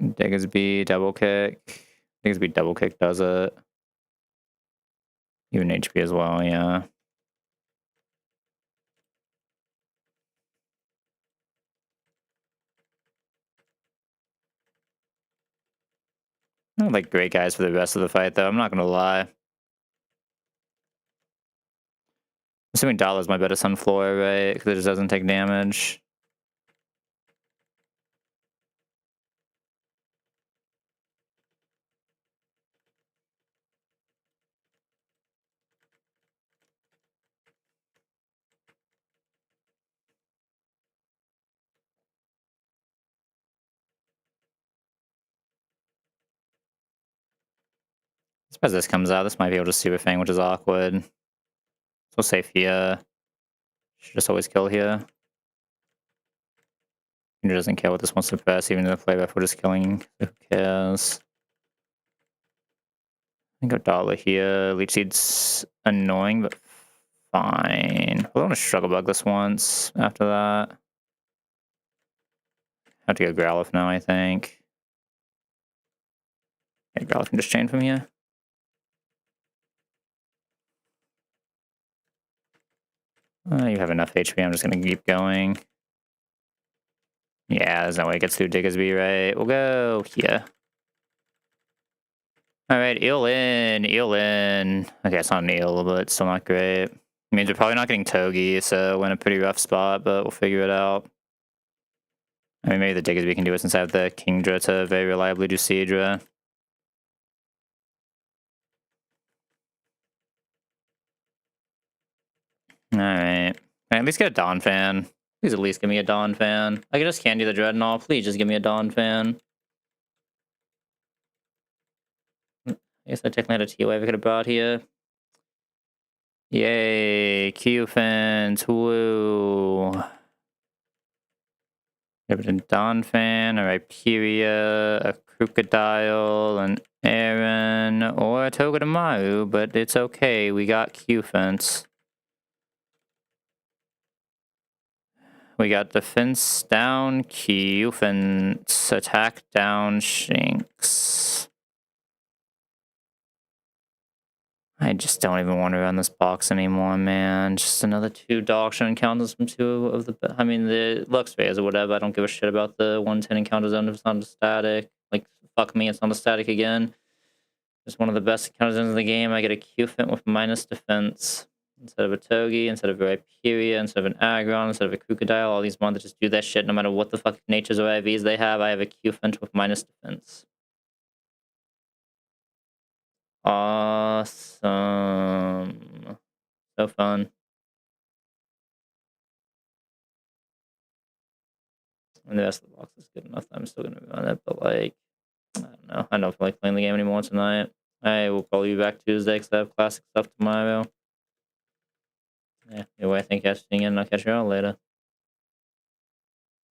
Diggersby, double kick. Diggersby double kick does it. Even HP as well, yeah. I don't like great guys for the rest of the fight, though. I'm not gonna lie. Assuming Dollar's my better Sunflower, right? Because it just doesn't take damage. I suppose this comes out. This might be able to Super Fang, which is awkward. So safe here. Should just always kill here. He doesn't care what this wants to press, even though the play for just killing. Who cares? I think a Dollar here. Leech Seed's annoying, but fine. I want to Struggle Bug this once after that. Have to go Growlithe now, I think. Yeah, Growlithe can just chain from here. You have enough HP, I'm just going to keep going. Yeah, there's no way it gets through Diggersby, right? We'll go here. Alright, eel in, eel in. Okay, it's not an eel, but it's still not great. It means we're probably not getting Togi, so we're in a pretty rough spot, but we'll figure it out. I mean, maybe the Diggersby can do it since I have the Kingdra to very reliably do Seadra. Alright. At least get a Dawn Fan. Please at least give me a Dawn Fan. I can just candy the Dreadnought. Please just give me a Dawn Fan. I guess I technically had a T-Wave I could have brought here. Yay, Q-Fence, woo. A Donphan, a Rhyperia, a Crocodile, an Aaron, or a Togedemaru, but it's okay, we got Q-Fence. We got Defense down, Q-Fence, attack down, Shinx. I just don't even want to run this box anymore, man. Just another 2 Dogshot encounters from 2 of the... I mean, the Lux phase or whatever. I don't give a shit about the 110 encounter zone if it's not a static. Like, fuck me, it's not a static again. It's one of the best encounter zones in the game. I get a Q-Fent with minus defense. Instead of a Togi, instead of a Rhyperia, instead of an Aggron, instead of a Crocodile. All these monsters just do that shit no matter what the fuck natures or IVs they have. I have a Q-Fent with minus defense. Awesome. So fun. And the rest of the box is good enough that I'm still gonna run it, but like, I don't know. I don't feel like playing the game anymore tonight. I will probably be back Tuesday because I have classic stuff tomorrow. Yeah, anyway, thank you guys for tuning in, and I'll catch you all later.